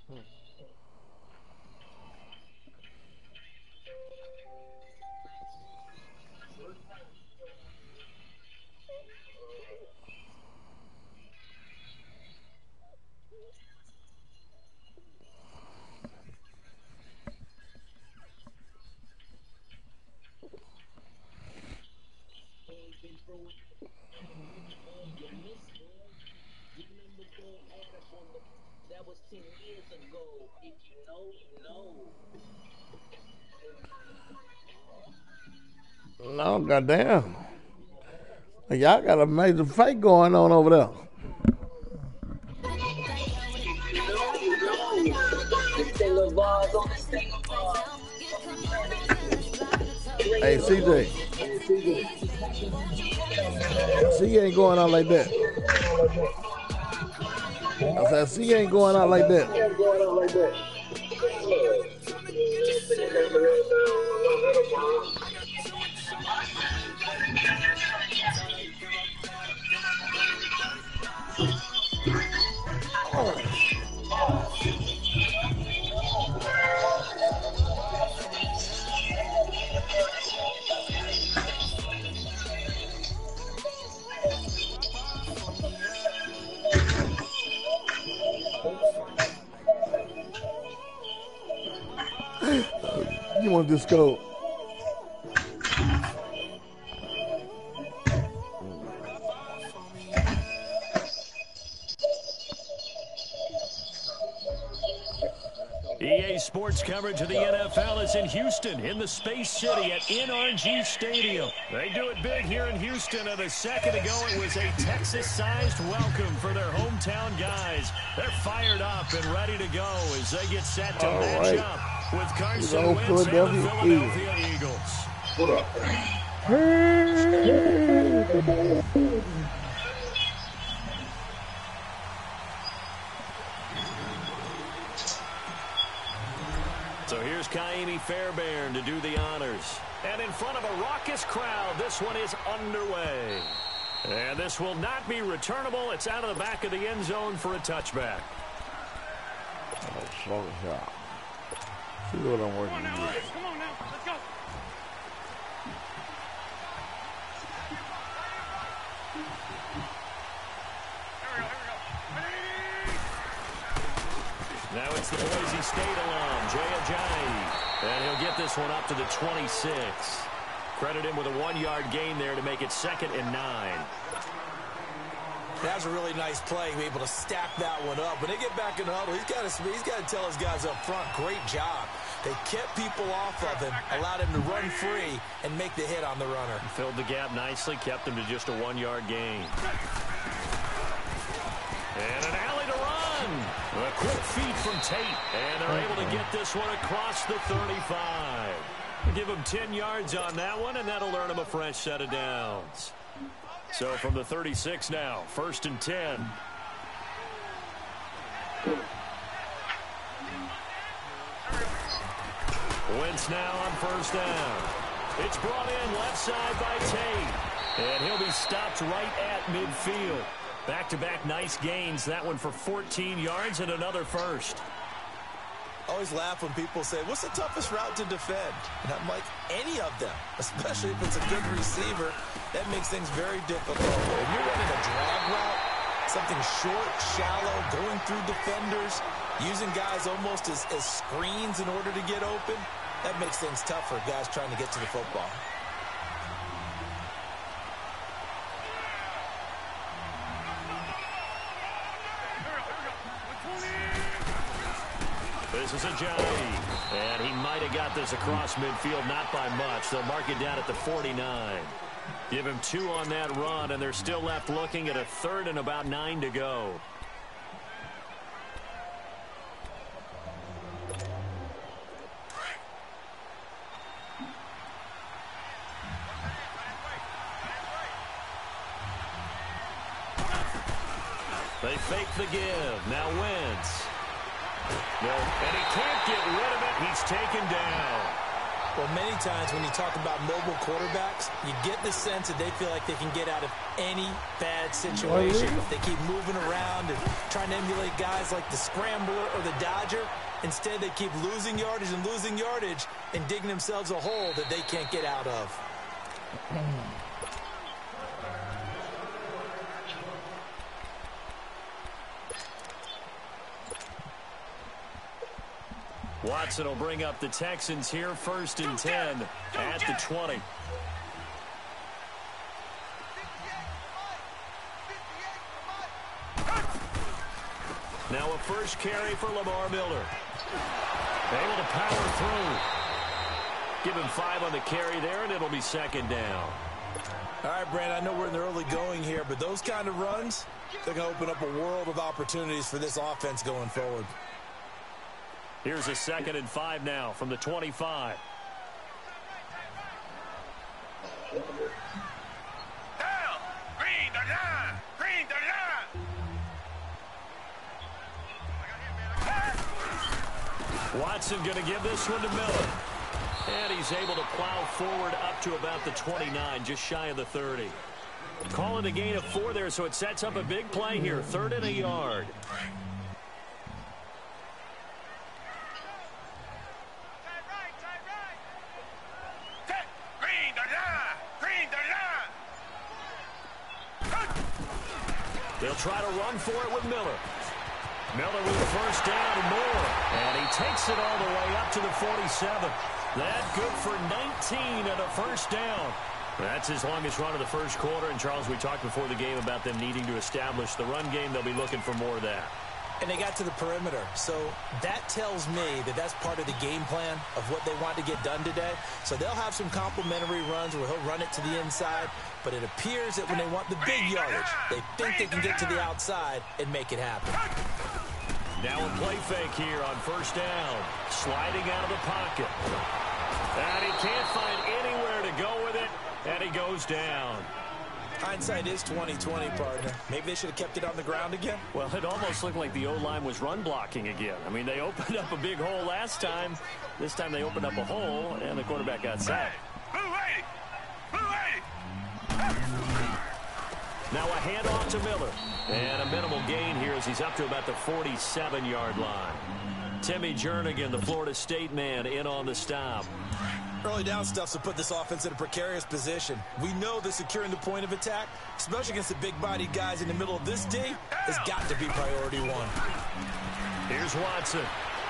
That was 10 years ago. If you know, you know. No, goddamn. Y'all got a major fight going on over there. Hey, CJ. C ain't going out like that. I said, C ain't going out like that. You want this scope? EA Sports coverage of the NFL is in Houston, in the Space City at NRG Stadium. They do it big here in Houston, and a second ago it was a Texas-sized welcome for their hometown guys. They're fired up and ready to go as they get set to match up with Carson Wentz and the Philadelphia Eagles. What up? So here's Kaimi Fairbairn to do the honors. And in front of a raucous crowd, this one is underway. And this will not be returnable. It's out of the back of the end zone for a touchback. Slow shot. See what I'm working with. Come on now, let's go. Now it's the Boise State alum, Jay Ajayi. And he'll get this one up to the 26. Credit him with a 1-yard gain there to make it 2nd and 9. That was a really nice play, be able to stack that one up. When they get back in the huddle, he's got to tell his guys up front, great job. They kept people off of him, allowed him to run free, and make the hit on the runner. Filled the gap nicely, kept him to just a 1-yard gain. And an alley to run. A quick feed from Tate. And they're able to get this one across the 35. Give him 10 yards on that one, and that'll earn him a fresh set of downs. So from the 36 now, 1st and 10. Wentz now on 1st down. It's brought in left side by Tate. And he'll be stopped right at midfield. Back-to-back nice gains. That one for 14 yards and another first. Always laugh when people say, what's the toughest route to defend? And I'm like, any of them, especially if it's a good receiver. That makes things very difficult. If you're running a drag route, something short, shallow, going through defenders, using guys almost as screens in order to get open, that makes things tough for guys trying to get to the football. This is Ajayi, and he might have got this across midfield, not by much. They'll mark it down at the 49. Give him 2 on that run, and they're still left looking at a 3rd and about 9 to go. They fake the give. Now Wentz. No, and he can't get rid of it. He's taken down. Well, many times when you talk about mobile quarterbacks, you get the sense that they feel like they can get out of any bad situation. If they keep moving around and trying to emulate guys like the Scrambler or the Dodger, instead they keep losing yardage and digging themselves a hole that they can't get out of. Watson will bring up the Texans here, 1st and 10 at the 20. Now a first carry for Lamar Miller. Able to power through. Give him 5 on the carry there, and it'll be 2nd down. All right, Brand, I know we're in the early going here, but those kind of runs, they're going to open up a world of opportunities for this offense going forward. Here's a 2nd and 5 now from the 25. Watson going to give this one to Miller. And he's able to plow forward up to about the 29, just shy of the 30. Calling a gain of 4 there, so it sets up a big play here. 3rd and a yard. They'll try to run for it with Miller. Miller with the 1st down and more. And he takes it all the way up to the 47. That good for 19 and a 1st down. That's his longest run of the 1st quarter. And, Charles, we talked before the game about them needing to establish the run game. They'll be looking for more of that. And they got to the perimeter. So that tells me that that's part of the game plan of what they want to get done today. So they'll have some complimentary runs where he'll run it to the inside. But it appears that when they want the big yardage, they think they can get to the outside and make it happen. Now a play fake here on 1st down. Sliding out of the pocket. And he can't find anywhere to go with it. And he goes down. Hindsight is 20/20, partner. Maybe they should have kept it on the ground again. Well, it almost looked like the O-line was run blocking again. I mean, they opened up a big hole last time. This time they opened up a hole, and the quarterback got sacked. Now a handoff to Miller. And a minimal gain here as he's up to about the 47-yard line. Timmy Jernigan, the Florida State man, in on the stop. Early down stuff to put this offense in a precarious position. We know that securing the point of attack, especially against the big-bodied guys in the middle of this D, has got to be priority 1. Here's Watson.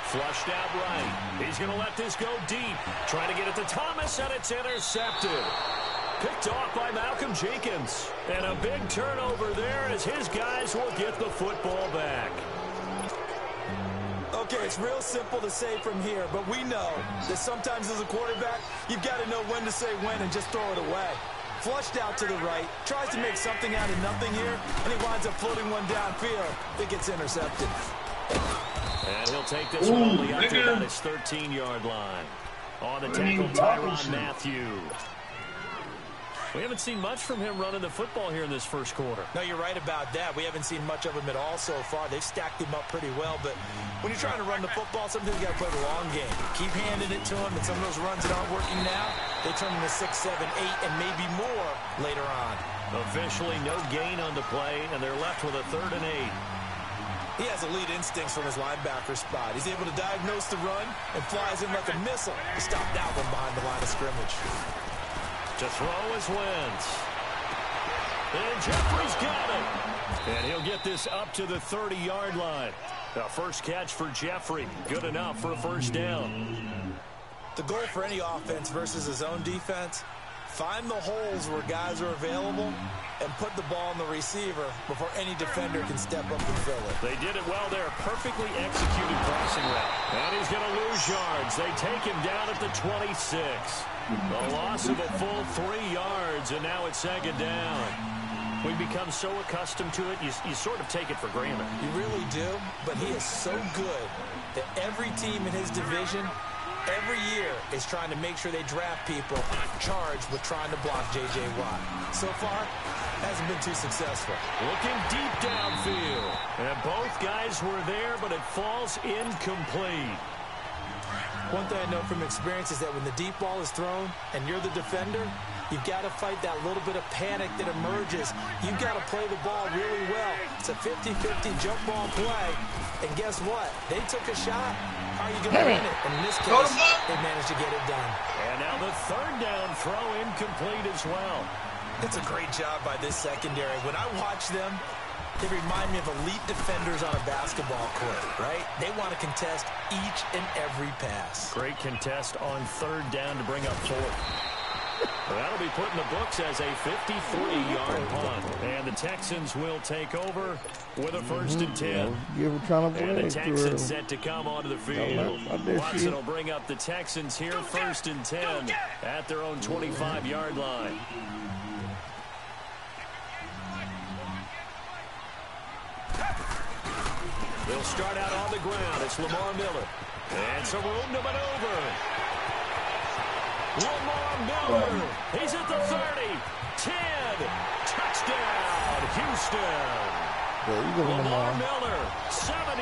Flushed out right. He's going to let this go deep. Trying to get it to Thomas, and it's intercepted. Picked off by Malcolm Jenkins. And a big turnover there as his guys will get the football back. Okay, it's real simple to say from here, but we know that sometimes as a quarterback, you've got to know when to say when and just throw it away. Flushed out to the right, tries to make something out of nothing here, and he winds up floating one downfield that gets intercepted. And he'll take this one only up to about his 13-yard line. On the tackle, Tyrann Mathieu. We haven't seen much from him running the football here in this 1st quarter. No, you're right about that. We haven't seen much of him at all so far. They've stacked him up pretty well, but when you're trying to run the football, sometimes you got to play the long game. Keep handing it to him, and some of those runs that aren't working now, they turn into 6, 7, 8, and maybe more later on. Officially no gain on the play, and they're left with a 3rd and 8. He has elite instincts from his linebacker spot. He's able to diagnose the run and flies in like a missile to stop that one behind the line of scrimmage. To throw is Wentz. And Jeffrey's got it. And he'll get this up to the 30-yard line. The first catch for Jeffrey. Good enough for a 1st down. The goal for any offense versus his own defense, find the holes where guys are available and put the ball on the receiver before any defender can step up and fill it. They did it well there. Perfectly executed crossing route. And he's going to lose yards. They take him down at the 26. A loss of a full 3 yards, and now it's 2nd down. We become so accustomed to it, you sort of take it for granted. You really do, but he is so good that every team in his division every year is trying to make sure they draft people charged with trying to block J.J. Watt. So far, hasn't been too successful. Looking deep downfield. And both guys were there, but it falls incomplete. One thing I know from experience is that when the deep ball is thrown and you're the defender, you've got to fight that little bit of panic that emerges. You've got to play the ball really well. It's a 50-50 jump ball play. And guess what? They took a shot. How are you going to win it? And in this case, they managed to get it done. And now the third down throw incomplete as well. It's a great job by this secondary. When I watch them, they remind me of elite defenders on a basketball court, right? They want to contest each and every pass. Great contest on third down to bring up fourth. That'll be put in the books as a 53-yard punt. And the Texans will take over with a 1st and 10. And the Texans set to come onto the field. Watson will bring up the Texans here, 1st and 10 at their own 25-yard line. They'll start out on the ground. It's Lamar Miller. And some room to maneuver. Lamar Miller. He's at the 30. 10. Touchdown, Houston. Lamar Miller, 75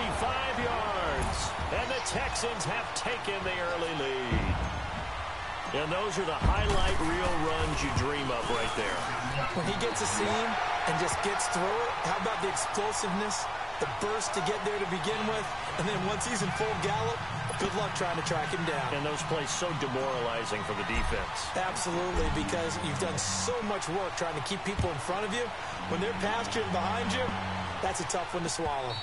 yards. And the Texans have taken the early lead. And those are the highlight reel runs you dream of right there. When he gets a seam and just gets through it, how about the explosiveness? The burst to get there to begin with, and then once he's in full gallop, good luck trying to track him down. And those plays so demoralizing for the defense. Absolutely, because you've done so much work trying to keep people in front of you. When they're past you and behind you, that's a tough one to swallow.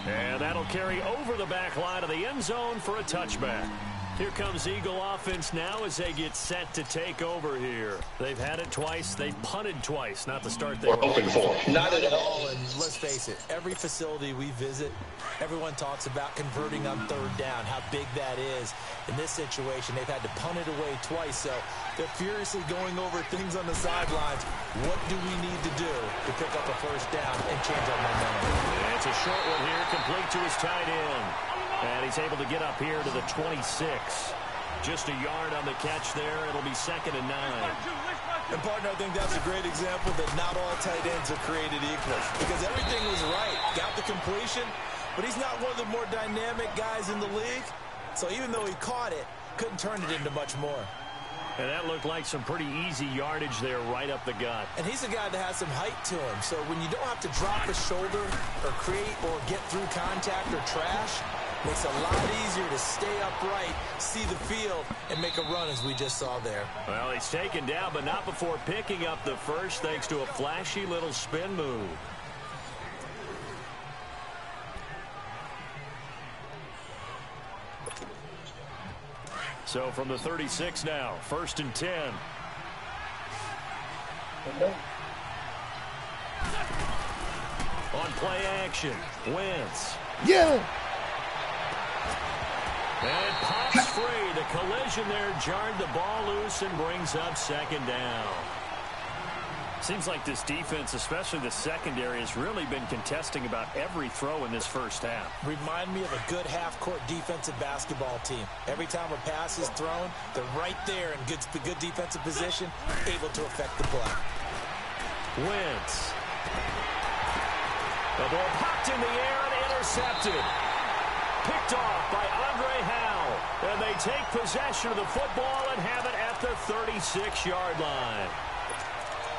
And that'll carry over the back line of the end zone for a touchback. Here comes Eagle offense now as they get set to take over here. They've had it twice. They've punted twice. Not the start they were hoping for. Not at all. And let's face it, every facility we visit, everyone talks about converting on third down, how big that is. In this situation, they've had to punt it away twice, so they're furiously going over things on the sidelines. What do we need to do to pick up a first down and change our momentum? And it's a short one here, complete to his tight end. And he's able to get up here to the 26. Just a yard on the catch there. It'll be 2nd and 9. And, partner, I think that's a great example that not all tight ends are created equal. Because everything was right. Got the completion, but he's not one of the more dynamic guys in the league. So even though he caught it, couldn't turn it into much more. And that looked like some pretty easy yardage there right up the gut. And he's a guy that has some height to him. So when you don't have to drop a shoulder or create or get through contact or trash, makes it a lot easier to stay upright, see the field, and make a run as we just saw there. Well, he's taken down, but not before picking up the first thanks to a flashy little spin move. So from the 36 now, 1st and 10. On play action, Wentz. Yeah. And pops free. The collision there jarred the ball loose and brings up 2nd down. Seems like this defense, especially the secondary, has really been contesting about every throw in this first half. Remind me of a good half-court defensive basketball team. Every time a pass is thrown, they're right there in good defensive position, able to affect the play. Wentz. The ball popped in the air and intercepted. Picked off by Andre Howe. And they take possession of the football and have it at the 36-yard line.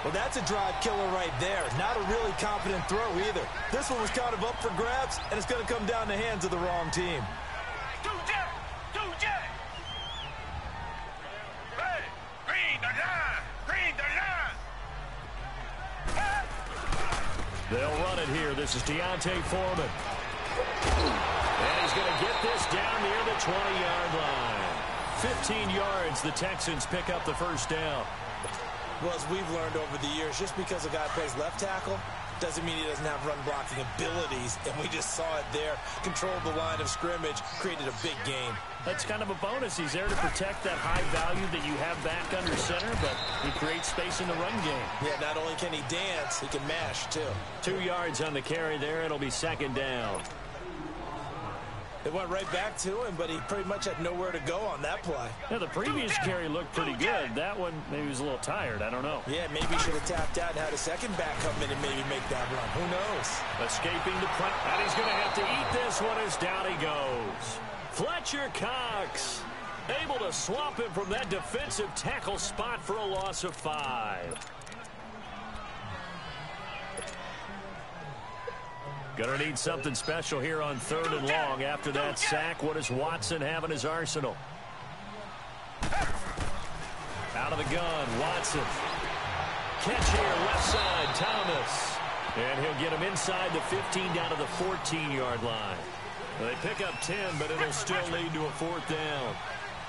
Well, that's a drive killer right there. Not a really confident throw either. This one was kind of up for grabs, and it's going to come down the hands of the wrong team. They'll run it here. This is Deontay Foreman. And he's going to get this down near the 20-yard line. 15 yards, the Texans pick up the first down. Well, as we've learned over the years, just because a guy plays left tackle doesn't mean he doesn't have run-blocking abilities, and we just saw it there. Controlled the line of scrimmage, created a big gain. That's kind of a bonus. He's there to protect that high value that you have back under center, but he creates space in the run game. Yeah, not only can he dance, he can mash, too. 2 yards on the carry there. It'll be 2nd down. They went right back to him, but he pretty much had nowhere to go on that play. Yeah, the previous carry looked pretty good. That one, maybe he was a little tired. I don't know. Yeah, maybe he should have tapped out and had a second back come in and maybe make that run. Who knows? Escaping the punt, and he's going to have to eat this one as down he goes. Fletcher Cox able to swamp him from that defensive tackle spot for a loss of 5. Gonna need something special here on 3rd and long. After that sack, what does Watson have in his arsenal? Out of the gun, Watson. Catch here, left side, Thomas. And he'll get him inside the 15 down to the 14-yard line. They pick up 10, but it'll still lead to a 4th down.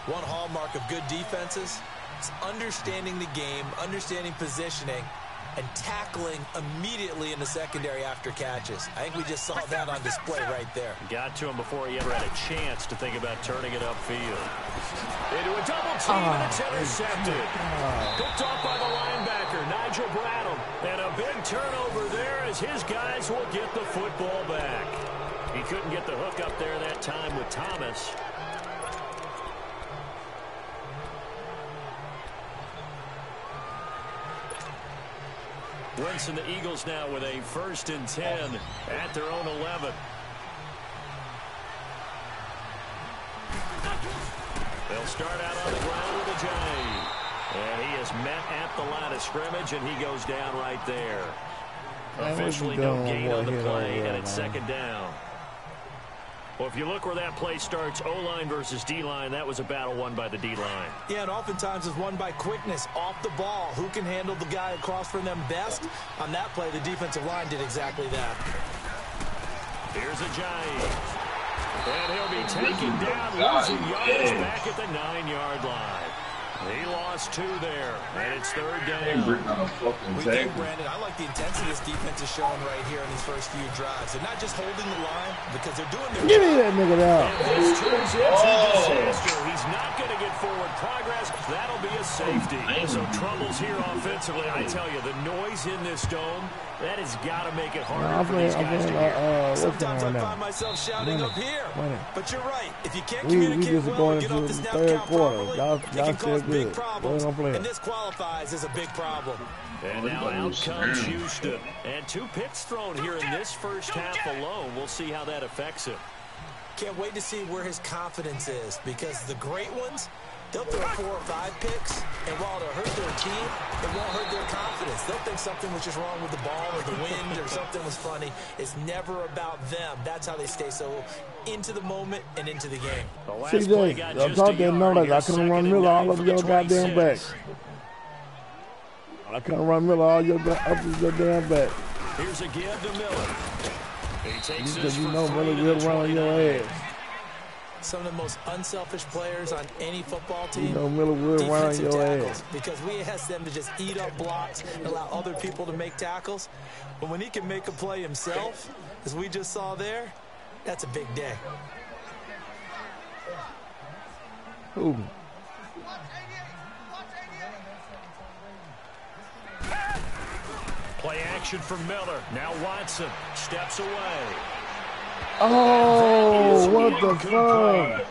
One hallmark of good defenses is understanding the game, understanding positioning, and tackling immediately in the secondary after catches. I think we just saw that on display right there. Got to him before he ever had a chance to think about turning it upfield. Into a double team, and it's intercepted. Picked off by the linebacker, Nigel Bradham. And a big turnover there as his guys will get the football back. He couldn't get the hook up there that time with Thomas. Winston, the Eagles now with a 1st and 10 at their own 11. They'll start out on the ground with a J. And he is met at the line of scrimmage, and he goes down right there. Officially no gain on the play, and it's 2nd down. Well, if you look where that play starts, O-line versus D-line, that was a battle won by the D-line. Yeah, and oftentimes it's won by quickness off the ball. Who can handle the guy across from them best? On that play, the defensive line did exactly that. Here's a giant. And he'll be taken down, losing yards back at the 9-yard line. He lost 2 there, and it's 3rd down. We do, Brandon. I like the intensity this defense is showing right here in these first few drives. They're not just holding the line because they're doing their Give me that nigga down. And this turns into disaster. He's not going to get forward progress. That'll be a safety. So troubles here offensively. I tell you, the noise in this dome, that has got to make it harder for these guys to hear. Sometimes I find myself shouting up here. But you're right. If you can't communicate well and get off the snap count properly, it can cause big problems. And this qualifies as a big problem. And now out comes Houston. And 2 picks thrown here in this first half alone. We'll see how that affects him. Can't wait to see where his confidence is, because the great ones, they'll throw 4 or 5 picks, and while it'll hurt their team, it won't hurt their confidence. They'll think something was just wrong with the ball or the wind or something was funny. It's never about them. That's how they stay so into the moment and into the game. CJ, I thought they know that I couldn't run Miller all over your goddamn back. I couldn't run Miller all your damn back. Here's a give to Miller. He takes this you know Miller will run on your ass. Some of the most unselfish players on any football team, you know Miller will run on your ass. Because we ask them to just eat up blocks and allow other people to make tackles. But when he can make a play himself, as we just saw there, that's a big day. Ooh. Play action for Miller. Now Watson steps away. Oh, what the fuck?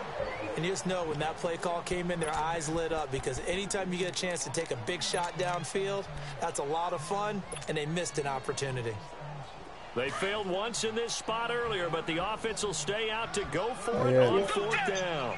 And you just know when that play call came in, their eyes lit up, because anytime you get a chance to take a big shot downfield, that's a lot of fun, and they missed an opportunity. They failed once in this spot earlier, but the offense will stay out to go for it on 4th down.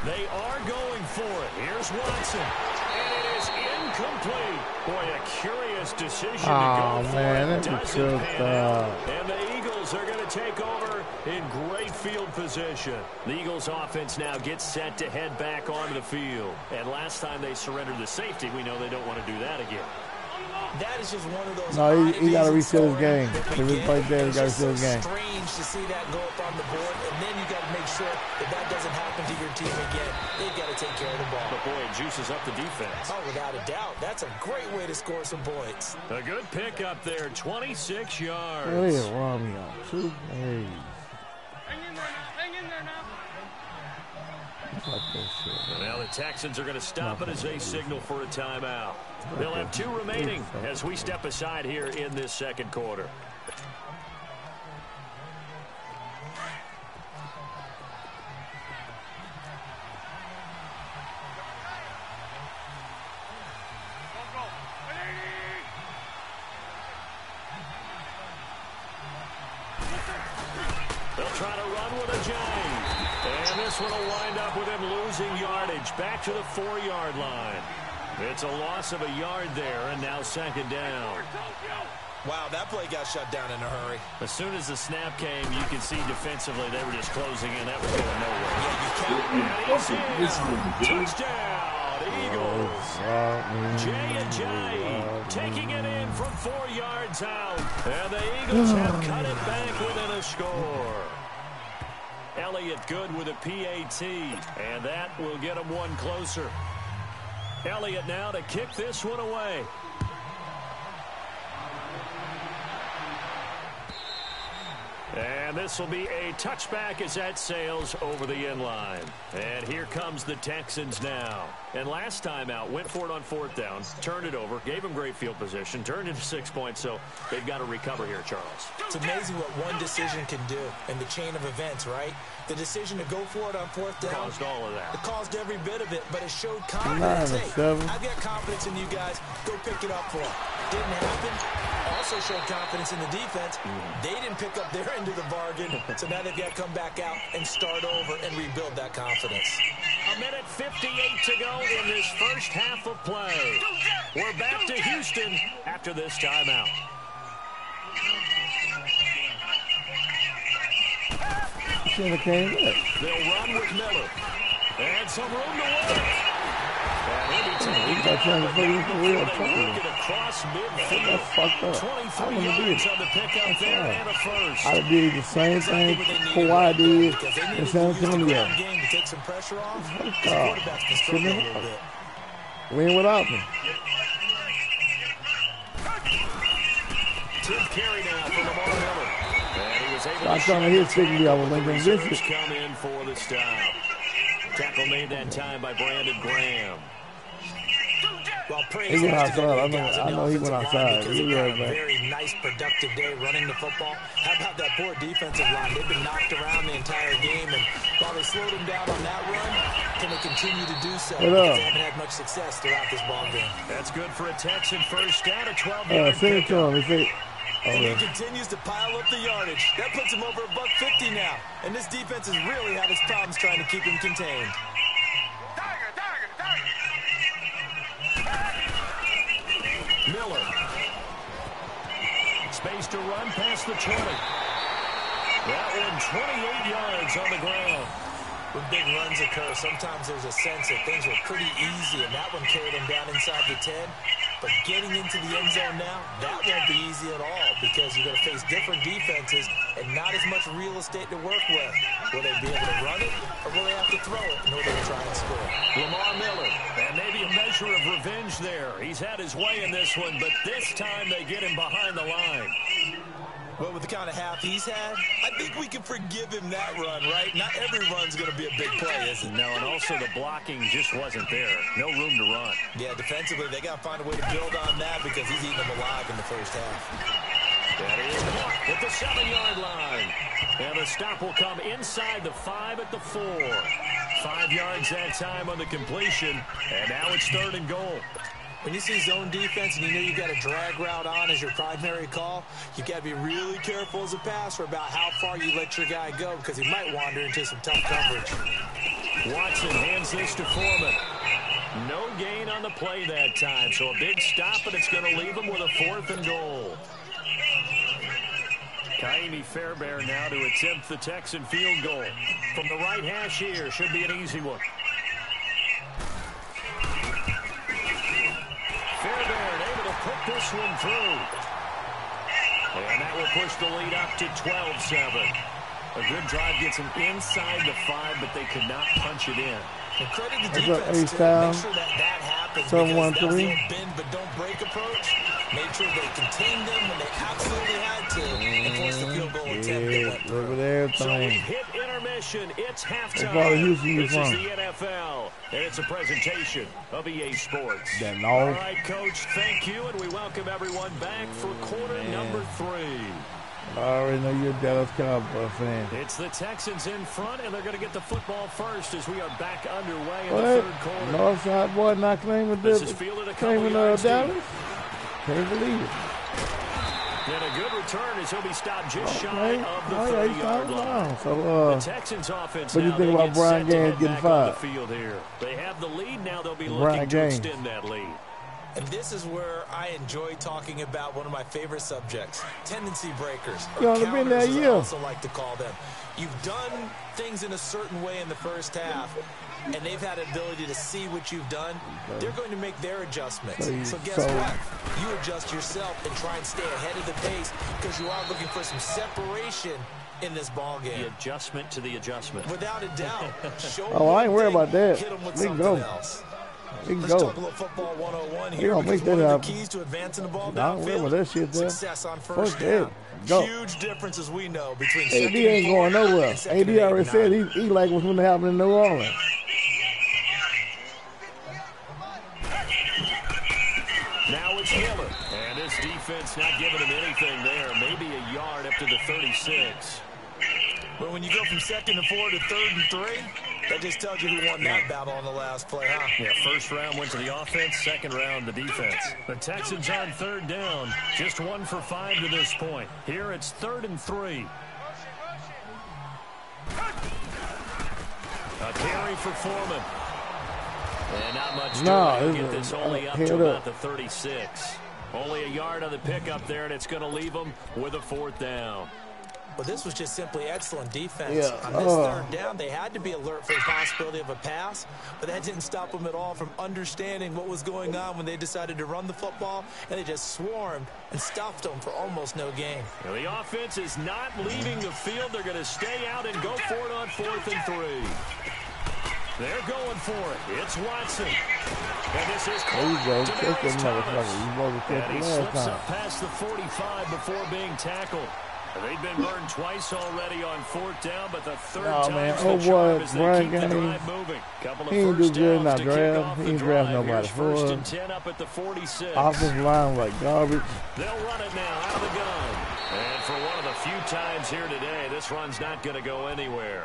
They are going for it. Here's Watson. And it is incomplete. Boy, a curious decision to go for it. Doesn't pan out. And the Eagles are going to take over in great field position. The Eagles offense now gets set to head back onto the field. And last time they surrendered the safety, we know they don't want to do that again. That is just one of those. No, he got to reset his game. If he's right there, he got to reset his game. Strange to see that go up on the board, and then you got to make sure that that doesn't happen to your team again. They've got to take care of the ball. But boy, it juices up the defense. Oh, without a doubt, that's a great way to score some points. A good pick up there, 26 yards. Hey, Romeo, 2 days. Hang in there now. Now the Texans are going to stop it as they signal for a timeout. They'll have 2 remaining as we step aside here in this second quarter. They'll trying to run with a J. And this one will wind up with him losing yardage back to the 4-yard line. It's a loss of a yard there, and now second down. Wow, that play got shut down in a hurry. As soon as the snap came, you could see defensively they were just closing in. That was going nowhere. Yeah, you can't. Touchdown, Eagles. J&J taking it in from 4 yards out. And the Eagles have cut it back within a score. Elliott good with a PAT, and that will get him one closer. Elliott now to kick this one away. And this will be a touchback as that sails over the end line. And here comes the Texans now. And last time out, went for it on 4th down, turned it over, gave them great field position, turned into 6 points, so they've got to recover here, Charles. It's amazing what one decision can do in the chain of events, right? The decision to go for it on 4th down. Caused all of that. It caused every bit of it, but it showed confidence. Hey, I've got confidence in you guys. Go pick it up for them. Didn't happen. Also showed confidence in the defense. They didn't pick up their end of the bargain, so now they've got to come back out and start over and rebuild that confidence. A minute 58 to go in this first half of play. We're back to Houston after this timeout. Should have came back. They'll run with Miller. And some room to work. He's not trying to play with the real trouble. Across midfield. That's fucked up. 23 yards on the pickup there and a first. I did the same thing Kawhi did in San Antonio. Take some pressure off. Win without me. Tim carry now for Lamar Miller. And he was able to I'm trying to hit signal. I was making this. Come in for the stop. Tackle made that time by Brandon Graham. Well, he went outside. I know he went outside. He had a very nice, productive day running the football. How about that poor defensive line? They've been knocked around the entire game, and while they slowed him down on that run, can they continue to do so? Because they haven't had much success throughout this ball game. That's good for a Texan first down, a 12-yard pickup. And he continues to pile up the yardage. That puts him over $150 now. And this defense has really had its problems trying to keep him contained. Miller. Space to run past the 20. That one 28 yards on the ground. When big runs occur, sometimes there's a sense that things were pretty easy, and that one carried him down inside the 10. But getting into the end zone now, that won't be easy at all because you're going to face different defenses and not as much real estate to work with. Will they be able to run it, or will they have to throw it in order to try and score? Lamar Miller, and maybe a measure of revenge there. He's had his way in this one, but this time they get him behind the line. Well, with the kind of half he's had, I think we can forgive him that run, right? Not every run's going to be a big play, is it? No, and also the blocking just wasn't there. No room to run. Yeah, defensively, they got to find a way to build on that because he's eating them alive in the first half. That is blocked at the 7-yard line. And the stop will come inside the 5 at the 4. 5 yards that time on the completion, and now it's 3rd and goal. When you see zone defense and you know you've got a drag route on as your primary call, you got to be really careful as a passer about how far you let your guy go because he might wander into some tough coverage. Watson hands this to Foreman. No gain on the play that time, so a big stop, and it's going to leave him with a 4th and goal. Kaimi Fairbairn now to attempt the Texan field goal. From the right hash here, should be an easy one. Fairbairn able to put this one through. And that will push the lead up to 12-7. A good drive gets them inside the 5, but they could not punch it in. And credit the defense to make sure that happens because that's the bend but don't break approach. Made sure they contained them when they absolutely had to and forced the field goal attempt. Look at everything. So we hit intermission. It's halftime. This is the NFL, and it's a presentation of EA Sports. All right, Coach, thank you, and we welcome everyone back for quarter number 3. I already know you're a Dallas Cowboys fan. It's the Texans in front, and they're going to get the football first as we are back underway in the 3rd quarter. Northside boy not claiming this is fielded a couple yards Dallas. Can't believe it. And a good return as he'll be stopped just shy of the 30-yard line. So, the Texans offense what do you think about Brian Gaines getting fired? The field here. They have the lead now. They'll be looking to extend that lead. And this is where I enjoy talking about one of my favorite subjects, tendency breakers. You only been there a year. I also like to call them. You've done things in a certain way in the first half, and they've had an ability to see what you've done. They're going to make their adjustments. So guess what? You adjust yourself and try and stay ahead of the pace because you are looking for some separation in this ball game. The adjustment to the adjustment. Without a doubt. I ain't worried about that. Hit them with we can something go. else. Let's talk a little football 101 here. Don't make one that of the keys to advancing the ball downfield, that shit there. success on first down. Go. Huge differences we know between AD ain't going nowhere. AD already said he like what's going to happen in New Orleans. Now it's Miller. And his defense not giving him anything there. Maybe a yard up to the 36. But when you go from 2nd and 4 to 3rd and 3, that just tells you who won that battle on the last play, huh? Yeah, first round went to the offense, second round the defense. The Texans on 3rd down, just 1 for 5 to this point. Here it's 3rd and 3. A carry for Foreman. And not much to get this only up to about the 36. Only a yard on the pickup there, and it's going to leave them with a 4th down. But this was just simply excellent defense. On this 3rd down, they had to be alert for the possibility of a pass, but that didn't stop them at all from understanding what was going on when they decided to run the football, and they just swarmed and stuffed them for almost no gain. Now, the offense is not leaving the field. They're going to stay out and go for it on 4th and 3. They're going for it. It's Watson. And this is Thomas. And he slips up past the 45 before being tackled. They've been burned twice already on 4th down, but the 3rd time's the charm as they keep the drive moving. Couple of first downs to kick off the drive. Here's 1st and 10 up at the 46. Offensive line like garbage. They'll run it now out of the gun. And for one of the few times here today, this run's not going to go anywhere.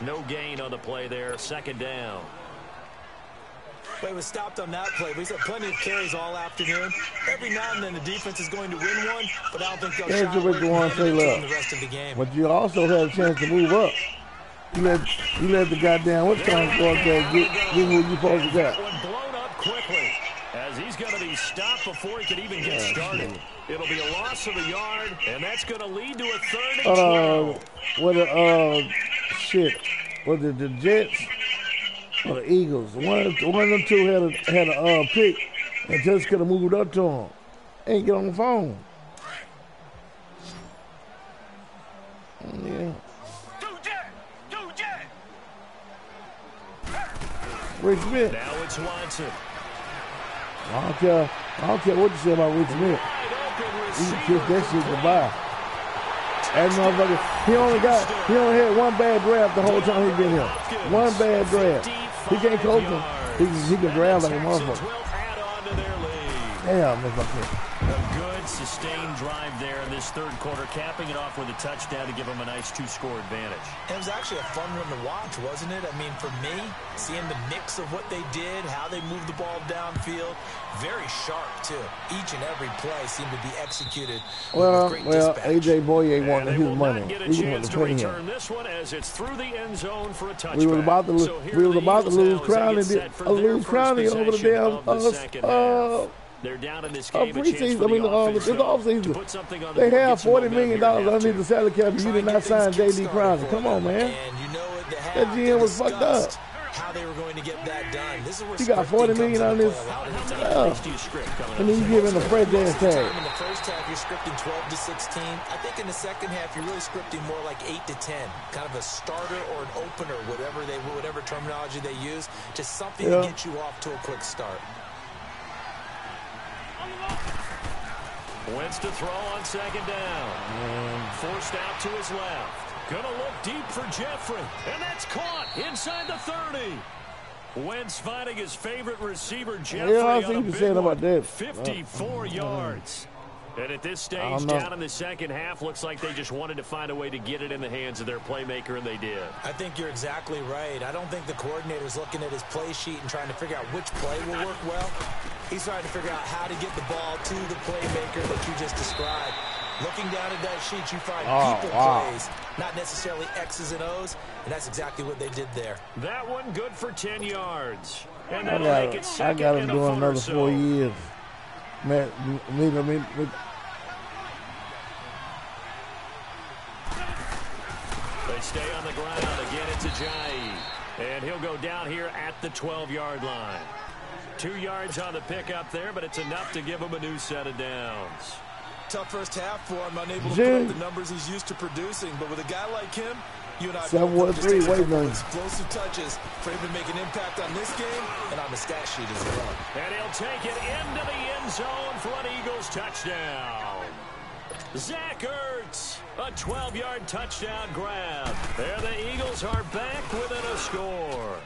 No gain on the play there, 2nd down. But it was stopped on that play. We've had plenty of carries all afternoon. Every now and then the defense is going to win one, but I don't think they'll shy away from the rest of the game. But you also have a chance to move up. You let the goddamn broadcast get who you supposed to get. One blown up quickly as he's going to be stopped before he can even get started. It'll be a loss of a yard, and that's going to lead to a 3rd and 12. Was it the Jets? Or the Eagles. One of them two had a pick and just could have moved up to him. Ain't get on the phone. Yeah. Rick Smith. Now it's Watson. I don't care what you say about Rick Smith. You can kiss that shit goodbye. That motherfucker, he only had one bad draft the whole time he's been here. One bad draft. He can't coach him. He can draft like a motherfucker. Damn, that's my kid. A good, sustained drive there in this 3rd quarter, capping it off with a touchdown to give them a nice 2-score advantage. It was actually a fun one to watch, wasn't it? I mean, for me, seeing the mix of what they did, how they moved the ball downfield, very sharp, too. Each and every play seemed to be executed with great dispatch. A.J. Boye wanted his money. He wanted to return this one as it's through the end zone for a touchback. We was about to lose Crowley over the damn they're down in this game. They have $40 million underneath the salary cap, and you did not sign J.D. Crowley. Come on, man. And you know what, that GM was fucked up. How they were going to get that done. This is where he got $40 million on this. And then you give him a Fred dance tag. In the first half, you're scripting 12 to 16. I think in the second half, you're really scripting more like 8 to 10. Kind of a starter or an opener, whatever terminology they use. Just something to get you off to a quick start. Wentz to throw on 2nd down. Forced out to his left. Gonna look deep for Jeffrey. And that's caught inside the 30. Wentz finding his favorite receiver, Jeffrey, I see what you're saying about that. 54 yards. And at this stage, down in the second half, looks like they just wanted to find a way to get it in the hands of their playmaker, and they did. I think you're exactly right. I don't think the coordinator's looking at his play sheet and trying to figure out which play will work well. He's trying to figure out how to get the ball to the playmaker that you just described. Looking down at that sheet, you find people plays, not necessarily X's and O's, and that's exactly what they did there. That one good for 10 yards. And I got him doing another 4 years. Man, They stay on the ground. Again, it's Ajayi. And he'll go down here at the 12-yard line. 2 yards on the pickup there, but it's enough to give him a new set of downs. Tough first half for him, unable to put up the numbers he's used to producing. But with a guy like him, you and I both just take a couple explosive touches for him to make an impact on this game and on the stat sheet as well. And he'll take it into the end zone for an Eagles touchdown. Zach Ertz, a 12-yard touchdown grab. There the Eagles are back within a score.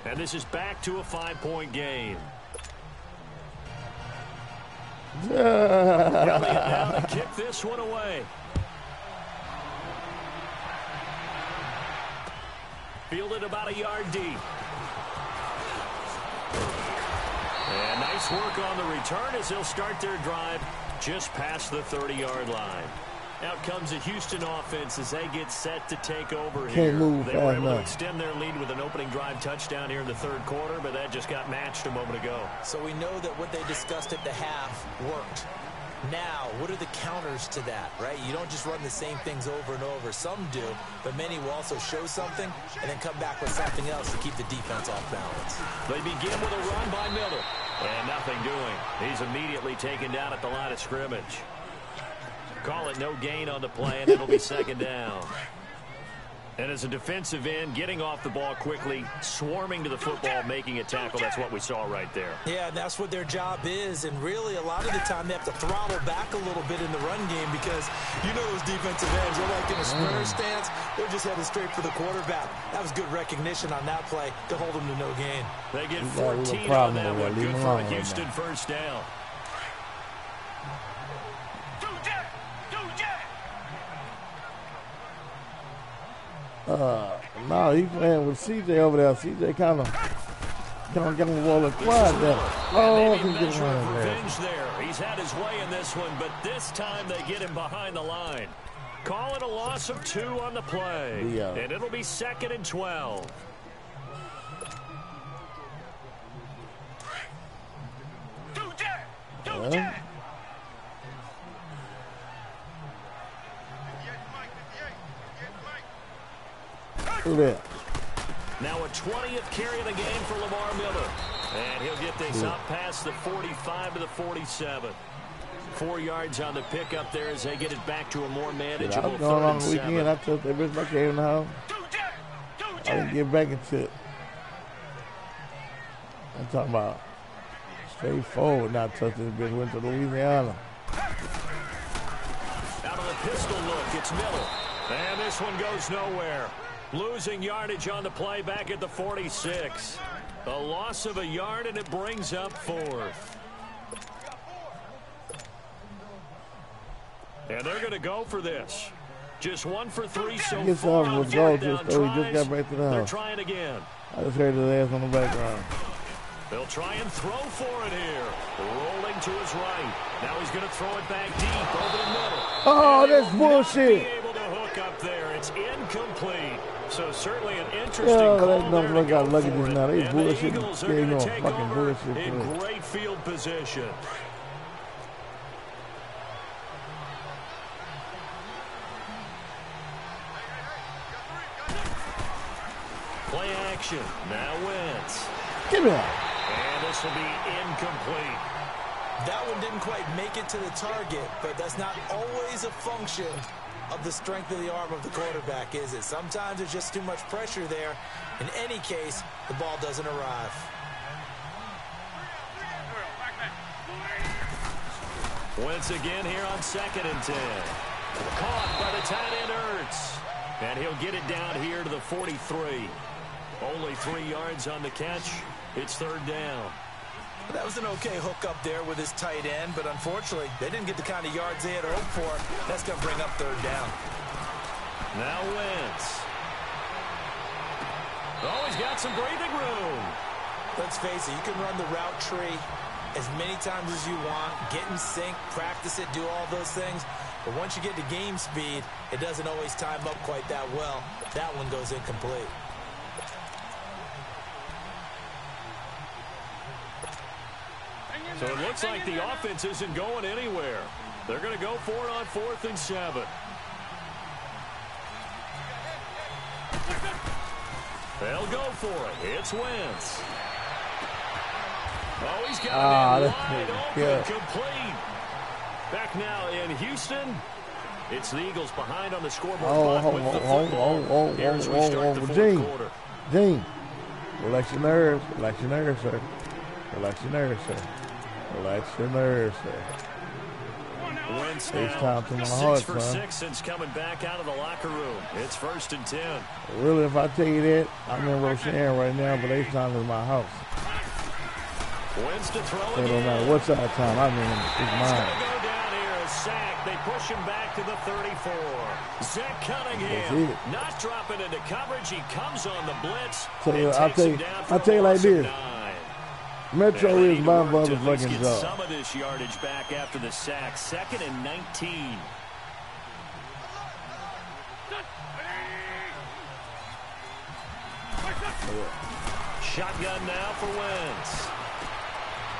And this is back to a 5-point game. Elliott now to kick this one away. Fielded about a yard deep. And nice work on the return as they'll start their drive just past the 30-yard line. Out comes the Houston offense as they get set to take over here. They were able to extend their lead with an opening drive touchdown here in the third quarter, but that just got matched a moment ago. So we know that what they discussed at the half worked. Now, what are the counters to that, right? You don't just run the same things over and over. Some do, but many will also show something and then come back with something else to keep the defense off balance. They begin with a run by Miller, and nothing doing. He's immediately taken down at the line of scrimmage. Call it no gain on the play, and it'll be second down. And as a defensive end, getting off the ball quickly, swarming to the football, making a tackle, that's what we saw right there. Yeah, and that's what their job is. And really, a lot of the time, they have to throttle back a little bit in the run game because you know those defensive ends, they're like in a sprinter stance. They're just headed straight for the quarterback. That was good recognition on that play to hold them to no gain. They get 14 on that one. Good for a Houston first down. No, he playing with CJ over there. CJ kind of got the ball and quiet there. Oh, he's revenge there. He's had his way in this one, but this time they get him behind the line. Call it a loss of 2 on the play, and it'll be 2nd and 12. Now a 20th carry of the game for Lamar Miller. And he'll get this up past the 45 to the 47. 4 yards on the pickup there as they get it back to a more manageable 3rd going on and the weekend. I took that bitch back here in the house. I didn't get back into it. I'm talking about straightforward, not touching this bitch. Went to Louisiana. Out of the pistol look, it's Miller. And this one goes nowhere. Losing yardage on the play back at the 46. A loss of a yard, and it brings up 4th. And they're going to go for this. Just 1 for 3 so far on 4th down tries. They're trying again. I just heard his ass on the background. They'll try and throw for it here. Rolling to his right. Now he's going to throw it back deep over the middle. Oh, that's bullshit. Be able to hook up there. It's incomplete. So certainly an interesting call there to go for it. Now. They and bullshit. the Eagles are going to take over bullshit in great field position. Play action. Now Wentz. Give me that. And this will be incomplete. That one didn't quite make it to the target, but that's not always a function of the strength of the arm of the quarterback, is it? Sometimes there's just too much pressure there. In any case, the ball doesn't arrive. Once again here on 2nd and 10. Caught by the tight end Ertz. And he'll get it down here to the 43. Only 3 yards on the catch. It's 3rd down. That was an okay hook up there with his tight end, but unfortunately, they didn't get the kind of yards they had hoped for. That's going to bring up 3rd down. Now Wentz. Oh, he's got some breathing room. Let's face it, you can run the route tree as many times as you want, get in sync, practice it, do all those things. But once you get to game speed, it doesn't always time up quite that well. That one goes incomplete. So it looks like the offense isn't going anywhere. They're going to go for it on 4th and 7. They'll go for it. It's Wentz. Oh, he's got it wide open, complete. Back now in Houston. It's the Eagles behind on the scoreboard with the football. Here's we start the fourth quarter. Dean, relax your nerves. Relax your nerves, sir. Relax your nerves, sir. Relax your nerves, sir. Wentz now 6 for 6 since coming back out of the locker room. It's 1st and 10. Really, if I tell you that, I'm in Roseanne right now, but H-Town is my house. Wentz to throw so it don't matter what side of town I'm in, it's mine. He's going to go down here, a sack. They push him back to the 34. Zach Cunningham not dropping into coverage. He comes on the blitz. So I'll tell you like this. Metro is my motherfucking job. Some of this yardage back after the sack. 2nd and 19. Shotgun now for Wentz.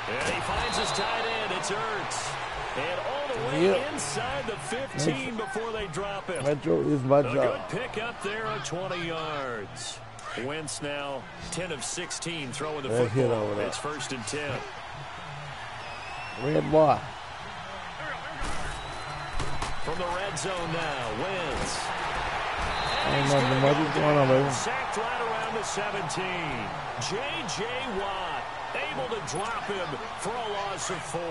And he finds his tight end. It's Ertz. And all the way inside the 15 before they drop him. Metro is my job. A good pick up there at 20 yards. Wentz now 10 of 16 throwing the football. It's 1st and 10. Red boy. From the red zone now, Wentz. Ain't nothing much going on, baby. Sacked right around the 17. J.J. Watt able to drop him for a loss of 4.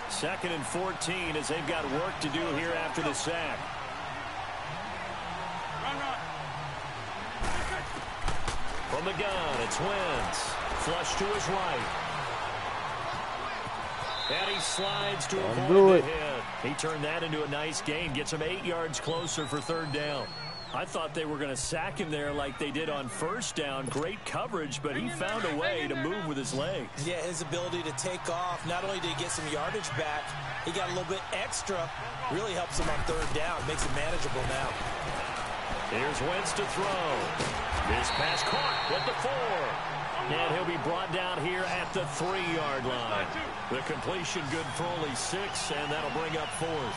2nd and 14 as they've got work to do here after the sack. From the gun, it's Wentz. Flush to his right. And he slides to avoid the hit. He turned that into a nice gain. Gets him 8 yards closer for 3rd down. I thought they were going to sack him there like they did on 1st down. Great coverage, but he found a way to move with his legs. Yeah, his ability to take off. Not only did he get some yardage back, he got a little bit extra. Really helps him on 3rd down. Makes it manageable now. Here's Wentz to throw. This pass caught with the 4. And he'll be brought down here at the 3-yard line. The completion good for only 6, and that'll bring up 4th.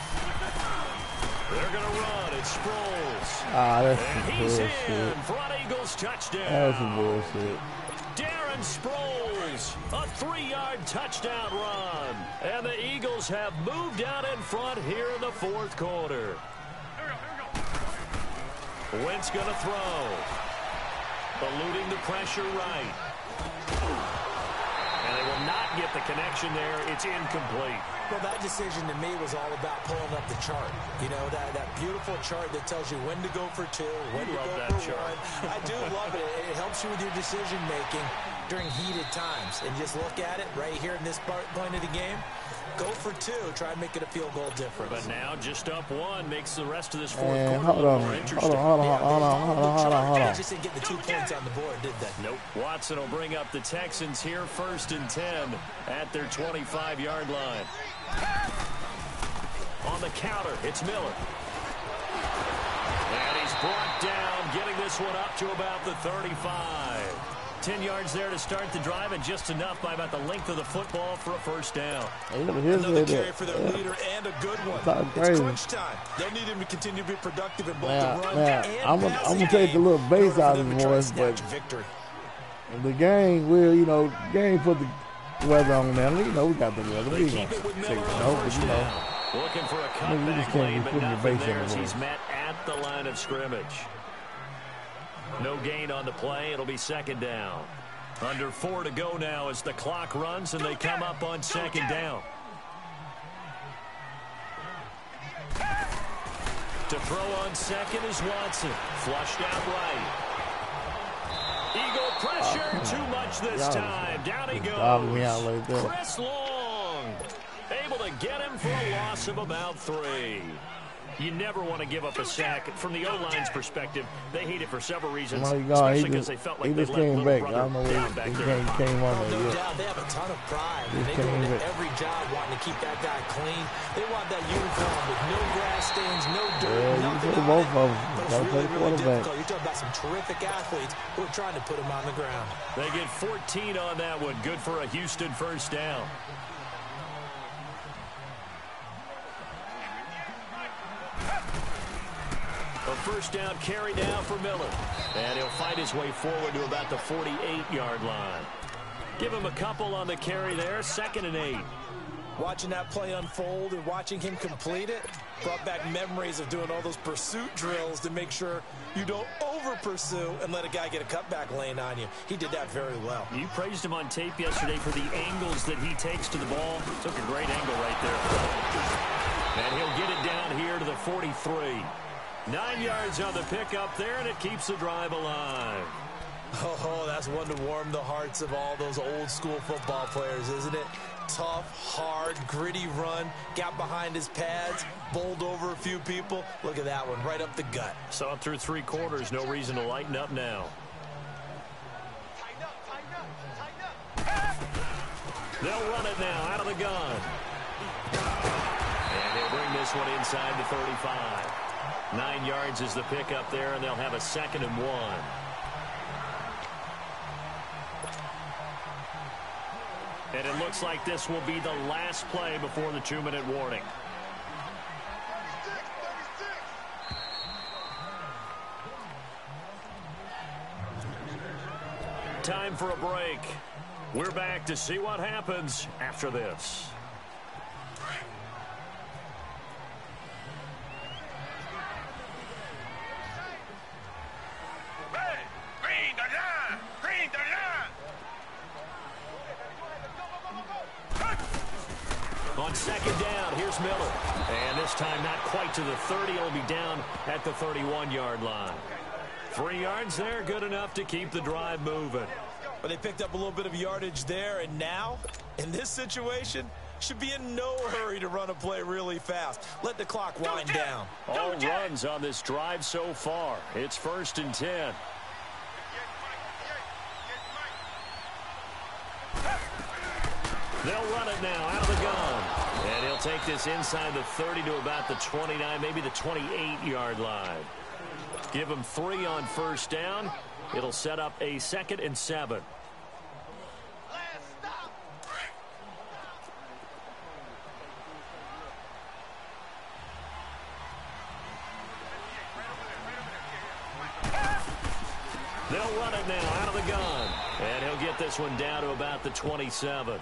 They're going to run. It's Sproles. That's and he's in. Front Eagles touchdown. That's some bullshit. Darren Sproles, a 3-yard touchdown run. And the Eagles have moved out in front here in the 4th quarter. Wentz going to throw. Eluding the pressure right. And they will not get the connection there. It's incomplete. Well, that decision to me was all about pulling up the chart. You know, that beautiful chart that tells you when to go for 2, when to go for 1. I do love it. It helps you with your decision-making during heated times. And just look at it right here in this point of the game. Go for 2. Try and make it a field goal difference. But now just up 1 makes the rest of this 4th quarter hold on. more interesting. Hold on. Just didn't get the 2 points on the board, did they? Nope. Watson will bring up the Texans here 1st and 10 at their 25-yard line. On the counter, it's Miller. And he's brought down, getting this one up to about the 35. 10 yards there to start the drive, and just enough by about the length of the football for a 1st down. Another carry for their leader and a good one. It's crunch time. They'll need him to continue to be productive in both the run and I'm going to take a little bass out of his voice, but the game will, game put the weather on now. We got the weather. We going to take it over, Looking for a cutback lane, but nothing there as he's met at the line of scrimmage. No gain on the play. It'll be 2nd down. Under 4 to go now as the clock runs and they come up on 2nd down. To throw on 2nd is Watson. Flushed out right. Eagle pressure. Too much this time. Down he goes. Chris Long able to get him for a loss of about 3. You never want to give up a sack. From the O-line's perspective, they hate it for several reasons, Oh my God, especially because they felt like they let came little back. brother I don't know down where back he there. came on there. No doubt. They have a ton of pride. They go into every job wanting to keep that guy clean. They want that uniform with no grass stains, no dirt, nothing on both it. of them. But Gotta it's play really, really quarterback. difficult. You're talking about some terrific athletes who are trying to put him on the ground. They get 14 on that one. Good for a Houston first down. A first down carry now for Miller. And he'll fight his way forward to about the 48-yard line. Give him a couple on the carry there. 2nd and 8. Watching that play unfold and watching him complete it brought back memories of doing all those pursuit drills to make sure you don't over-pursue and let a guy get a cutback lane on you. He did that very well. You praised him on tape yesterday for the angles that he takes to the ball. Took a great angle right there. And he'll get it down here to the 43. 9 yards on the pickup there, and it keeps the drive alive. Oh, that's one to warm the hearts of all those old-school football players, isn't it? Tough, hard, gritty run, got behind his pads, bowled over a few people. Look at that one, right up the gut. Saw it through 3 quarters, no reason to lighten up now. They'll run it now out of the gun. And they'll bring this one inside the 35. 9 yards is the pickup there, and they'll have a 2nd and 1. And it looks like this will be the last play before the 2-minute warning. Time for a break. We're back to see what happens after this. On 2nd down, here's Miller. And this time not quite to the 30. He'll be down at the 31-yard line. 3 yards there, good enough to keep the drive moving. But they picked up a little bit of yardage there, and now, in this situation, should be in no hurry to run a play really fast. Let the clock wind down. All runs on this drive so far. It's 1st and 10. They'll run it now out of the gun. And he'll take this inside the 30 to about the 29, maybe the 28-yard line. Give him 3 on 1st down. It'll set up a 2nd and 7. They'll run it now out of the gun. And he'll get this one down to about the 27.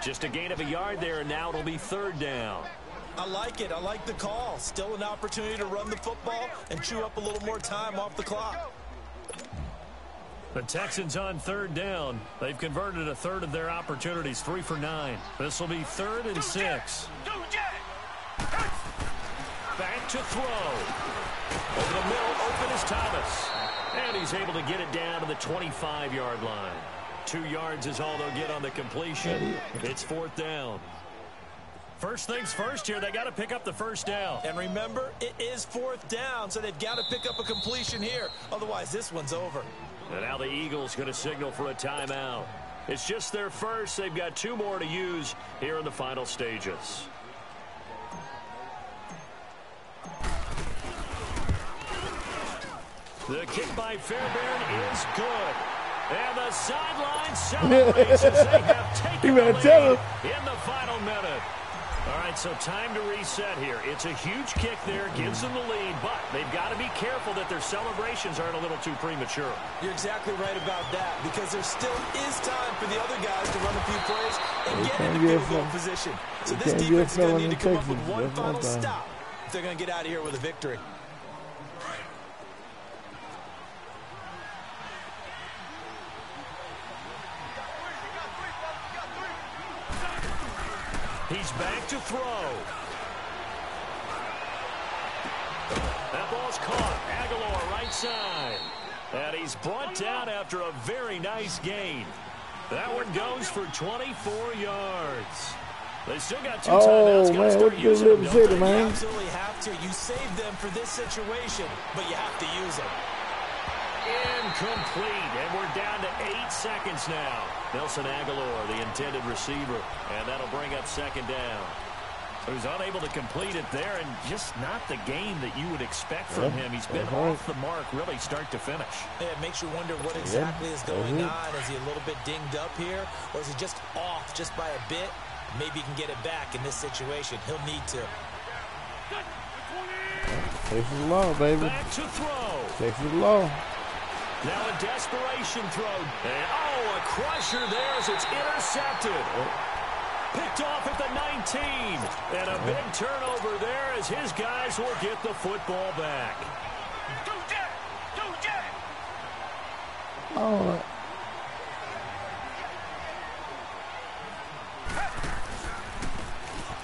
Just a gain of a yard there, and now it'll be 3rd down. I like it. I like the call. Still an opportunity to run the football and chew up a little more time off the clock. The Texans on 3rd down. They've converted a third of their opportunities, 3 for 9. This will be 3rd and 6. Back to throw. Over the middle, open is Thomas. And he's able to get it down to the 25-yard line. 2 yards is all they'll get on the completion. It's 4th down. First things first here, they got to pick up the 1st down. And remember, it is 4th down, so they've got to pick up a completion here. Otherwise, this one's over. And now the Eagles going to signal for a timeout. It's just their first. They've got 2 more to use here in the final stages. The kick by Fairbairn is good. And the sideline celebrates as they have taken the lead in the final minute. All right, so time to reset here. It's a huge kick there, gives them the lead, but they've got to be careful that their celebrations aren't a little too premature. You're exactly right about that, because there still is time for the other guys to run a few plays and get into field goal position. So this defense is going to need to come up with one final stop if they're going to get out of here with a victory. He's back to throw. That ball's caught. Aguilar right side. And he's brought down after a very nice gain. That one goes for 24 yards. They still got 2 Oh, timeouts. man, what you do, City, man? You absolutely have to. You save them for this situation, but you have to use them. Incomplete, and we're down to 8 seconds now. Nelson Aguilar, the intended receiver, and that'll bring up 2nd down. Who's unable to complete it there, and just not the game that you would expect from him. He's been off the mark, really start to finish. Yeah, it makes you wonder what exactly is going on. Is he a little bit dinged up here, or is he just off just by a bit? Maybe he can get it back in this situation. He'll need to. Texas law, baby. Back to throw. Texas law. Now a desperation throw. And, a crusher there as it's intercepted. Picked off at the 19. And a big turnover there as his guys will get the football back. Oh.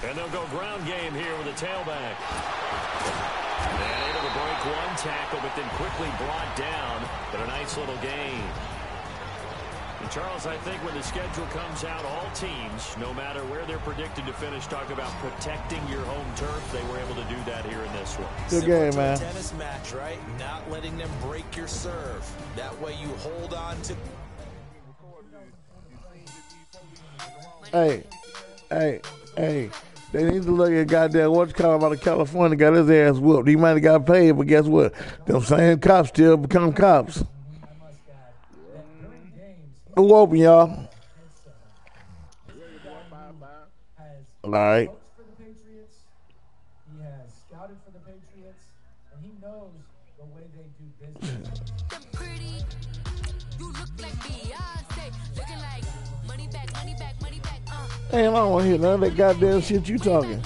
And they'll go ground game here with a tailback. And able to break one tackle, but then quickly brought down. But a nice little gain. And Charles, I think when the schedule comes out, all teams, no matter where they're predicted to finish, talk about protecting your home turf. They were able to do that here in this one. Good game, man. Tennis match, right? Not letting them break your serve. That way you hold on to. Hey. They need to look at goddamn what's called out of California got his ass whooped. He might have got paid, but guess what? Them same cops still become cops. Who open, y'all? All right. He has scouted for the Patriots, and he knows the way they do business. Hey, I don't want to hear none of that goddamn shit you talking.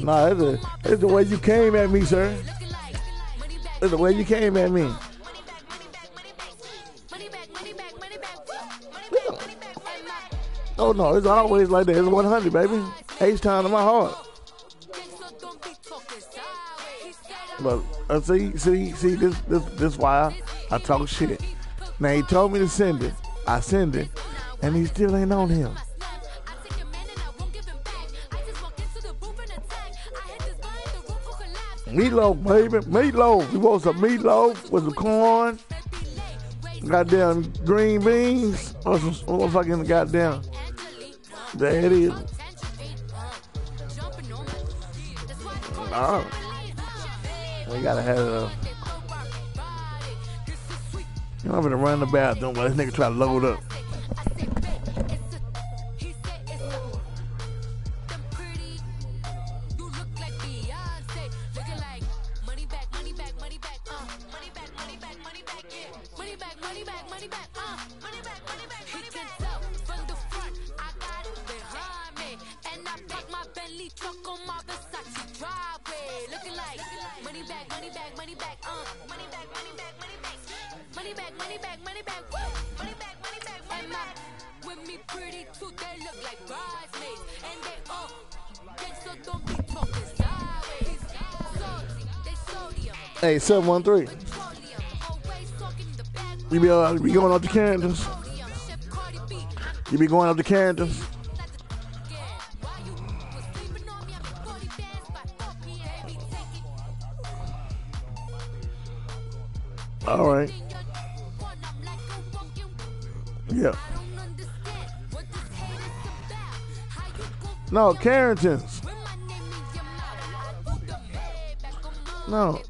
Nah, it's the way you came at me, sir. It's the way you came at me. Oh, no, it's always like that. It's 100, baby. H-Town to my heart. But see, this why I talk shit. Now, he told me to send it. I send it, and he still ain't on him. Meatloaf, baby. Meatloaf. You want some meatloaf with some corn, goddamn green beans, or some fucking goddamn. There it is. Oh. We gotta have it up. You know, I'm gonna run in the bathroom while this nigga try to load up. Hey, 713. You be going up to Carrington's? You be going up to Carrington's? All right. Yeah. No, Carrington's. No.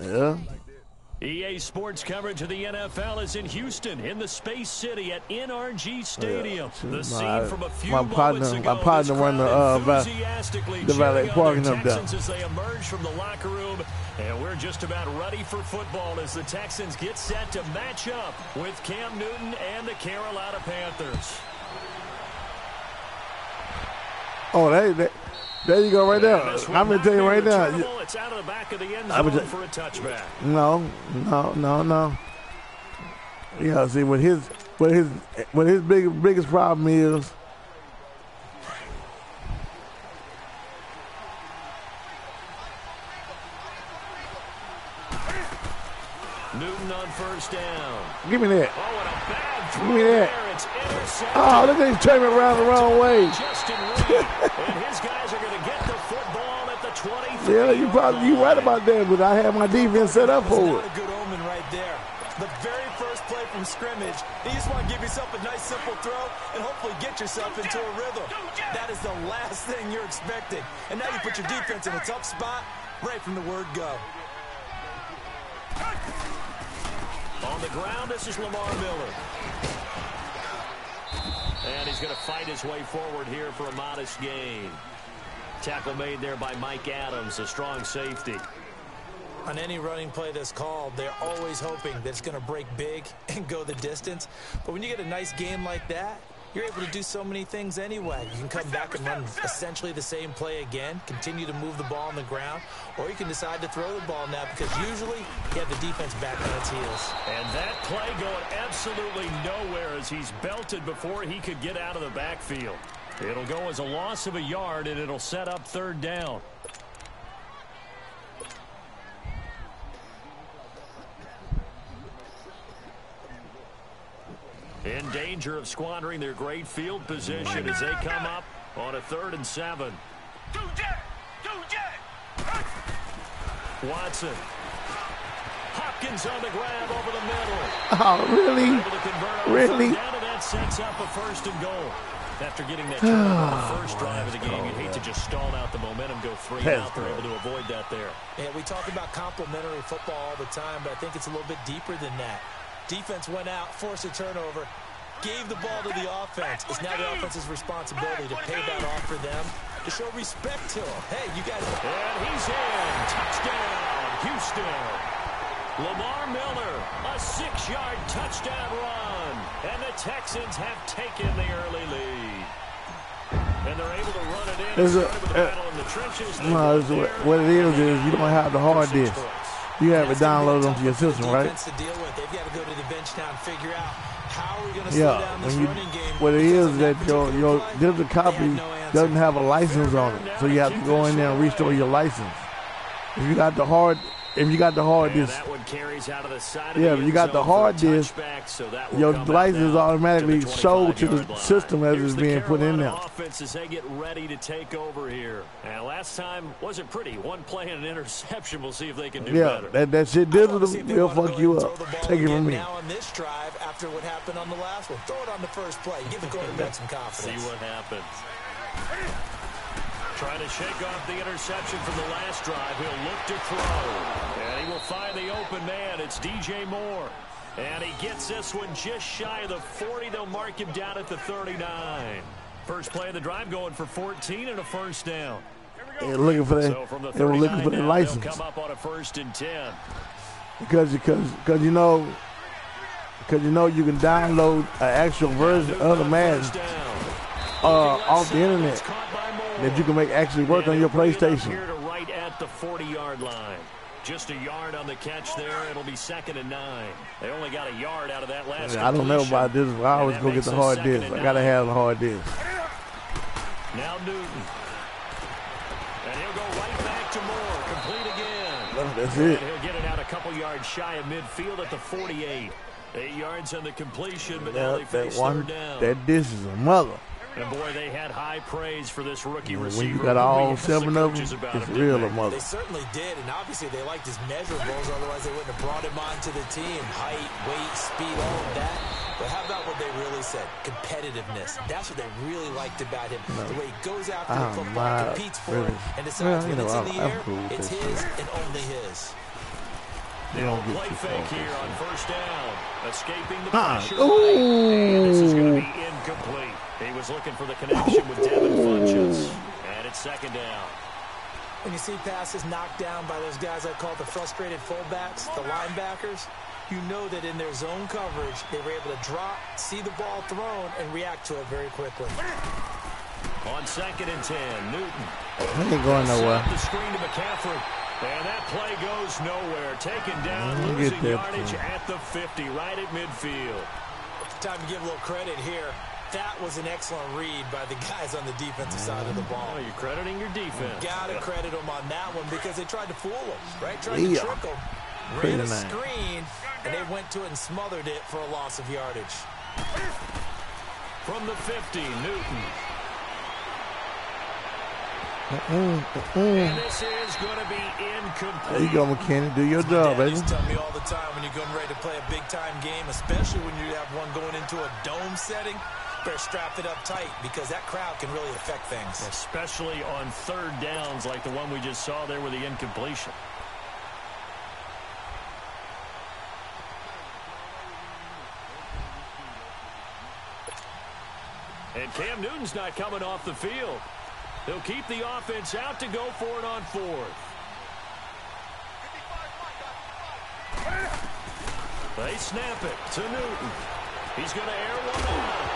Yeah. EA Sports coverage of the NFL is in Houston, in the Space City at NRG Stadium. Yeah. The scene from a few my moments ago. My partner run the valet parking up there. As they emerge from the locker room, and we're just about ready for football as the Texans get set to match up with Cam Newton and the Carolina Panthers. Oh, there you go right there. I'm going to tell you right now. It's out of the back of the end zone for a touchback. No. Yeah, see, with his But his biggest problem is Newton on first down. Give me that. Oh, and a bad throw. Give me that. There. It's intercepted. Oh, look at him turning around the wrong way. Justin Reed. And his guys are going to get the football at the 23. Yeah, you right about that, but I have my defense set up for Not it. a good omen right there. The very first play from scrimmage, you just want to give yourself a nice simple throw and hopefully get yourself into a rhythm. That is the last thing you're expecting. And now you put your defense in a tough spot right from the word go. On the ground, this is Lamar Miller. And he's going to fight his way forward here for a modest gain. Tackle made there by Mike Adams, a strong safety. On any running play that's called, they're always hoping that it's going to break big and go the distance. But when you get a nice game like that, you're able to do so many things anyway. You can come back and run essentially the same play again, continue to move the ball on the ground, or you can decide to throw the ball now because usually you have the defense back on its heels. And that play going absolutely nowhere as he's belted before he could get out of the backfield. It'll go as a loss of a yard, and it'll set up third down. In danger of squandering their great field position as they come up on a 3rd and 7. Watson. Hopkins on the grab over the middle. Oh, really? Able to convert on Really? third down, and that sets up a 1st and goal. After getting that turnover on the first drive of the game, you'd hate to just stall out the momentum, go 3 out. They're able to avoid that there. Yeah, we talk about complementary football all the time, but I think it's a little bit deeper than that. Defense went out, forced a turnover, gave the ball to the offense. It's now the offense's responsibility to pay that off for them, to show respect to them. Hey, you guys. And he's in. Touchdown, Houston. Lamar Miller, a 6-yard touchdown run. And the Texans have taken the early lead. And they're able to run it in. With the battle in the trenches. No, what it is you don't have the hard disk. You have it downloaded onto your system, right? To deal with. They've got to go to the bench now and figure out how are we going to slow down this running game. What it is that your digital copy doesn't have a license on it, so you have to go in there and restore your license. If you got the hard disk, that one carries out of the side if you got the hard disk, your license automatically showed to the system as it's being put in there. Offense as they get ready to take over here. And last time wasn't pretty. One play and an interception. We'll see if they can do better. That shit digital will fuck you up. Take it from me. Now on this drive, after what happened on the last one, throw it on the first play. Give the quarterback some confidence. See what happens. Trying to shake off the interception from the last drive. He'll look to throw. And he will find the open man. It's DJ Moore. And he gets this one just shy of the 40. They'll mark him down at the 39. First play of the drive going for 14 and a 1st down. They're looking for that. So from the they were looking for the license. They'll come up on a 1st and 10. Because you know you can download an actual version of the Madden off the internet that you can make actually work on your PlayStation. Here to right at the 40-yard line. Just a yard on the catch there. It'll be 2nd and 9. They only got a yard out of that last I don't know about this. I always go get the hard disk. I got to have the hard disk. Now Newton. And he'll go right back to Moore. Complete again. That's it. And he'll get it out a couple yards shy of midfield at the 48. 8 yards on the completion, but now they face third down. That dish is a mother. And boy, they had high praise for this rookie receiver. When you got all 7 of them, it's real a mother. They certainly did, and obviously they liked his measurables, otherwise they wouldn't have brought him onto the team. Height, weight, speed, all of that. But how about what they really said? Competitiveness. That's what they really liked about him. The way he goes after the football, competes for it, and decides when it's in the air, it's his and only his. They don't play fake here on 1st down. Escaping the pressure. And this is going to be incomplete. He was looking for the connection with Devin Funchess. And it's 2nd down. When you see passes knocked down by those guys I call the frustrated fullbacks, the linebackers, you know that in their zone coverage, they were able to drop, see the ball thrown, and react to it very quickly. On 2nd and 10, Newton. I ain't going nowhere. The screen to McCaffrey. And that play goes nowhere. Taken down, losing yardage at the 50, right at midfield. time to give a little credit here. That was an excellent read by the guys on the defensive side of the ball. Oh, you're crediting your defense. Got to credit them on that one because they tried to fool them, right? Tried to trick them. Ran a screen, and they went to it and smothered it for a loss of yardage. From the 50, Newton. And this is going to be incomplete. There you go, McKinney. Do your job, baby. You tell me all the time when you're getting ready to play a big-time game, especially when you have one going into a dome setting, better strap it up tight because that crowd can really affect things. Especially on third downs like the one we just saw there with the incompletion. And Cam Newton's not coming off the field. He'll keep the offense out to go for it on fourth. They snap it to Newton. He's going to air one out.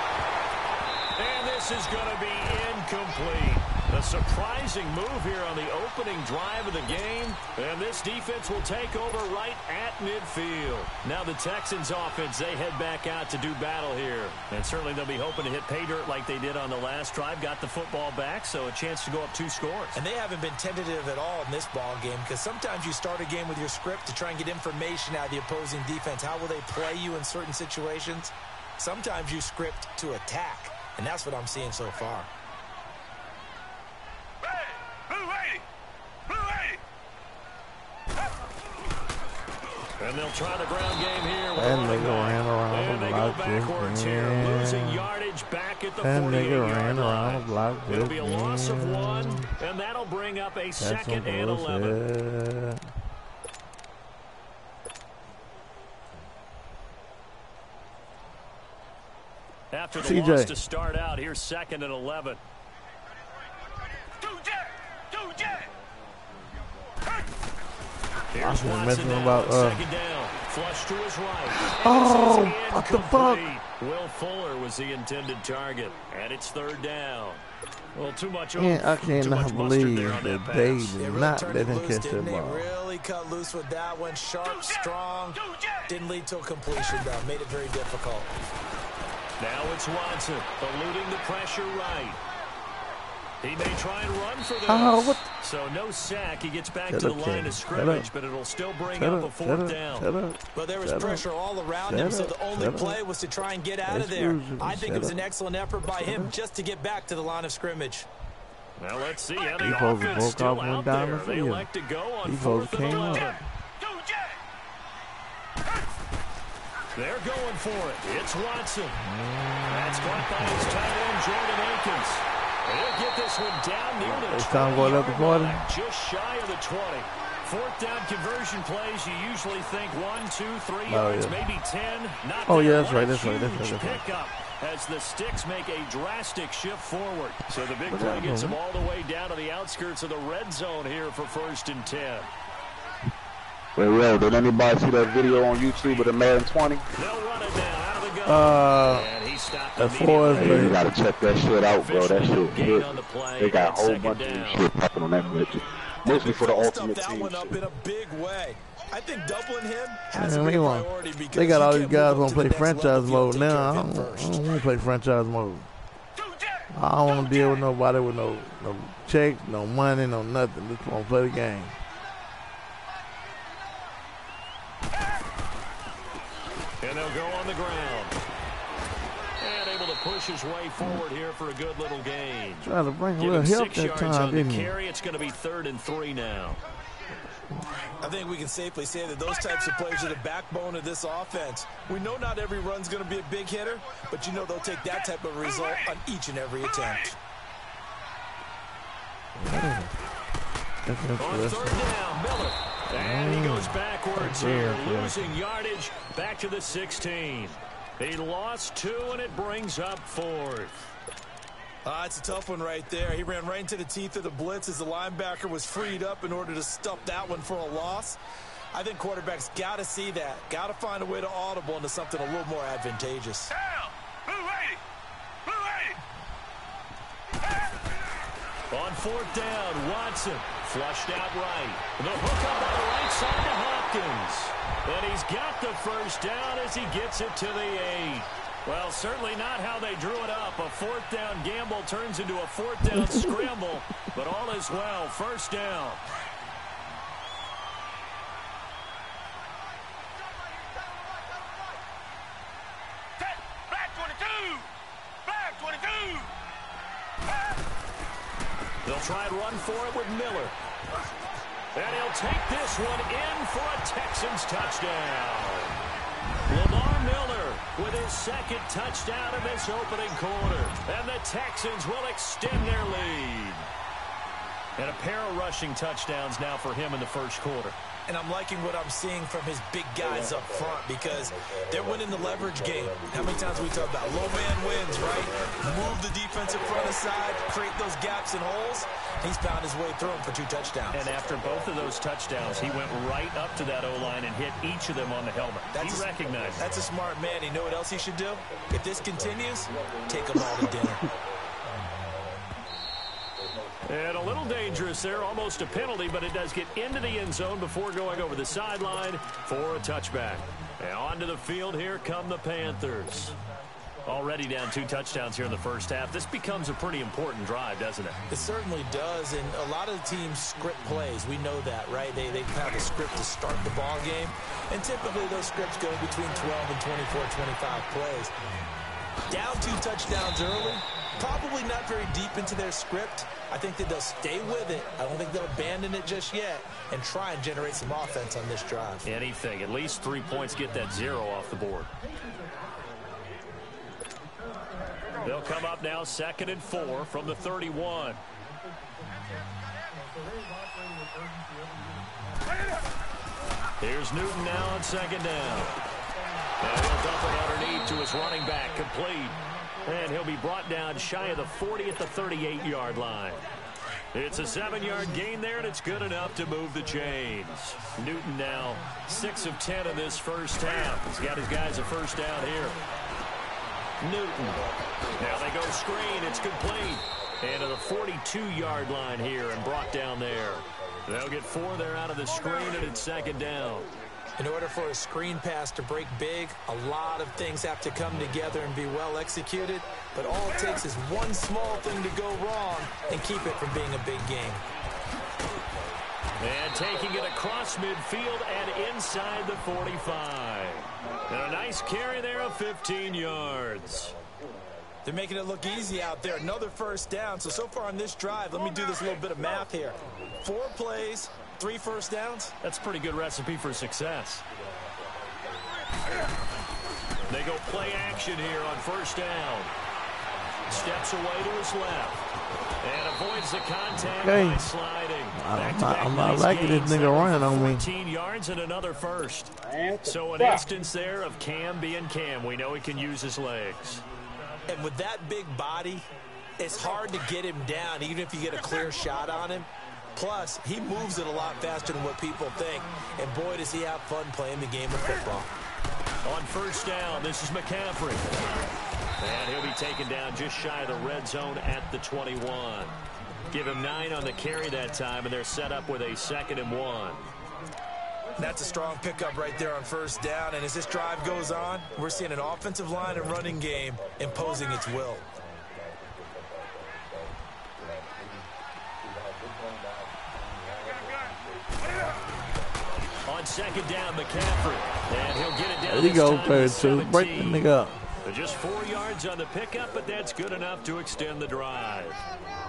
And this is going to be incomplete. A surprising move here on the opening drive of the game. And this defense will take over right at midfield. Now the Texans offense, they head back out to do battle here. And certainly they'll be hoping to hit pay dirt like they did on the last drive. Got the football back, so a chance to go up 2 scores. And they haven't been tentative at all in this ball game because sometimes you start a game with your script to try and get information out of the opposing defense. How will they play you in certain situations? Sometimes you script to attack, and that's what I'm seeing so far. And they'll try the ground game here. And they ran around the block backwards here, losing yardage back at the 48-yard line. Block. It'll be a loss of 1, and that'll bring up a second and 11. After the loss to start out, here's 2nd and 11. Here's Watson about second down. Flush to his right. Oh, what the fuck? Will Fuller was the intended target, and it's 3rd down. Well, too much. I cannot believe that they did not let him catch that ball. Really cut loose with that one. Sharp, strong. Didn't lead to a completion, though. Made it very difficult. Now it's Watson eluding the pressure right. He may try and run for this. So no sack. He gets back to the line of scrimmage, but it'll still bring up a 4th down. But there was pressure all around him, so the only play was to try and get out of there. I think it was an excellent effort by him just to get back to the line of scrimmage. Well, let's see how the offense still out there. They elect to go on 4th and 11. They're going for it. It's Watson. That's caught by his tight end, Jordan Akins. He'll get this one down near the 20-yard line, just shy of the 20. 4th down conversion plays, you usually think 1, 2, 3 yards, maybe 10. Not that's right. That's right. Pickup as the sticks make a drastic shift forward. So the big play gets them all the way down to the outskirts of the red zone here for 1st and 10. Wait, did anybody see that video on YouTube of the Madden 20? They'll run it down out of the gun. And he stopped hey, you gotta check that shit out, bro. That shit hit. They got a whole bunch of shit popping on that bitch. Mostly for the ultimate team. That one up in a big way. I think doubling him has a priority because they got all these guys want to play franchise mode now. I don't want to play franchise mode. I don't want to deal with nobody with no check, no money, no nothing. Just want to play the game. And they'll go on the ground. And able to push his way forward here for a good little gain. Trying to bring a little help that time, didn't he? It's going to be 3rd and 3 now. I think we can safely say that those types of plays are the backbone of this offense. We know not every run's going to be a big hitter, but you know they'll take that type of result on each and every attempt. On 3rd down, Miller. And he goes backwards here, losing yardage back to the 16. He lost 2, and it brings up 4th. It's a tough one right there. He ran right into the teeth of the blitz as the linebacker was freed up in order to stuff that one for a loss. I think quarterbacks got to see that. Got to find a way to audible into something a little more advantageous. On 4th down, Watson flushed out right. The hook up on the right side to Hopkins. And he's got the 1st down as he gets it to the 8. Well, certainly not how they drew it up. A fourth down gamble turns into a fourth down scramble, but all is well. First down. They'll try and run for it with Miller. And he'll take this one in for a Texans touchdown. Lamar Miller with his second touchdown in this opening quarter. And the Texans will extend their lead. And a pair of rushing touchdowns now for him in the first quarter. And I'm liking what I'm seeing from his big guys up front because they're winning the leverage game. How many times we talk about low man wins, right? Move the defensive front aside, create those gaps and holes. He's found his way through them for 2 touchdowns. And after both of those touchdowns, he went right up to that O-line and hit each of them on the helmet. He recognized it. That's a smart man. You know what else he should do? If this continues, take them all to dinner. And a little dangerous there, almost a penalty, but it does get into the end zone before going over the sideline for a touchback. And onto the field, here come the Panthers. Already down 2 touchdowns here in the first half. This becomes a pretty important drive, doesn't it? It certainly does, and a lot of the teams script plays. We know that, right? They have a script to start the ball game, and typically those scripts go between 12 and 24, 25 plays. Down 2 touchdowns early, probably not very deep into their script. I think that they'll stay with it. I don't think they'll abandon it just yet and try and generate some offense on this drive. Anything. At least 3 points, get that 0 off the board. They'll come up now 2nd and 4 from the 31. Here's Newton now on 2nd down. And he'll dump it underneath to his running back, complete. And he'll be brought down shy of the 40 at the 38-yard line. It's a 7-yard gain there, and it's good enough to move the chains. Newton now 6 of 10 in this first half. He's got his guys a first down here. Newton. Now they go screen. It's complete. And to the 42-yard line here and brought down there. They'll get 4 there out of the screen, and it's 2nd down. In order for a screen pass to break big, a lot of things have to come together and be well executed. But all it takes is one small thing to go wrong and keep it from being a big game. And taking it across midfield and inside the 45. And a nice carry there of 15 yards. They're making it look easy out there. Another first down. So far on this drive, let me do this little bit of math here. 4 plays, 3 first downs. That's a pretty good recipe for success. They go play action here on first down. Steps away to his left. And avoids the contact by sliding. I'm not liking this nigga running on me. 14 yards and another first. So an instance there of Cam being Cam. We know he can use his legs. And with that big body, it's hard to get him down, even if you get a clear shot on him. Plus, he moves it a lot faster than what people think. And boy, does he have fun playing the game of football. On first down, this is McCaffrey. And he'll be taken down just shy of the red zone at the 21. Give him 9 on the carry that time, and they're set up with a 2nd and 1. That's a strong pickup right there on first down. And as this drive goes on, we're seeing an offensive line and running game imposing its will. On 2nd down, McCaffrey. And he'll get it down. There you go, 32. Break the nigga up. Just 4 yards on the pickup, but that's good enough to extend the drive.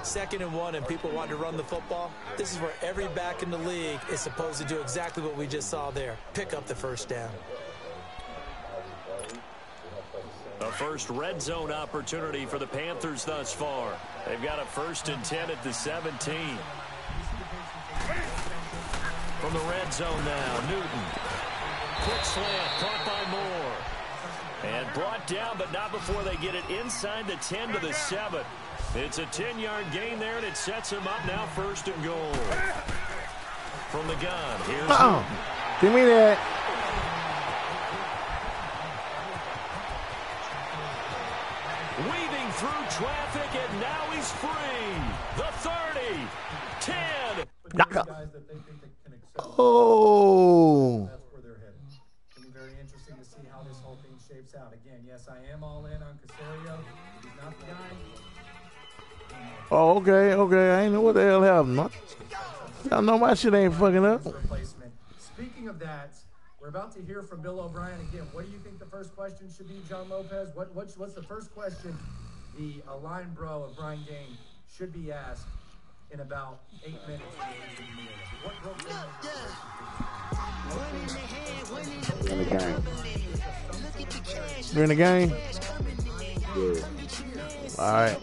2nd and 1, and people want to run the football. This is where every back in the league is supposed to do exactly what we just saw there. Pick up the first down. A first red zone opportunity for the Panthers thus far. They've got a 1st and 10 at the 17. From the red zone now, Newton. Quick slant, caught by Moore. And brought down, but not before they get it inside the 10 to the 7. It's a 10-yard gain there, and it sets him up now 1st and goal. From the gun, here's Newton. Give me that. Weaving through traffic, and now he's free. The 30, 10. Guys that they think they can excel. Oh. That's where they're headed. It's going to be very interesting interesting to see how this whole thing shapes out. Again, yes, I am all in on Casario. He's not the guy. Oh, okay. I ain't know what the hell happened. I know my shit ain't fucking up. Replacement. Speaking of that, we're about to hear from Bill O'Brien again. What do you think the first question should be, John Lopez? What's the first question the line bro of Brian Gaine should be asked in about 8 minutes? What In the game. You in the game? Yeah. All right.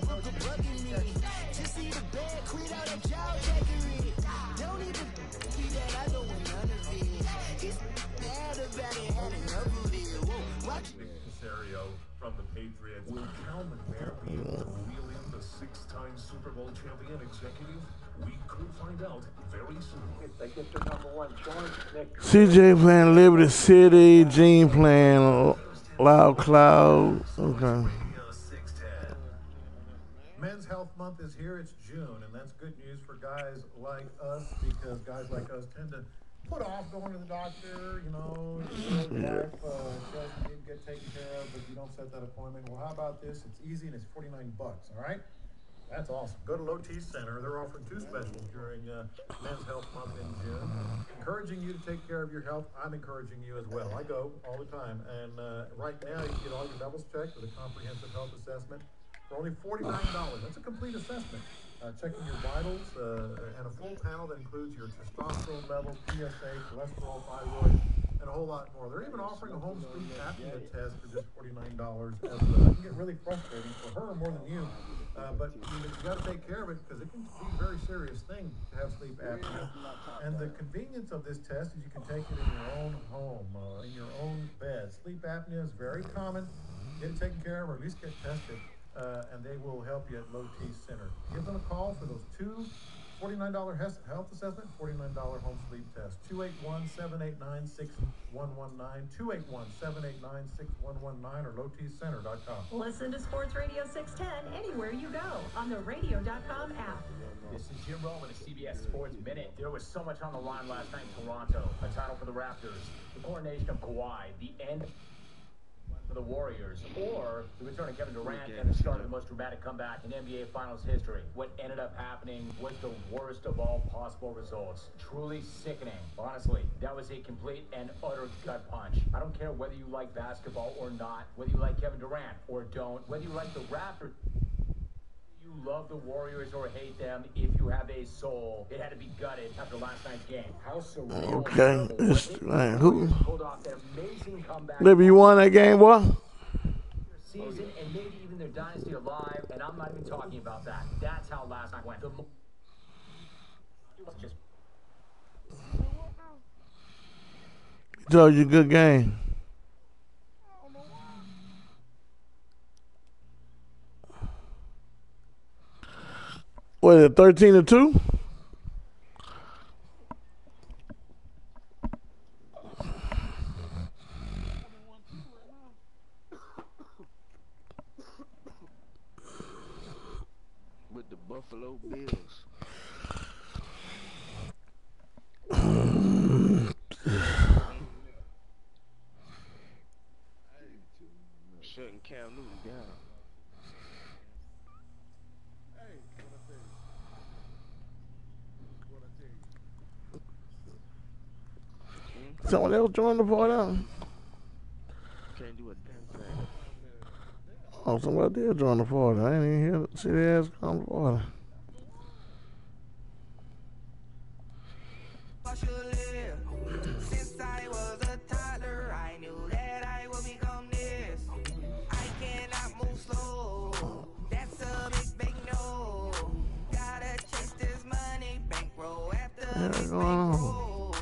Casario from the Patriots. Will Calvin Bear be able to wheel in the 6-time Super Bowl champion executive? We could find out very soon. They get the number one choice. CJ playing Liberty City. Gene playing Loud Cloud. Okay. Men's Health Month is here. It's June, and that's good news for guys like us because guys like us tend to put off going to the doctor. You know, your wife says you need to get taken care of, but you don't set that appointment. Well, how about this? It's easy, and it's $49. All right. That's awesome. Go to Low T Center. They're offering 2 specials during Men's Health Month in June. Encouraging you to take care of your health. I'm encouraging you as well. I go all the time. And right now, you can get all your levels checked with a comprehensive health assessment for only $49. That's a complete assessment. Checking your vitals and a full panel that includes your testosterone level, PSA, cholesterol, thyroid, and a whole lot more. They're even offering a home sleep apnea test for just $49 as well. It can get really frustrating for her more than you. But you got to take care of it because it can be a very serious thing to have sleep apnea. And the convenience of this test is you can take it in your own home, in your own bed. Sleep apnea is very common. Get it taken care of, or at least get tested, and they will help you at Low T Center. Give them a call for those 2 $49 health assessment, $49 home sleep test. 281-789-6119, 281-789-6119, or lowtcenter.com. Listen to Sports Radio 610 anywhere you go on the radio.com app. This is Jim Rome with the CBS Sports Minute. There was so much on the line last night in Toronto. A title for the Raptors, the coronation of Kawhi, the end for the Warriors, or the return of Kevin Durant and the start of the most dramatic comeback in NBA Finals history. What ended up happening was the worst of all possible results. Truly sickening. Honestly, that was a complete and utter gut punch. I don't care whether you like basketball or not, whether you like Kevin Durant or don't, whether you like the Raptors, you love the Warriors or hate them, if you have a soul, it had to be gutted after last night's game. How surreal. Okay. Who? Pulled off that amazing comeback. Maybe you won that game, boy? Season and maybe even their dynasty alive, and I'm not even talking about that. That's how last night went. Just told you good game. What is it, 13-2? With the Buffalo Bills. Shutting Cam Newton down. Someone else joined the party. Can't do a damn thing. Oh, somebody did join the party. I ain't even hear see the ass on the party. Since I was a toddler, I knew that I would become this. I cannot move slow. That's a big no. Gotta chase this money, bankroll after bankroll.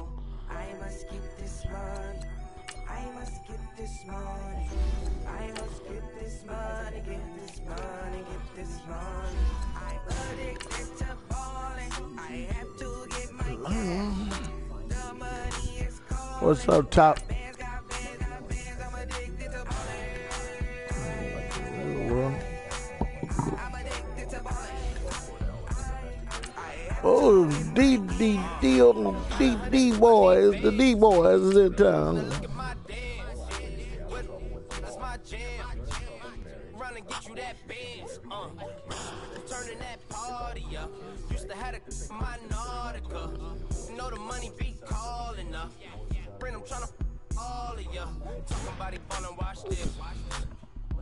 I must get this money. I must get this money. I must get this money, get this money, get this money. I'm addicted to balling. I have to get my cash. The money is calling. What's up, Top? I'm addicted to balling. Oh, D boys, the D boys is in town. get you that Benz, turning that party up. Used to have a my Nautica. You know the money be calling up. Bring them tryna all of ya. Talking about it fun and watch this.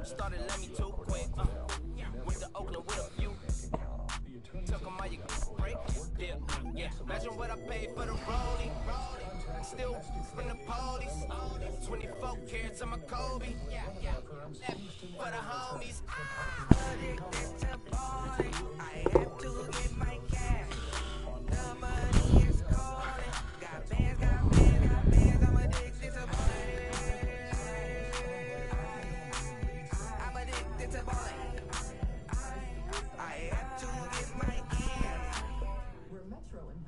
Started let me too quick. Went to Oakland with a few. Took them all you break. Yeah. Imagine what I paid for the rollie. Still from the police. 24 carats on my Kobe. That for the homies. Addicted to balling. I have to get my cash. The money is calling. Got bands. I'm addicted to balling. I'm addicted to balling. I have to get my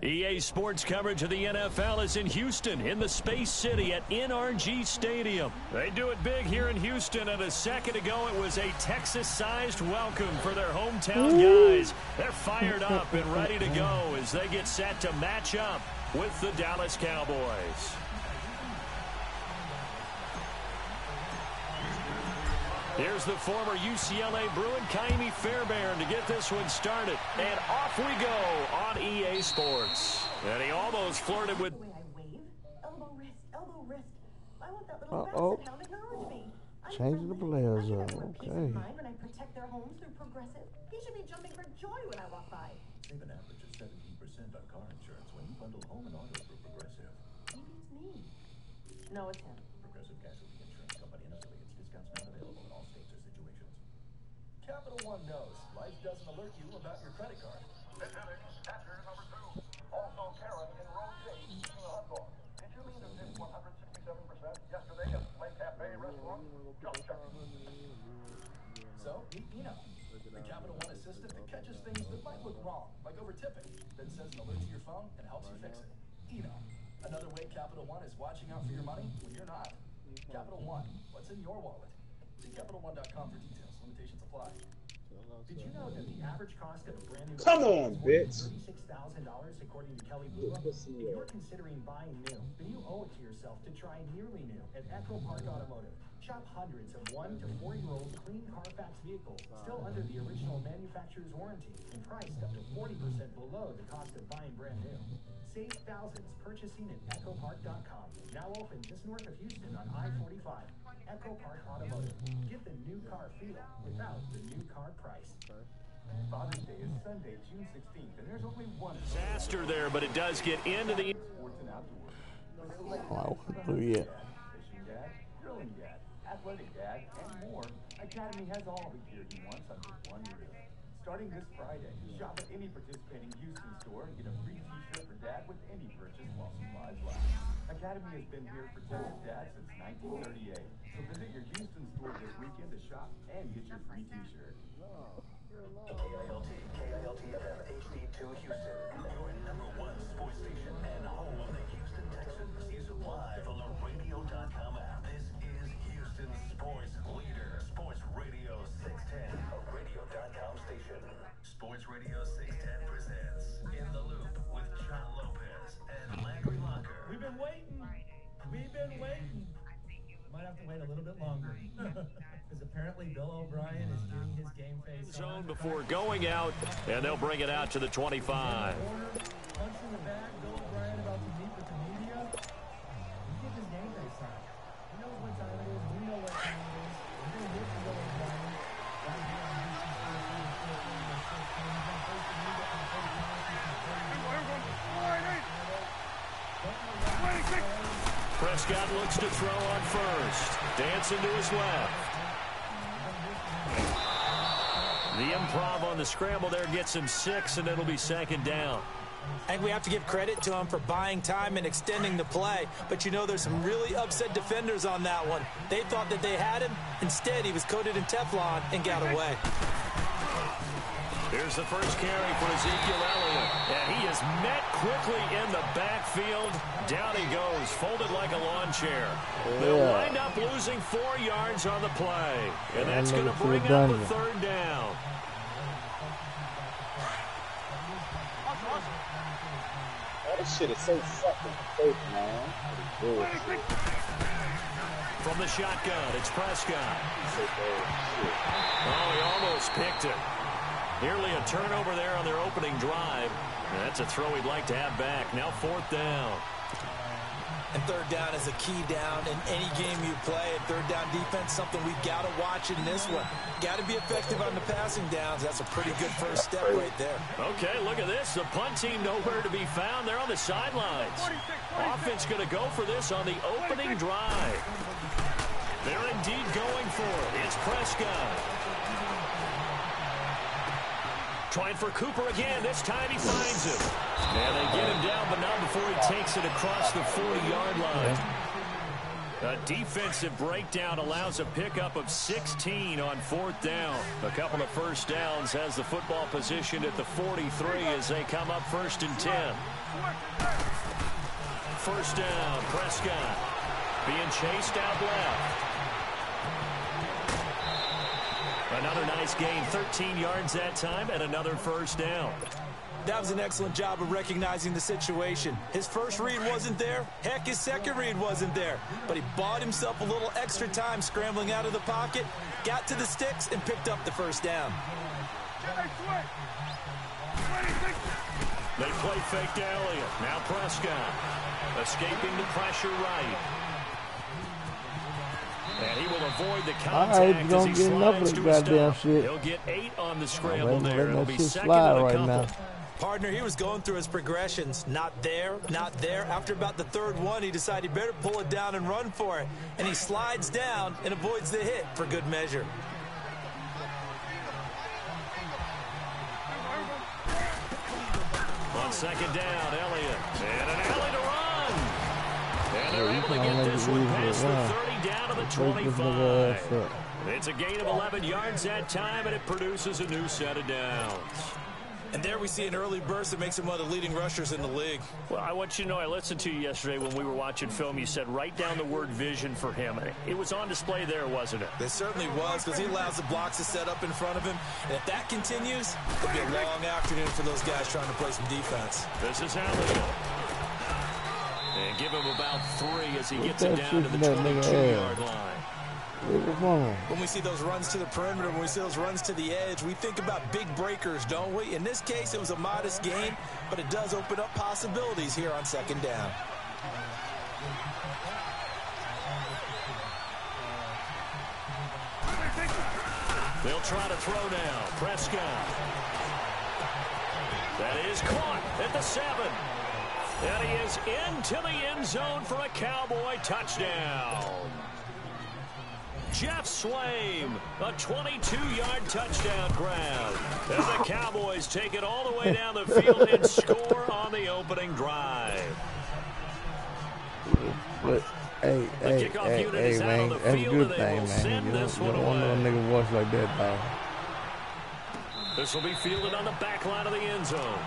EA Sports coverage of the NFL is in Houston, in the Space City at NRG Stadium. They do it big here in Houston, and a second ago it was a Texas-sized welcome for their hometown guys. They're fired up and ready to go as they get set to match up with the Dallas Cowboys. Here's the former UCLA Bruin, Kaimi Fairbairn, to get this one started. And off we go on EA Sports. And he almost flirted with... Uh-oh. Changing the players up. Okay. When I protect their homes through Progressive, he should be jumping for joy when I walk by. Save an average of 17% on car insurance when you bundle home and auto through Progressive. Maybe it's me. No, it's him. Progressive Casualty Insurance Company and affiliates. Discounts not available in all states or situations. Capital One knows life doesn't alert you about your credit card. Passenger number 2. Also, Karen in row J eating a hot dog. Did you mean to dip 167% yesterday at Play Cafe restaurant? Just checking. So, meet Eno, the Capital One assistant that catches things that might look wrong, like over-tipping, then sends an alert to your phone and helps you fix it. Eno, another way Capital One is watching out for your money when you're not. Capital One, what's in your wallet? See CapitalOne.com for details. Limitations apply. Did you know that the average cost of a brand new Come on, bitch. $36,000 according to Kelly Blue Book? If you're considering buying new, then you owe it to yourself to try nearly new at Echo Park Automotive. Shop hundreds of 1 to 4-year-old clean Carfax vehicles still under the original manufacturer's warranty and priced up to 40% below the cost of buying brand new. Save thousands purchasing at EchoPark.com. Now open just north of Houston on I-45. Echo Park Automotive. Get the new car feel without the new car price. Father's Day is Sunday, June 16th, and there's only one disaster there, but it does get into the... Sports and outdoors. Oh, I wasn't through yet. Fishing dad, grilling dad, athletic dad, and more. Academy has all the gear he wants under one roof. Starting this Friday, shop at any participating Houston store and get a free t-shirt for dad with any purchase while supplies last. Academy has been here for Texas Dad since 1938. So visit your Houston store this weekend to shop and get your free t-shirt. KILT FM HD2 Houston, your #1 sports station and home of the Houston Texans. Is live on the radio.com app. This is Houston Sports Leader, Sports Radio 610, a radio.com station. Sports Radio 610 presents In the Loop with John Lopez and Landry Locker. We've been waiting. Might have to wait a little bit longer. Because apparently Bill O'Brien is getting his game face zone before going out, and they'll bring it out to the 25. Punch in the bag, Bill O'Brien about to meet with the media. He gets his game face on. He knows what time it is. We know what time it is. We're going to hear from Bill O'Brien. Right here on Houston Sports Radio 610. He's been first to meet up in the Prescott looks to throw on first. Dancing to his left. The improv on the scramble there gets him 6, and it'll be second down. I think we have to give credit to him for buying time and extending the play. But you know, there's some really upset defenders on that one. They thought that they had him. Instead, he was coated in Teflon and got away. Here's the first carry for Ezekiel Elliott. And he is met quickly in the backfield. Down he goes, folded like a lawn chair. They'll wind up losing 4 yards on the play. And that's going to bring up a third down. Oh, this shit is so fucking fake, man. From the shotgun, it's Prescott. Oh, he almost picked it. Nearly a turnover there on their opening drive. That's a throw he'd like to have back. Now 4th down. And 3rd down is a key down in any game you play. And 3rd down defense, something we've got to watch in this one. Got to be effective on the passing downs. That's a pretty good first step right there. Okay, look at this. The punt team nowhere to be found. They're on the sidelines. Offense going to go for this on the opening drive. They're indeed going for it. It's Prescott. Trying for Cooper again. This time he finds him. And they get him down, but not before he takes it across the 40-yard line. A defensive breakdown allows a pickup of 16 on 4th down. A couple of first downs has the football positioned at the 43 as they come up 1st and 10. 1st down, Prescott being chased out left. Another nice gain, 13 yards that time, and another 1st down. That was an excellent job of recognizing the situation. His first read wasn't there. Heck, his second read wasn't there. But he bought himself a little extra time scrambling out of the pocket, got to the sticks, and picked up the 1st down. They play fake to Elliott. Now Prescott escaping the pressure right. And he will avoid the contact as he slides to a stop. He'll get 8 on the scramble there. It'll be 2nd and a couple. Partner, he was going through his progressions. Not there, not there. After about the 3rd one, he decided he better pull it down and run for it. And he slides down and avoids the hit for good measure. On 2nd down, Elliott. And an alley to run. And they're able to get this one past the 30 down to the 25. It's a gain of 11 yards that time, and it produces a new set of downs. And there we see an early burst that makes him one of the leading rushers in the league. Well, I want you to know, I listened to you yesterday when we were watching film. You said write down the word vision for him. It was on display there, wasn't it? It certainly was, because he allows the blocks to set up in front of him. And if that continues, it'll be a long afternoon for those guys trying to play some defense. This is Elliott. And give him about 3 as he gets it down to the 22-yard line. When we see those runs to the perimeter, when we see those runs to the edge, we think about big breakers, don't we? In this case, it was a modest gain, but it does open up possibilities here on 2nd down. They'll try to throw now. Prescott. That is caught at the 7. And he is into the end zone for a Cowboy touchdown. Jeff Swaim, a 22-yard touchdown grab. And the Cowboys take it all the way down the field and score on the opening drive. Hey, man, that's a good thing, man. You don't want no nigga watch like that, dog. This will be fielded on the back line of the end zone.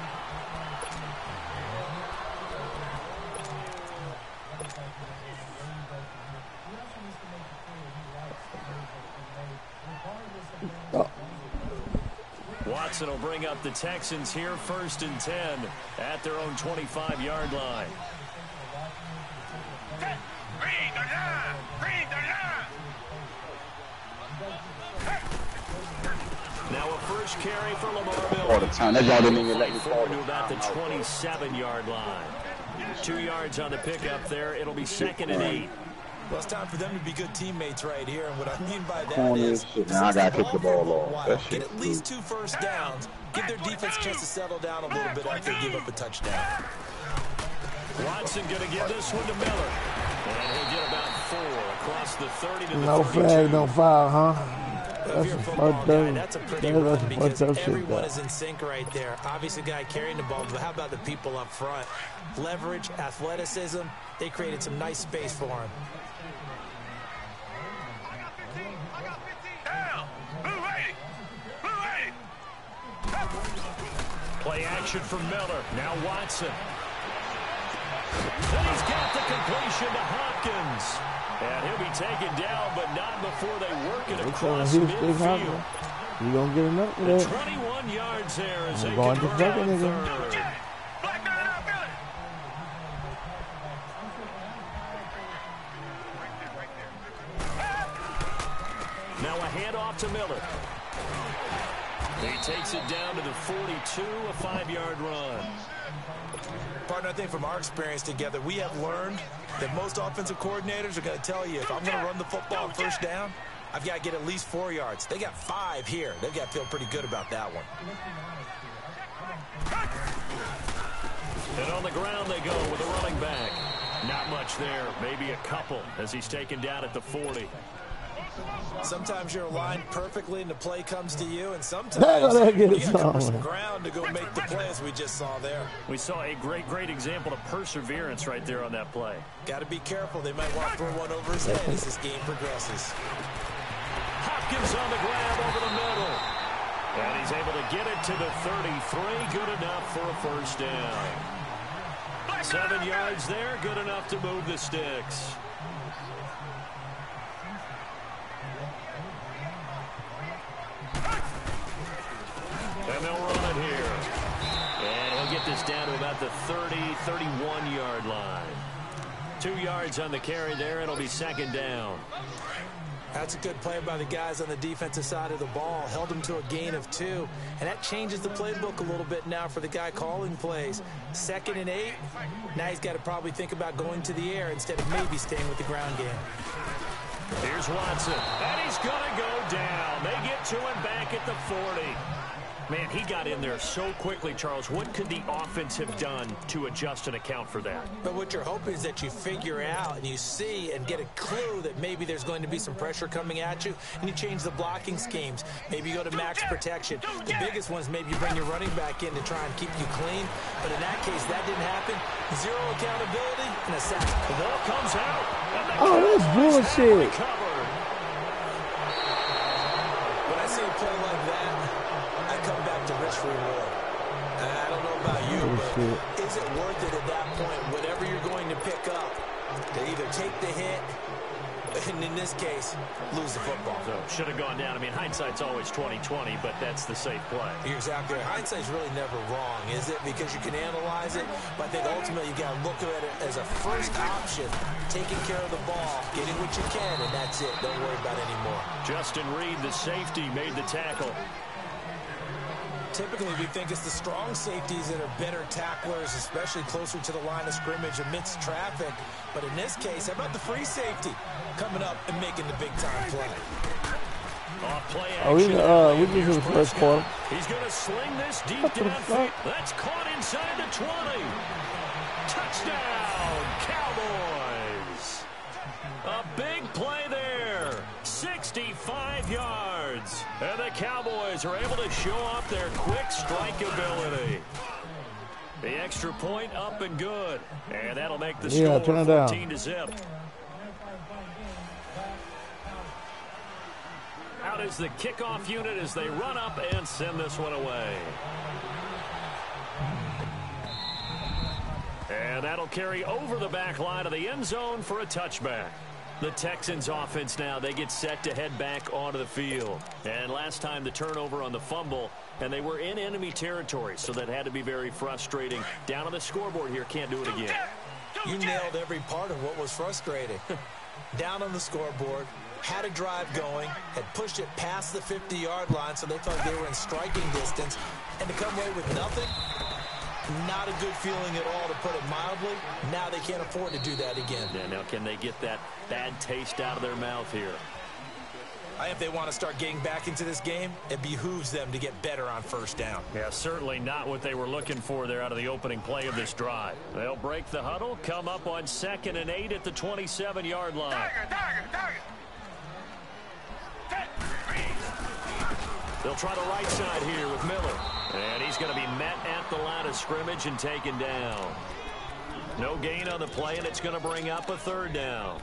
Watson will bring up the Texans here 1st and 10 at their own 25-yard line. Now a first carry for Lamar Miller. All the time. That y'all didn't even let me forward to about the 27-yard line. 2 yards on the pickup there. It'll be 2nd and 8. Well, it's time for them to be good teammates right here, and what I mean by that is now I got to kick the ball off. Get at least 2 first downs, give their defense a chance to settle down a little bit after they give up a touchdown. Watson going to give this one to Miller. And he'll get about 4 across the 30 to the 32. No flag, no foul, huh? That's a fucked up. That's a pretty run because everyone is in sync right there. Obviously, the guy carrying the ball, but how about the people up front? Leverage, athleticism, they created some nice space for him. Play action for Miller. Now Watson. And he's got the completion to Hopkins. And he'll be taken down, but not before they work it across midfield. You gonna get enough for that? 21 yards there as they going to convert on nigga. 3rd. Now a handoff to Miller. He takes it down to the 42, a 5-yard run. Partner, I think from our experience together, we have learned that most offensive coordinators are going to tell you, if I'm going to run the football on first down, I've got to get at least 4 yards. They got 5 here. They've got to feel pretty good about that one. And on the ground they go with a running back. Not much there, maybe a couple as he's taken down at the 40. Sometimes you're aligned perfectly and the play comes to you, and sometimes you got to cover some ground to go make the play, as we just saw there. We saw a great example of perseverance right there on that play. Got to be careful. They might want to throw one over his head as this game progresses. Hopkins on the grab over the middle. And he's able to get it to the 33. Good enough for a first down. 7 yards there. Good enough to move the sticks. And they'll run it here. And he'll get this down to about the 30, 31-yard line. 2 yards on the carry there. It'll be second down. That's a good play by the guys on the defensive side of the ball. Held them to a gain of 2. And that changes the playbook a little bit now for the guy calling plays. 2nd and 8. Now he's got to probably think about going to the air instead of maybe staying with the ground game. Here's Watson. And he's going to go down. They get to him back at the 40. Man, he got in there so quickly, Charles. What could the offense have done to adjust and account for that? But what you're hoping is that you figure out and you see and get a clue that maybe there's going to be some pressure coming at you, and you change the blocking schemes. Maybe you go to max protection. The biggest one is maybe you bring your running back in to try and keep you clean. But in that case, that didn't happen. 0 accountability and a sack. The ball comes out. Oh, that's bullshit. When I see a play like that, I come back to risk reward. I don't know about you, but is it worth it at that point, whatever you're going to pick up, to either take the hit, and in this case, lose the football? So should have gone down. I mean, hindsight's always 20/20, but that's the safe play. You're exactly right. Hindsight's really never wrong, is it? Because you can analyze it, but I think ultimately you got to look at it as a first option, taking care of the ball, getting what you can, and that's it. Don't worry about it anymore. Justin Reed, the safety, made the tackle. Typically, we think it's the strong safeties that are better tacklers, especially closer to the line of scrimmage amidst traffic. But in this case, how about the free safety coming up and making the big-time play? Off play we just in the first quarter. He's going to sling this deep downfield. That's caught inside the 20. Touchdown, Cowboys. A big play there. 65 yards. And the Cowboys are able to show off their quick strike ability. The extra point up and good. And that'll make the score 14-0. Out is the kickoff unit as they run up and send this one away. And that'll carry over the back line of the end zone for a touchback. The Texans offense now, they get set to head back onto the field. And last time the turnover on the fumble, and they were in enemy territory, so that had to be very frustrating. Down on the scoreboard here, can't do it again. You nailed every part of what was frustrating. Down on the scoreboard, had a drive going, had pushed it past the 50-yard line, so they thought they were in striking distance, and to come away with nothing, not a good feeling at all, to put it mildly. Now they can't afford to do that again. Yeah, now can they get that bad taste out of their mouth here? If they want to start getting back into this game, it behooves them to get better on first down. Yeah, certainly not what they were looking for there out of the opening play of this drive. They'll break the huddle, come up on 2nd and 8 at the 27-yard line. They'll try the right side here with Miller. And he's going to be met at the line of scrimmage and taken down. No gain on the play, and it's going to bring up a 3rd down.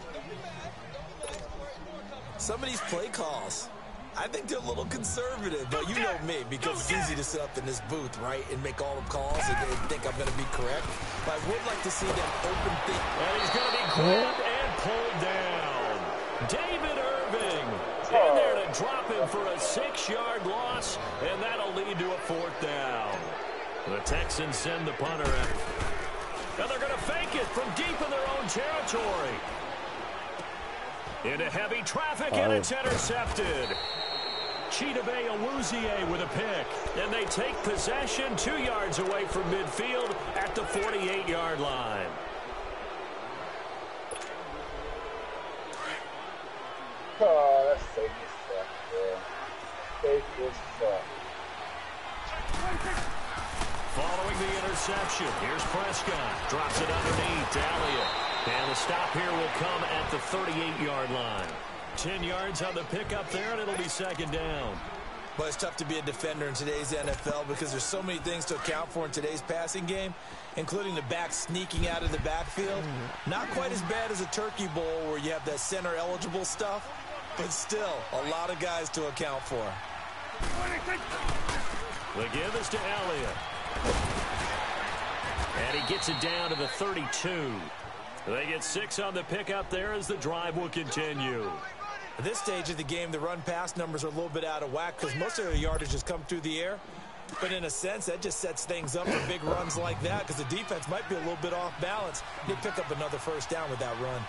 Some of these play calls, I think they're a little conservative, but you know me, because it's easy to sit up in this booth, right, and make all the calls and think I'm going to be correct. But I would like to see them open things. And he's going to be grabbed and pulled down. David Irving in there to drop him for a 6-yard loss, and that'll lead to a 4th down. The Texans send the punter out. And they're going to fake it from deep in their own territory. Into heavy traffic, and it's intercepted. Chidobe Awuzie with a pick. And they take possession 2 yards away from midfield at the 48-yard line. Oh, that's safety suck, bro. Safety suck. Following the interception, here's Prescott. Drops it underneath to Elliott. And the stop here will come at the 38-yard line. 10 yards on the pickup there, and it'll be second down. But it's tough to be a defender in today's NFL because there's so many things to account for in today's passing game, including the back sneaking out of the backfield. Not quite as bad as a Turkey Bowl where you have that center-eligible stuff, but still a lot of guys to account for. The give is to Elliott. And he gets it down to the 32. They get 6 on the pickup there as the drive will continue. At this stage of the game, the run-pass numbers are a little bit out of whack because most of the yardage has come through the air. But in a sense, that just sets things up for big runs like that because the defense might be a little bit off balance. They pick up another first down with that run.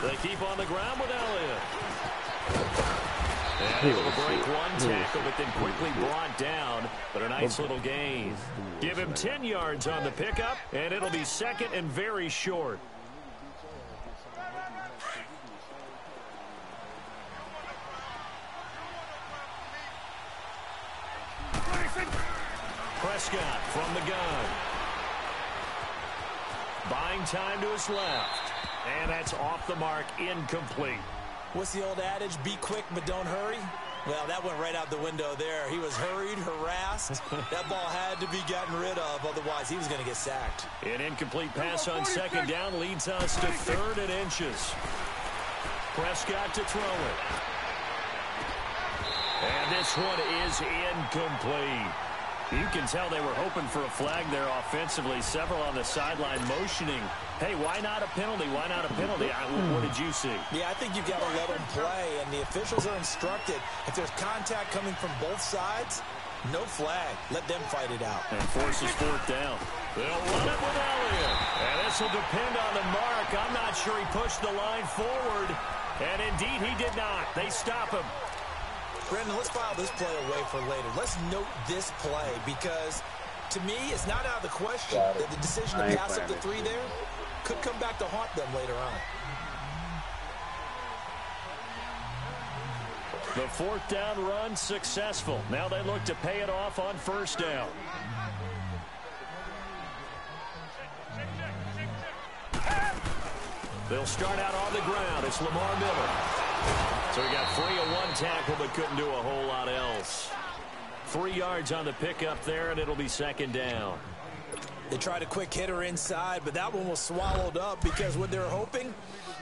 They keep on the ground with Elliott. And able to break one tackle, but then quickly brought down. But a nice little gain. Give him 10 yards on the pickup, and it'll be second and very short. Prescott from the gun. Buying time to his left. And that's off the mark, incomplete. What's the old adage? Be quick, but don't hurry? Well, that went right out the window there. He was hurried, harassed. That ball had to be gotten rid of, otherwise he was going to get sacked. An incomplete pass on second down leads us to 3rd and inches. Prescott to throw it. And this one is incomplete. You can tell they were hoping for a flag there offensively. Several on the sideline motioning. Hey, why not a penalty? Why not a penalty? What did you see? Yeah, I think you've got to let them play, and the officials are instructed. If there's contact coming from both sides, no flag. Let them fight it out. And forces 4th down. They'll run it with Elliott. And this will depend on the mark. I'm not sure he pushed the line forward. And indeed, he did not. They stop him. Brendan, let's file this play away for later. Let's note this play because, to me, it's not out of the question that the decision to pass up the 3 there could come back to haunt them later on. The 4th down run successful. Now they look to pay it off on 1st down. They'll start out on the ground. It's Lamar Miller. So he got free of one tackle but couldn't do a whole lot else. 3 yards on the pickup there, and it'll be second down. They tried a quick hitter inside, but that one was swallowed up because what they're hoping,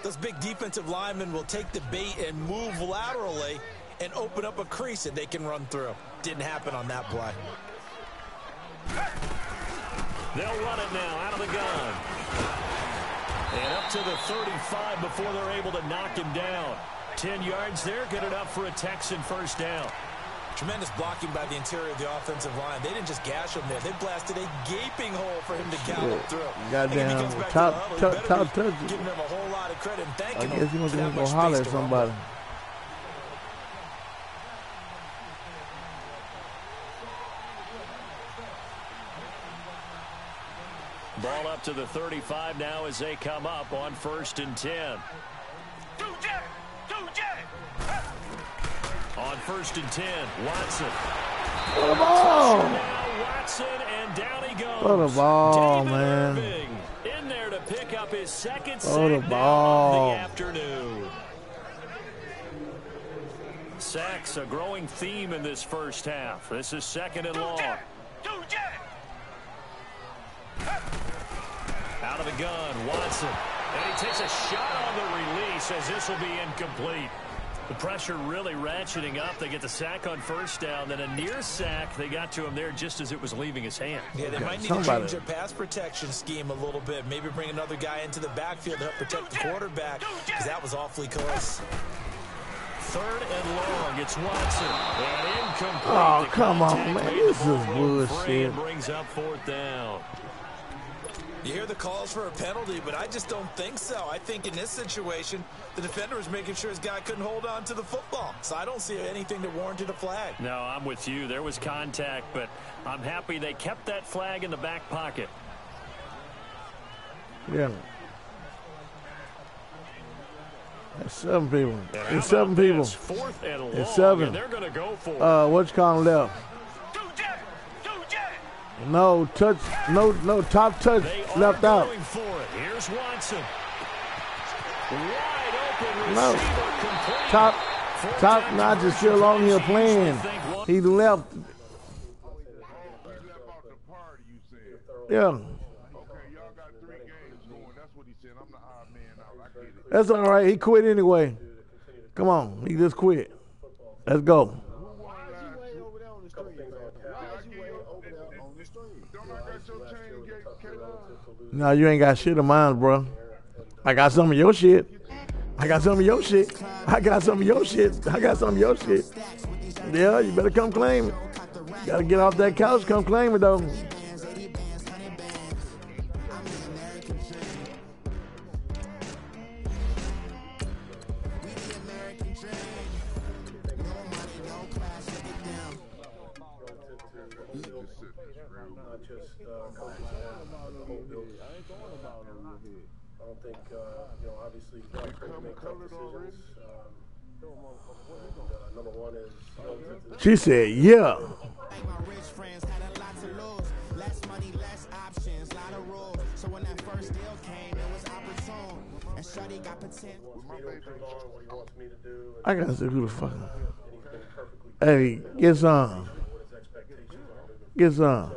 those big defensive linemen will take the bait and move laterally and open up a crease that they can run through. Didn't happen on that play. They'll run it now out of the gun. And up to the 35 before they're able to knock him down. 10 yards there, good enough for a Texan first down. Tremendous blocking by the interior of the offensive line. They didn't just gash him there. They blasted a gaping hole for him to gallop through. Goddamn top touch. Giving him a whole lot of credit and thanking him. I guess he was going to go holler at somebody. Ball up to the 35 now as they come up on 1st and 10. On 1st and 10, Watson. Throw the ball. Now Watson, and down he goes. Throw the ball, David man. Irving in there to pick up his second Throw the sack ball. of the afternoon. Sacks a growing theme in this first half. This is 2nd and long. Out of the gun, Watson. And he takes a shot on the release as this will be incomplete. The pressure really ratcheting up. They get the sack on 1st down, then a near sack. They got to him there just as it was leaving his hand. Yeah, they might need to change their pass protection scheme a little bit. Maybe bring another guy into the backfield to help protect the quarterback because that was awfully close. 3rd and long. It's Watson. And incomplete. Oh, come on, man. This is bullshit. Brings up 4th down. You hear the calls for a penalty, but I just don't think so. I think in this situation, the defender was making sure his guy couldn't hold on to the football. So I don't see anything that warranted a flag. No, I'm with you. There was contact, but I'm happy they kept that flag in the back pocket. Yeah. That's 7 people. It's 7 people. Fourth and long, it's 7. and they're going to go for it. What you call left? No touch, no top touch left out. Going for it. Here's Watson. Wide open No. receiver, Top notch is still on here playing. He left. Yeah. That's all right. He quit anyway. Come on. He just quit. Let's go. No, you ain't got shit of mine, bro. I got some of your shit. I got some of your shit. I got some of your shit. I got some of your shit. Yeah, you better come claim it. Gotta get off that couch, come claim it, though. I don't think, obviously, make tough decisions. Number one is... She said, yeah. I gotta see who the fuck. Hey, get some. Get some.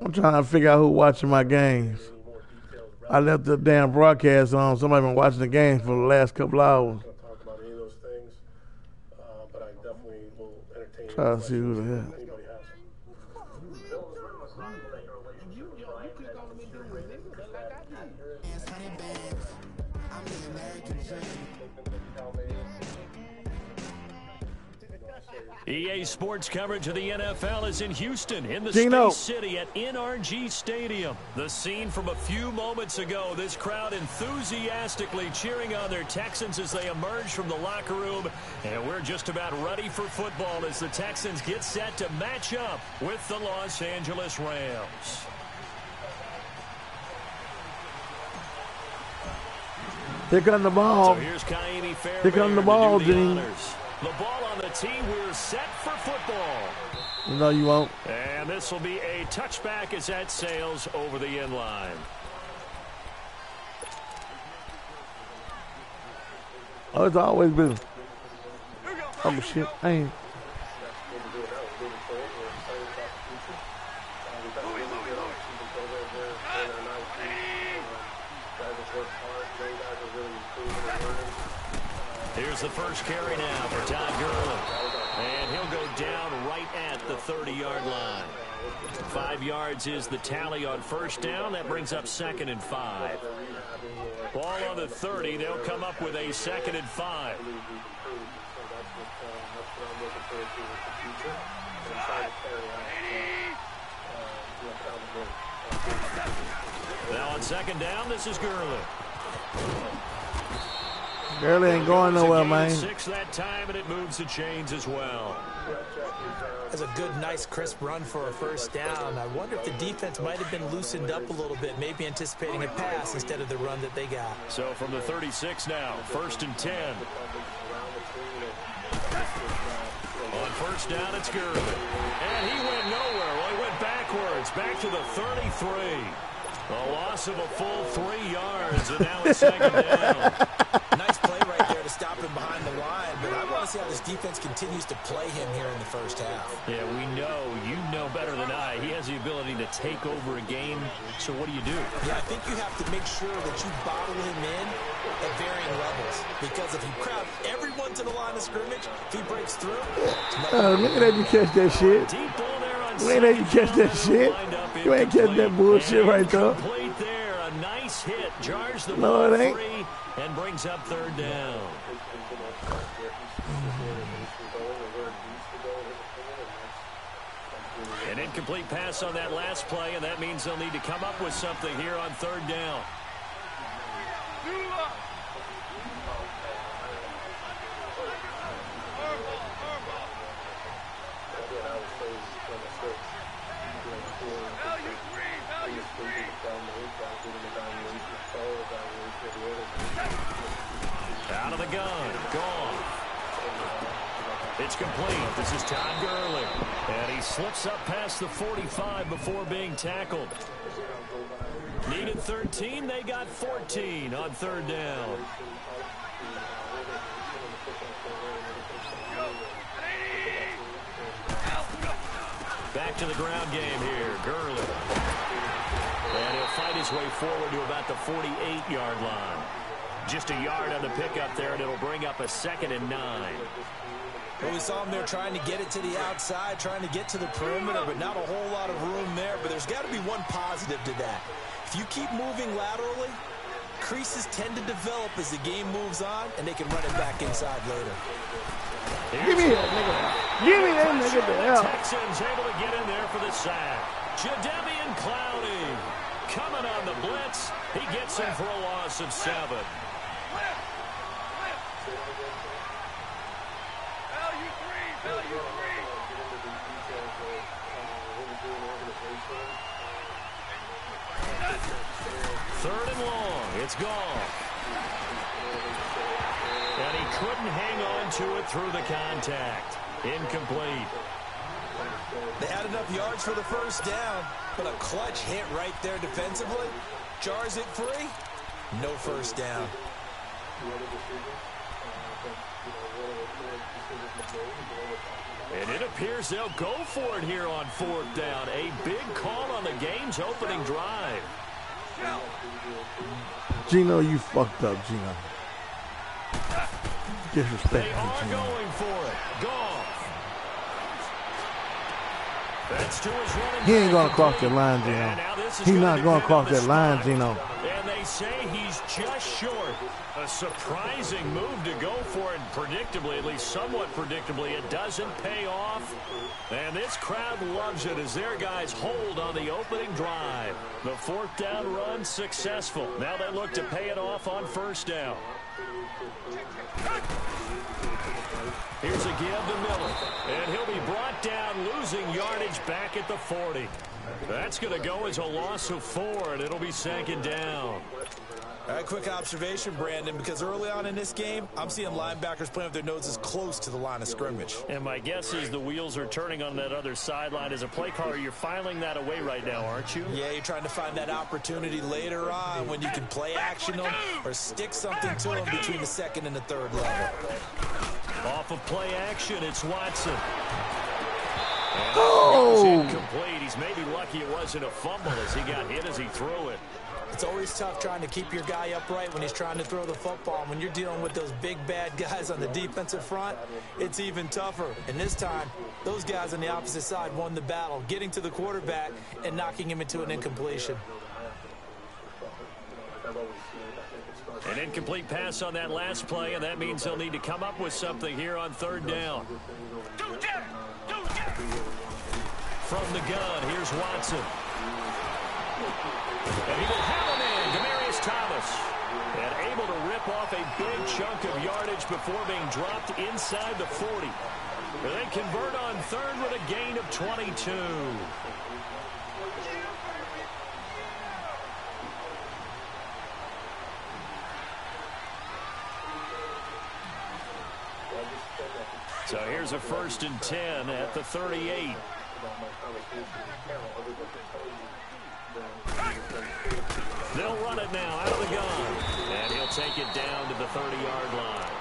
I'm trying to figure out who watching my games. I left the damn broadcast on. Somebody been watching the game for the last couple hours. Try to see who the hell. EA Sports coverage of the NFL is in Houston in the Gino. Space City at NRG Stadium. The scene from a few moments ago, this crowd enthusiastically cheering on their Texans as they emerge from the locker room. And we're just about ready for football as the Texans get set to match up with the Los Angeles Rams. Here comes the ball. So here's Kaimi Fairbairn Here comes the ball, to do the Gene. honors. The ball on the tee. We're set for football. No, you won't. And this will be a touchback as that sails over the end line. Oh, it's always been. Oh, shit. I ain't. Here's the first carry now for Todd Gurley. And he'll go down right at the 30-yard line. 5 yards is the tally on first down. That brings up 2nd and 5. Ball on the 30. They'll come up with a 2nd and 5. Now on 2nd down, this is Gurley. Gurley ain't going nowhere, man. 6 that time, and it moves the chains as well. That's a good, nice, crisp run for a first down. I wonder if the defense might have been loosened up a little bit, maybe anticipating a pass instead of the run that they got. So from the 36 now, 1st and 10. On first down, it's Gurley. And he went nowhere. Well, he went backwards, back to the 33. A loss of a full 3 yards, and now it's 2nd down. Nice play right there to stop him behind the line, but I want to see how this defense continues to play him here in the first half. Yeah, we know. You know better than I. He has the ability to take over a game, so what do you do? Yeah, I think you have to make sure that you bottle him in at varying levels, because if you crowd everyone to the line of scrimmage, if he breaks through, Look at that, you catch that shit. You ain't let you catch that shit. You ain't catch that bullshit right there. Complete there. A nice hit. Jars the No, ball it ain't. free and brings up 3rd down. An incomplete pass on that last play, and that means they'll need to come up with something here on third down. Out of the gun. Gone. It's complete. This is Todd Gurley. And he slips up past the 45 before being tackled. Needed 13. They got 14 on third down. Back to the ground game here. Gurley. And he'll fight his way forward to about the 48-yard line. Just a yard on the pickup there, and it'll bring up a 2nd and 9. Well, we saw him there trying to get it to the outside, trying to get to the perimeter, but not a whole lot of room there. But there's got to be one positive to that. If you keep moving laterally, creases tend to develop as the game moves on, and they can run it back inside later. Give me that nigga. Give me that nigga the hell. Texans able to get in there for the sack. Jadeveon Clowney coming on the blitz. He gets him for a loss of 7. Third and long. It's gone. And he couldn't hang on to it through the contact. Incomplete. They had enough yards for the first down, but a clutch hit right there defensively. Jars it free. No first down. And it appears they'll go for it here on 4th down. A big call on the game's opening drive. Gino, you fucked up, Gino. Disrespect. They are going for it. Goff. That's to his running. He ain't going to cross that line, Gino. He's not going to cross that line, Gino. And they say he's just short. A surprising move to go for it. Predictably, at least somewhat predictably, it doesn't pay off. And this crowd loves it as their guys hold on the opening drive. The 4th down run successful. Now they look to pay it off on 1st down. Here's a give to Miller. And he'll be brought down, losing yardage back at the 40. That's going to go as a loss of 4, and it'll be 2nd down. All right, quick observation, Brandon, because early on in this game, I'm seeing linebackers playing with their noses close to the line of scrimmage. And my guess is the wheels are turning on that other sideline. As a play caller, you're filing that away right now, aren't you? Yeah, you're trying to find that opportunity later on when you can play action them or stick something to them between the 2nd and the 3rd level. Off of play action, it's Watson. Oh! Incomplete. He's maybe lucky it wasn't a fumble as he got hit as he threw it. It's always tough trying to keep your guy upright when he's trying to throw the football. When you're dealing with those big, bad guys on the defensive front, it's even tougher. And this time, those guys on the opposite side won the battle, getting to the quarterback and knocking him into an incompletion. An incomplete pass on that last play, and that means they'll need to come up with something here on 3rd down. From the gun, here's Watson. And he will have him in, Demaryius Thomas. And able to rip off a big chunk of yardage before being dropped inside the 40. They convert on 3rd with a gain of 22. So here's a 1st and 10 at the 38. They'll run it now out of the gun. And he'll take it down to the 30-yard line.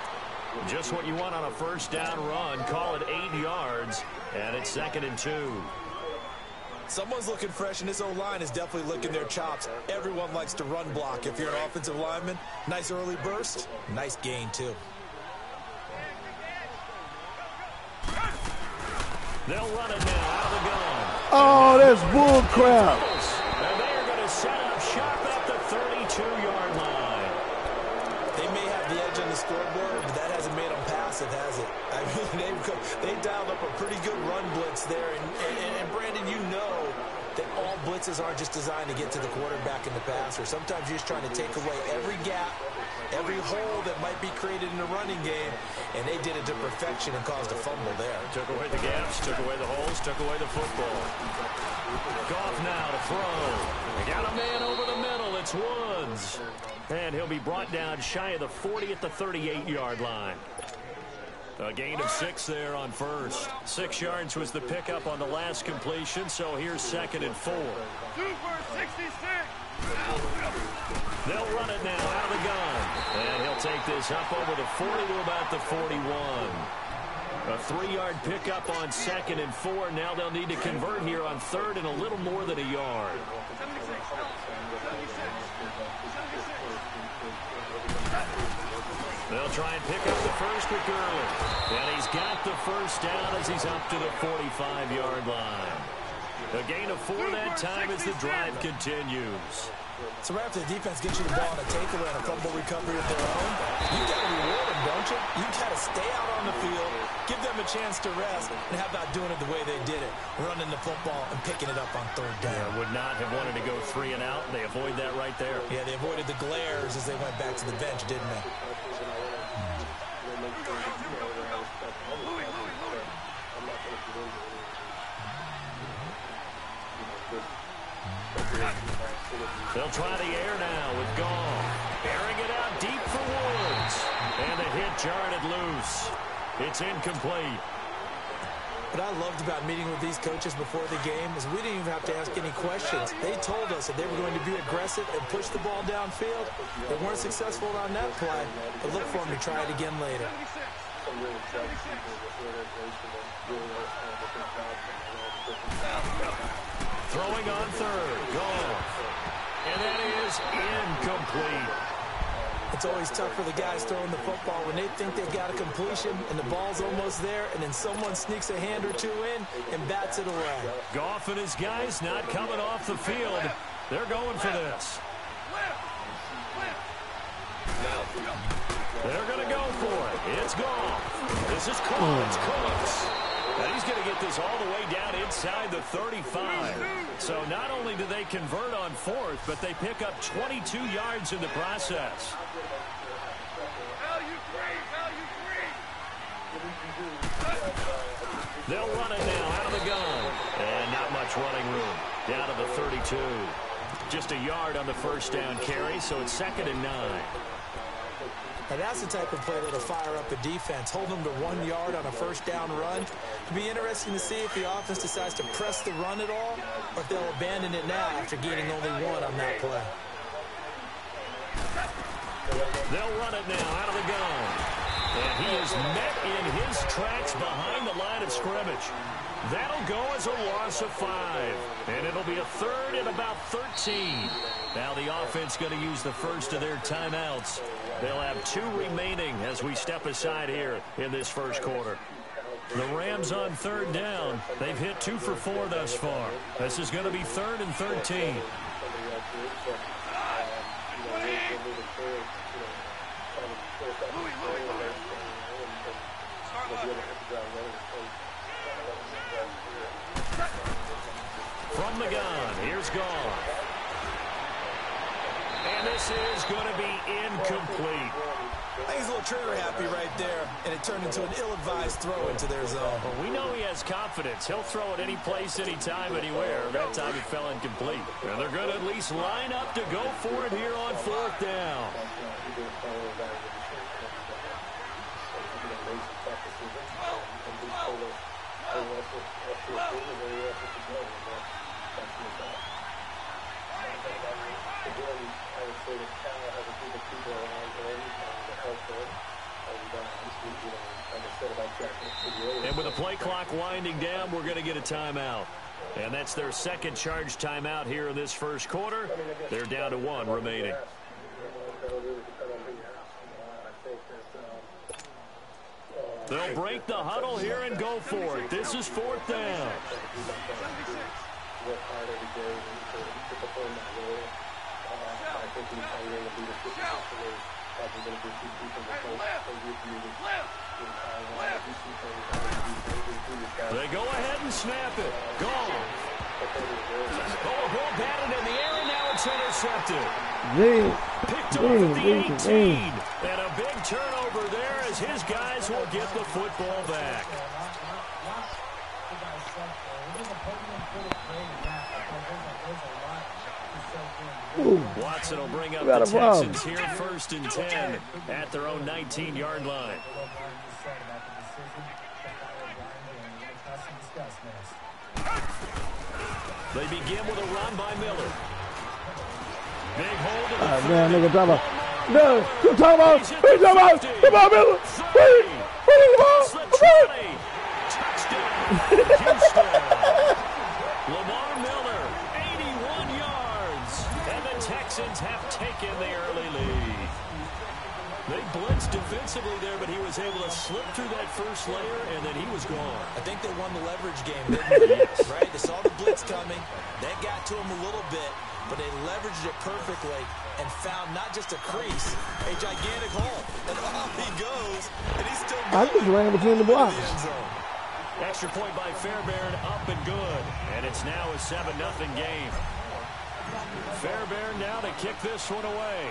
Just what you want on a 1st down run. Call it 8 yards. And it's 2nd and 2. Someone's looking fresh, and this O-line is definitely licking their chops. Everyone likes to run block. If you're an offensive lineman, nice early burst, nice gain, too. They'll run it now out of the gun. Oh, that's bull crap. And they are going to set up shop at the 32-yard line. They may have the edge on the scoreboard, but that hasn't made them passive, has it? I mean, they dialed up a pretty good run blitz there. And Brandon, you know that all blitzes aren't just designed to get to the quarterback and the passer. Sometimes you're just trying to take away every gap, every hole that might be created in the running game, and they did it to perfection and caused a fumble there. Took away the gaps, took away the holes, took away the football. Goff now to throw. They got a man over the middle. It's Woods. And he'll be brought down shy of the 40 at the 38-yard line. A gain of 6 there on first. 6 yards was the pickup on the last completion, so here's 2nd and 4. Super 66. They'll run it now out of the gun. And he'll take this up over the 40 to about the 41. A 3-yard pickup on 2nd and 4. Now they'll need to convert here on 3rd and a little more than a yard. 76. They'll try and pick up the first with Gurley. And he's got the first down as he's up to the 45-yard line. A gain of 4 that time as the drive continues. So right after the defense gets you the ball on a takeaway and a fumble recovery of their own, you got to reward them, don't you? You got to stay out on the field, give them a chance to rest, and how about doing it the way they did it, running the football and picking it up on 3rd down. Yeah, would not have wanted to go 3 and out. They avoid that right there. Yeah, they avoided the glares as they went back to the bench, didn't they? They'll try the air now with Goff. Airing it out deep for Woods. And the hit jarred it loose. It's incomplete. What I loved about meeting with these coaches before the game is we didn't even have to ask any questions. They told us that they were going to be aggressive and push the ball downfield. They weren't successful on that play, but look for them to try it again later. Throwing on 3rd. Goff. And that is incomplete. It's always tough for the guys throwing the football when they think they've got a completion and the ball's almost there, and then someone sneaks a hand or two in and bats it away. Goff and his guys not coming off the field. They're going for this. They're going to go for it. It's Goff. This is Cooks. And he's going to get this all the way down inside the 35. So not only do they convert on 4th, but they pick up 22 yards in the process. They'll run it now out of the gun. And not much running room. Down to the 32. Just a yard on the first down carry, so it's 2nd and 9. Now that's the type of play that'll fire up a defense. Hold them to 1 yard on a first down run. It'll be interesting to see if the offense decides to press the run at all, or if they'll abandon it now after gaining only 1 on that play. They'll run it now out of the gun. And he is met in his tracks behind the line of scrimmage. That'll go as a loss of 5. And it'll be a 3rd and about 13. Now the offense going to use the first of their timeouts. They'll have 2 remaining as we step aside here in this first quarter. The Rams on 3rd down. They've hit 2 for 4 thus far. This is going to be 3rd and 13. From the gun, here's Goff. And this is going to be incomplete. I think he's a little trigger happy right there, and it turned into an ill-advised throw into their zone. Well, we know he has confidence. He'll throw it any place, anytime, anywhere. That time it fell incomplete. And they're going to at least line up to go for it here on 4th down. And with the play clock winding down, we're going to get a timeout. And that's their second charge timeout here in this first quarter. They're down to 1 remaining. They'll break the huddle here and go for it. This is 4th down. They go ahead and snap it. Gone. Oh, a ball batted in the air, and now it's intercepted. Picked off at the 18. And a big turnover there as his guys will get the football back. Watson will bring up the Texans here, 1st and 10 at their own 19-yard line. They begin with a run by Miller. Big hold to the man, nigga, talk about. No, you talking about? He's talking about. Come on, Miller. Wait the ball. Touchdown, Houston. Lamar Miller, 81 yards. And the Texans have taken the early lead. They blitzed defensively there, but he was able to slip through that first layer, and then he was gone. I think they won the leverage game, didn't they? Right? They saw the blitz coming. That got to him a little bit, but they leveraged it perfectly and found not just a crease, a gigantic hole. And off he goes, and he's still going. I just ran between the blocks. Extra point by Fairbairn, up and good. And it's now a 7-0 game. Fairbairn now to kick this one away.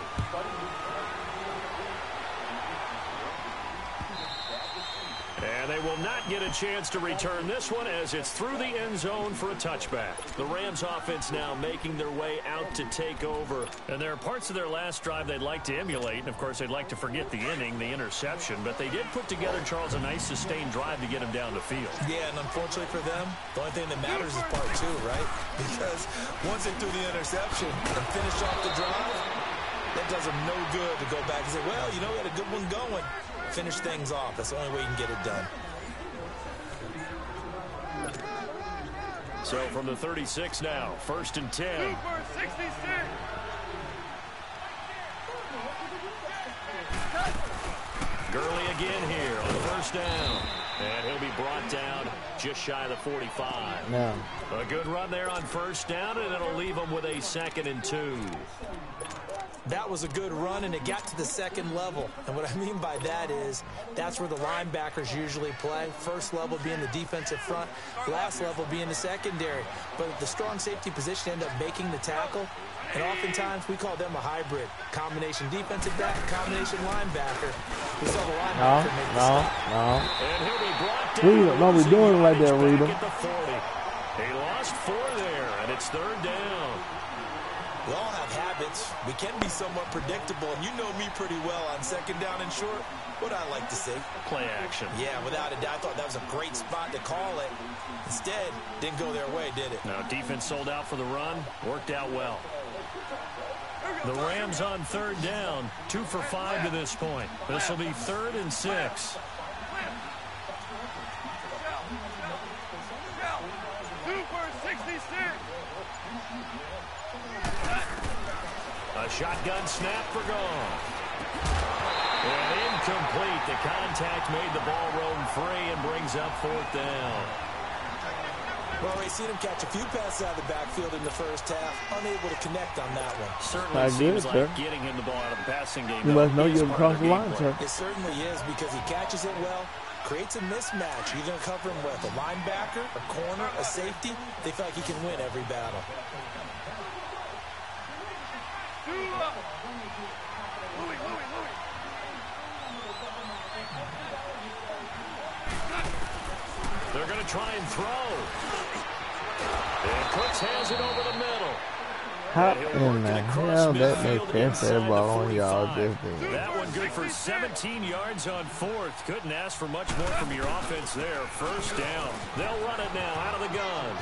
And they will not get a chance to return this one as it's through the end zone for a touchback. The Rams offense now making their way out to take over. And there are parts of their last drive they'd like to emulate. And, of course, they'd like to forget the inning, the interception. But they did put together, Charles, a nice sustained drive to get him down the field. Yeah, and unfortunately for them, the only thing that matters is part 2, right? Because once they threw the interception and finished off the drive, that does them no good to go back and say, well, you know, we had a good one going. Finish things off. That's the only way you can get it done. So from the 36 now, 1st and 10. Super 66. Gurley again here on the 1st down. And he'll be brought down just shy of the 45. No. A good run there on 1st down, and it'll leave him with a 2nd and 2. That was a good run, and it got to the 2nd level. And what I mean by that is that's where the linebackers usually play. First level being the defensive front, last level being the secondary. But the strong safety position ended up making the tackle. And oftentimes we call them a hybrid. Combination defensive back, combination linebacker. We saw the linebacker make the stop. And he'll be brought down. No, we're doing it right there, Reba. He lost 4 there, and it's 3rd down. We all have habits. We can be somewhat predictable, and you know me pretty well on 2nd down and short. What I like to see. Play action. Yeah, without a doubt. I thought that was a great spot to call it. Instead, didn't go their way, did it? No, defense sold out for the run. Worked out well. The Rams on 3rd down. 2 for 5 to this point. This will be 3rd and 6. Super 66. A shotgun snap for Goff. And incomplete. The contact made the ball roam free and brings up 4th down. Well, we've seen him catch a few passes out of the backfield in the first half. Unable to connect on that one. Certainly seems like getting him the ball out of the passing game. You must know you're across the line, sir. It certainly is because he catches it well, creates a mismatch. You're going to cover him with a linebacker, a corner, a safety. They feel like he can win every battle. They're going to try and throw. And Cooks has it over the middle. How in the hell that they catch that ball on y'all just then? That one good for 17 yards on 4th. Couldn't ask for much more from your offense there. 1st down. They'll run it now out of the gun.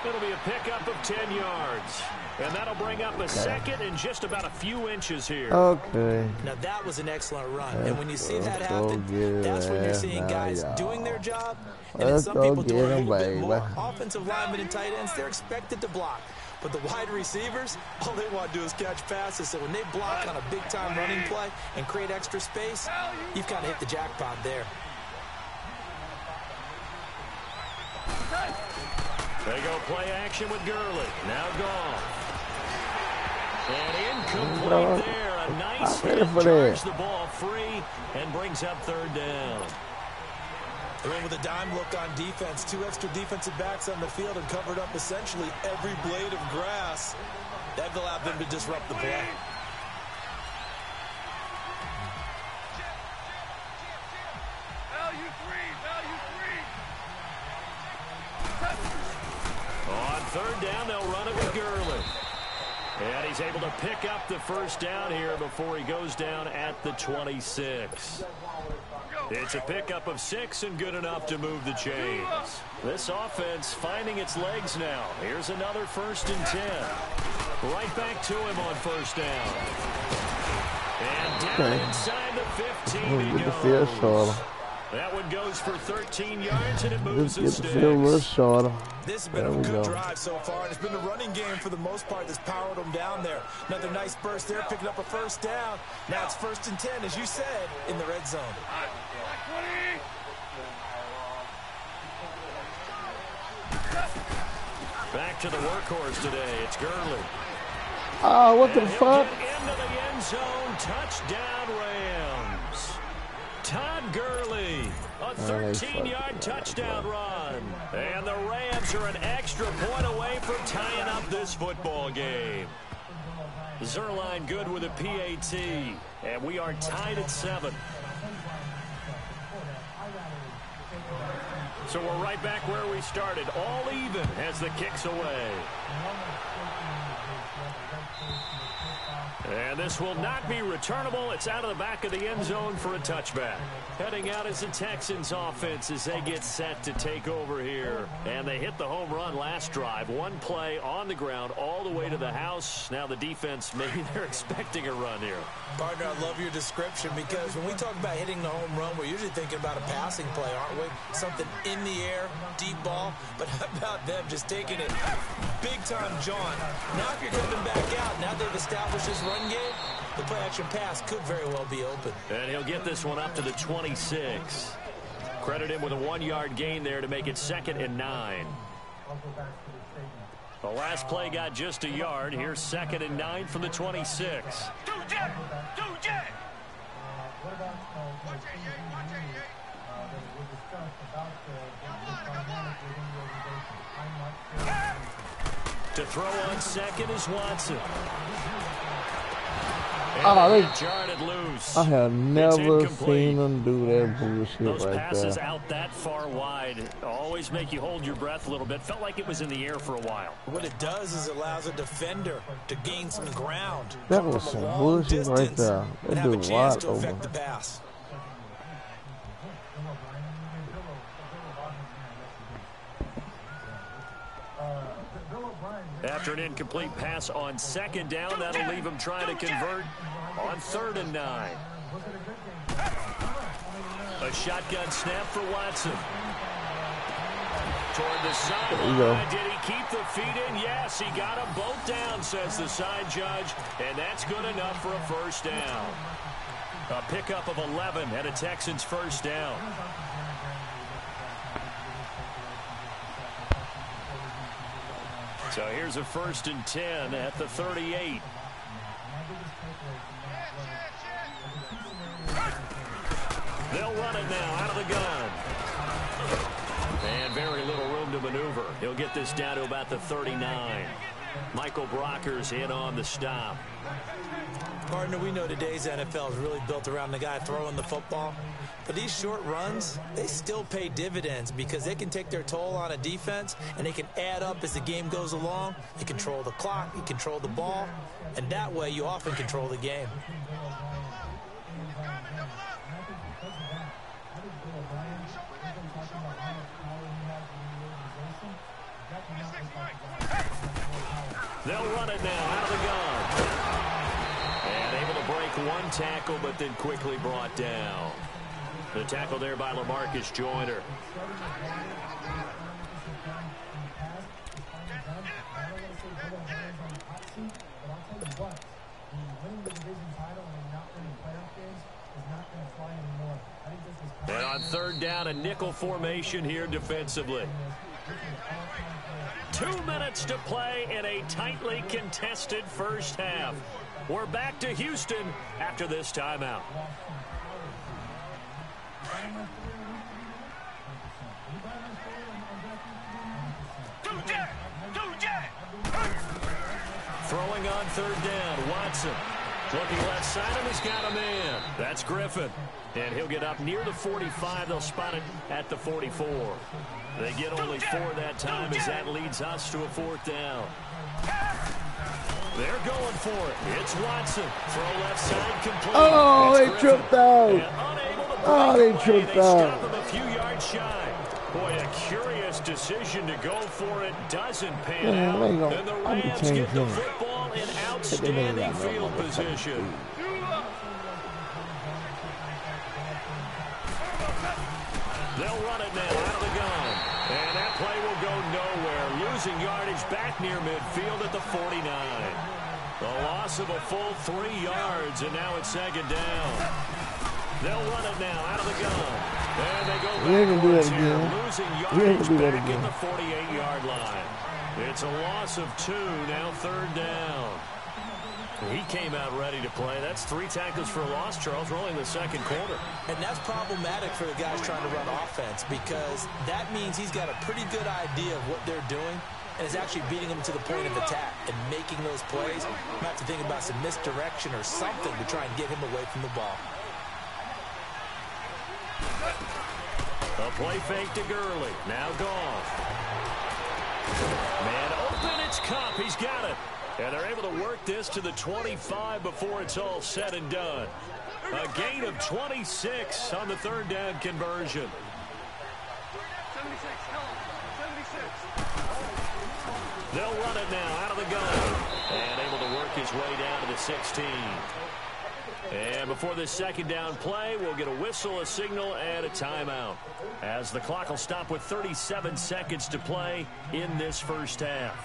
It'll be a pickup of 10 yards. And that'll bring up a 2nd and just about a few inches here. Okay. Now that was an excellent run. And when you see that happen, that's when you're seeing guys doing their job. And then some people doing a little bit more. Offensive linemen and tight ends, they're expected to block. But the wide receivers, all they want to do is catch passes. So when they block on a big-time running play and create extra space, you've kind of hit the jackpot there. They go play action with Gurley. Now Goff. And incomplete there. A nice hit, charges the ball free, and brings up third down. They're in with a dime look on defense. 2 extra defensive backs on the field and covered up essentially every blade of grass. That allowed them to disrupt the play. Value three. On third down, they'll run it with Gurley. And he's able to pick up the first down here before he goes down at the 26. It's a pickup of 6 and good enough to move the chains. This offense finding its legs now. Here's another 1st and 10. Right back to him on first down. And down inside the 15 he goes. That one goes for 13 yards, and it moves the sticks. This has been a good drive so far, and it's been the running game for the most part that's powered them down there. Another nice burst there, picking up a first down. Now it's 1st and 10, as you said, in the red zone. Back to the workhorse today. It's Gurley. Oh, what the fuck? Into the end zone. Touchdown, Rams. Todd Gurley, a 13-yard touchdown run. And the Rams are an extra point away from tying up this football game. Zerline good with a PAT. And we are tied at 7. So we're right back where we started. All even as the kick's away. And this will not be returnable. It's out of the back of the end zone for a touchback. Heading out is the Texans offense as they get set to take over here. And they hit the home run last drive. One play on the ground all the way to the house. Now the defense, maybe they're expecting a run here. Partner, I love your description because when we talk about hitting the home run, we're usually thinking about a passing play, aren't we? Something in the air, deep ball. But how about them just taking it big time, John? Now if you're coming back out, now they've established this run game, the play action pass could very well be open. And he'll get this one up to the 26. Credit him with a 1-yard gain there to make it 2nd and 9. The last play got just a yard. Here's 2nd and 9 from the 26. To throw on second is Watson. I have never seen them do that bullshit Those like passes that. out that far wide always make you hold your breath a little bit. Felt like it was in the air for a while. What it does is it allows a defender to gain some ground. That was some bullshit right there. They do a lot over. The pass. After an incomplete pass on 2nd down, that'll leave him trying to convert on 3rd and 9. A shotgun snap for Watson. Toward the sideline. Did he keep the feet in? Yes, he got them both down, says the side judge, and that's good enough for a first down. A pickup of 11 and a Texans first down. So here's a 1st and 10 at the 38. They'll run it now out of the gun. And very little room to maneuver. He'll get this down to about the 39. Michael Brocker's in on the stop. Partner, we know today's NFL is really built around the guy throwing the football. But these short runs, they still pay dividends because they can take their toll on a defense and they can add up as the game goes along. You control the clock, you control the ball, and that way you often control the game. They'll run it now out of the gun. And able to break one tackle, but then quickly brought down. The tackle there by LaMarcus Joyner. And on 3rd down, a nickel formation here defensively. 2 minutes to play in a tightly contested first half. We're back to Houston after this timeout. Throwing on third down, Watson. Looking left side, and he's got a man. That's Griffin. And he'll get up near the 45. They'll spot it at the 44. They get only 4 that time as that leads us to a 4th down. They're going for it. It's Watson. Throw left side complete. Oh, it's they Griffin. tripped out. Oh, they tripped out. Stop him a few yards shy. Boy, a curious decision to go for it. Doesn't pan out. And the Rams get the football in outstanding field position. They'll run it now out of the gun. And that play will go nowhere. Losing yardage back near midfield at the 49. The loss of a full 3 yards, and now it's 2nd down. They'll run it now out of the gun. And they go backwards here, losing yardage back at the 48-yard line. It's a loss of 2, now 3rd down. He came out ready to play. That's 3 tackles for a loss, Charles. We're only in the 2nd quarter. And that's problematic for the guys trying to run offense because that means he's got a pretty good idea of what they're doing and is actually beating them to the point of attack and making those plays. You have to think about some misdirection or something to try and get him away from the ball. A play fake to Gurley. Now Goff. Man open. It's Cup. He's got it. And they're able to work this to the 25 before it's all said and done. A gain of 26 on the 3rd down conversion. 76. They'll run it now out of the gun. And able to work his way down to the 16. And before this 2nd down play, we'll get a whistle, a signal, and a timeout. As the clock will stop with 37 seconds to play in this first half.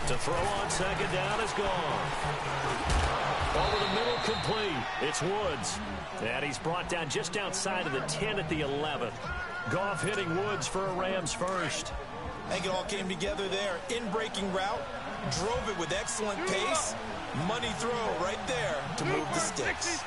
To throw on 2nd down is gone. Over the middle, complete. It's Woods. And he's brought down just outside of the 10 at the 11th. Goff hitting Woods for a Rams first. I think it all came together there. In-breaking route, drove it with excellent pace. Money throw right there to move the sticks.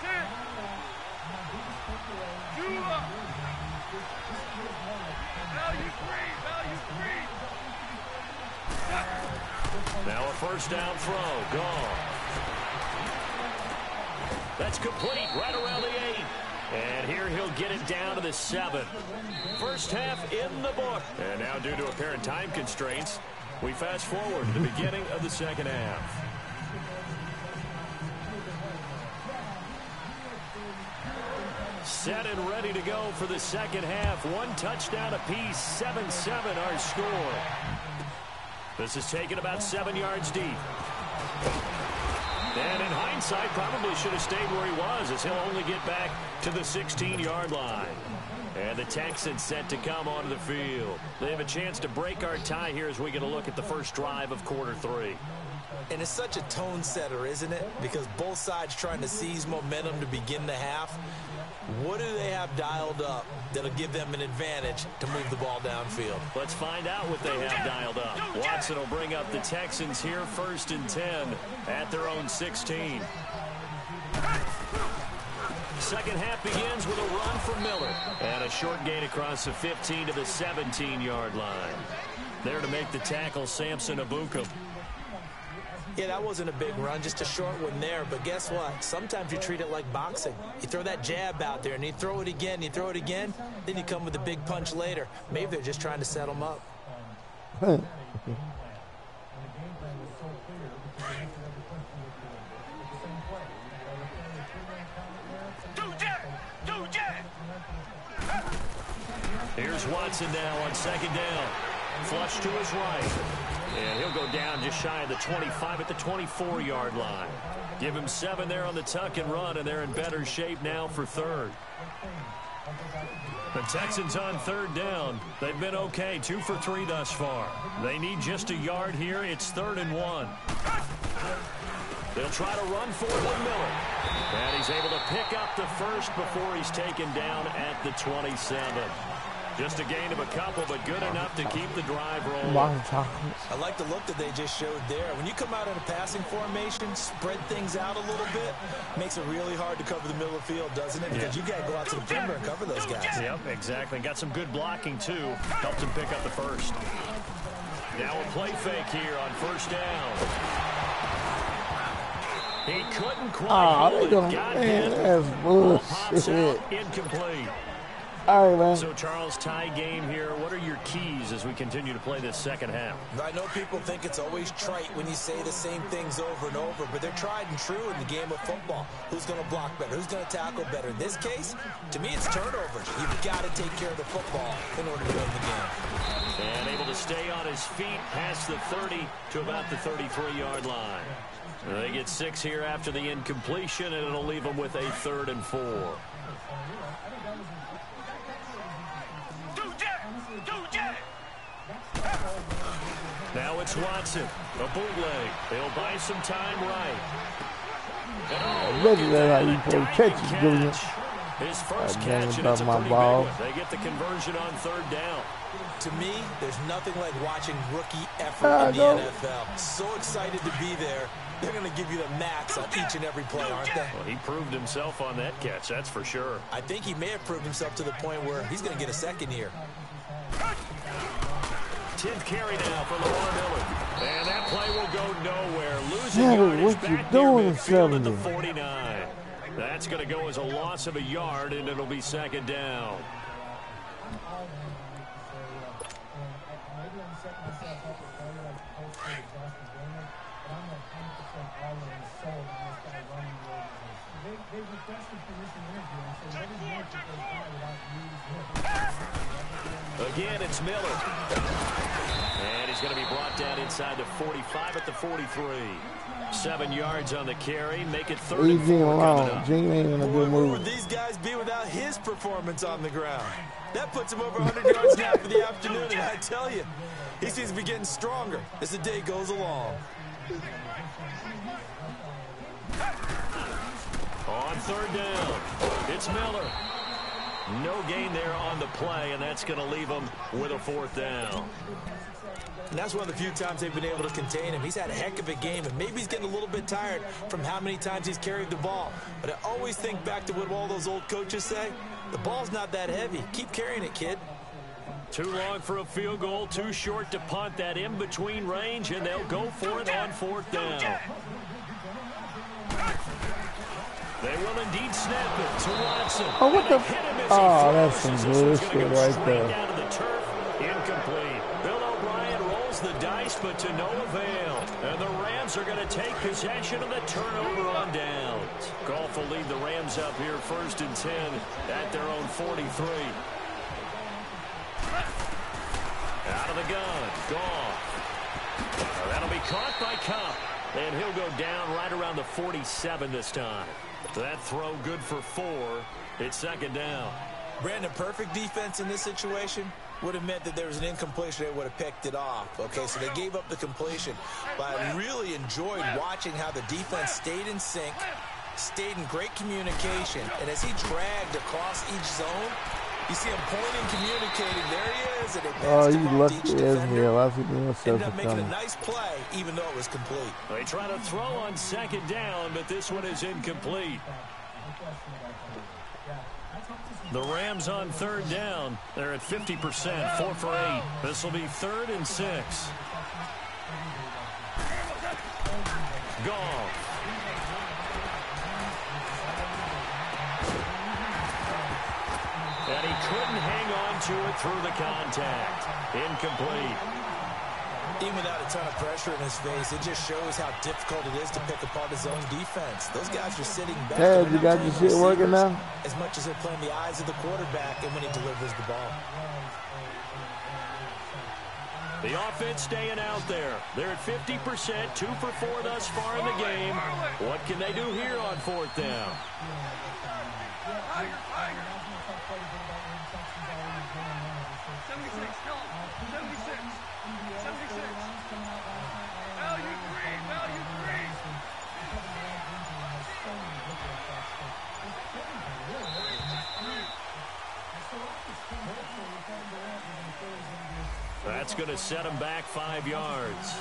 Now a 1st down throw. Gone. That's complete right around the 8. And here he'll get it down to the 7. First half in the book. And now due to apparent time constraints, we fast forward to the beginning of the 2nd half. Set and ready to go for the 2nd half. 1 touchdown apiece, 7-7 our score. This is taken about 7 yards deep. And in hindsight, probably should have stayed where he was as he'll only get back to the 16-yard line. And the Texans set to come onto the field. They have a chance to break our tie here as we get a look at the first drive of quarter 3. And it's such a tone setter, isn't it? Because both sides trying to seize momentum to begin the half. What do they have dialed up that'll give them an advantage to move the ball downfield? Let's find out what they have dialed up. Watson will bring up the Texans here 1st and 10 at their own 16. Second half begins with a run from Miller. And a short gain across the 15 to the 17-yard line. There to make the tackle, Samson Abukum. Yeah, that wasn't a big run, just a short one there. But guess what? Sometimes you treat it like boxing. You throw that jab out there, and you throw it again, then you come with a big punch later. Maybe they're just trying to set them up. Here's Watson now on 2nd down. Flush to his right. And he'll go down just shy of the 25 at the 24-yard line. Give him 7 there on the tuck and run, and they're in better shape now for 3rd. The Texans on third down. They've been okay, 2 for 3 thus far. They need just a yard here. It's 3rd and 1. They'll try to run for it with Miller. And he's able to pick up the first before he's taken down at the 27. Just a gain of a couple, but good enough to keep the drive rolling. I like the look that they just showed there. When you come out in a passing formation, spread things out a little bit, makes it really hard to cover the middle of the field, doesn't it? Because you got to go out to the perimeter and cover those guys. Yep, exactly. Got some good blocking, too. Helped him pick up the first. Now a play fake here on first down. He couldn't quite hold it. Got hit. That's Pops out, incomplete. All right, man. So, Charles, tie game here. What are your keys as we continue to play this second half? I know people think it's always trite when you say the same things over and over, but they're tried and true in the game of football. Who's going to block better? Who's going to tackle better? In this case, to me, it's turnovers. You've got to take care of the football in order to win the game. And able to stay on his feet past the 30 to about the 33-yard line. They get 6 here after the incompletion, and it'll leave them with a 3rd and 4. Now it's Watson, a bootleg. They'll buy some time right. Look at that, how you play catches, Junior. His first catch, and it's a pretty big one. They get the conversion on 3rd down. To me, there's nothing like watching rookie effort in the NFL. So excited to be there. They're going to give you the max on each and every play, aren't they? Well, he proved himself on that catch, that's for sure. I think he may have proved himself to the point where he's going to get a second here. 10th carry now for Lamar Miller. And that play will go nowhere. Losing yardage back near midfield at the 49. That's going to go as a loss of a yard, and it'll be 2nd down. Again, it's Miller. And he's going to be brought down inside the 45 at the 43. 7 yards on the carry. Make it 3rd and 4 coming up. Gene ain't in a good mood. Where would these guys be without his performance on the ground? That puts him over 100 yards now for the afternoon, and I tell you, he seems to be getting stronger as the day goes along. On 3rd down, it's Miller. No gain there on the play, and that's going to leave him with a 4th down. And that's one of the few times they've been able to contain him. He's had a heck of a game, and maybe he's getting a little bit tired from how many times he's carried the ball. But I always think back to what all those old coaches say. The ball's not that heavy. Keep carrying it, kid. Too long for a field goal, too short to punt. That in-between range, and they'll go for it on 4th down. They will indeed snap it to Watson. Oh, what the? Oh, that's some bullshit right there. Down to the turf, incomplete. Bill O'Brien rolls the dice, but to no avail. And the Rams are going to take possession of the turnover on downs. Goff will lead the Rams up here 1st and 10 at their own 43. Out of the gun, Goff. That'll be caught by Cup. And he'll go down right around the 47 this time. That throw good for 4. It's 2nd down. Brandon, perfect defense in this situation would have meant that there was an incompletion. They would have picked it off. Okay, so they gave up the completion. But I really enjoyed watching how the defense stayed in sync, stayed in great communication. And as he dragged across each zone, you see him pointing, communicating. There he is. And they passed him off to each defender. Ended up making a nice play, even though it was complete. They try to throw on 2nd down, but this one is incomplete. The Rams on 3rd down. They're at 50%, 4 for 8. This will be 3rd and 6. Goff. And he couldn't hang on to it through the contact. Incomplete. Even without a ton of pressure in his face, it just shows how difficult it is to pick apart his own defense. Those guys are sitting back. Hey, you got your shit working now? As much as they're playing the eyes of the quarterback and when he delivers the ball. The offense staying out there. They're at 50%, 2 for 4 thus far in the game. What can they do here on 4th down? That's going to set him back 5 yards.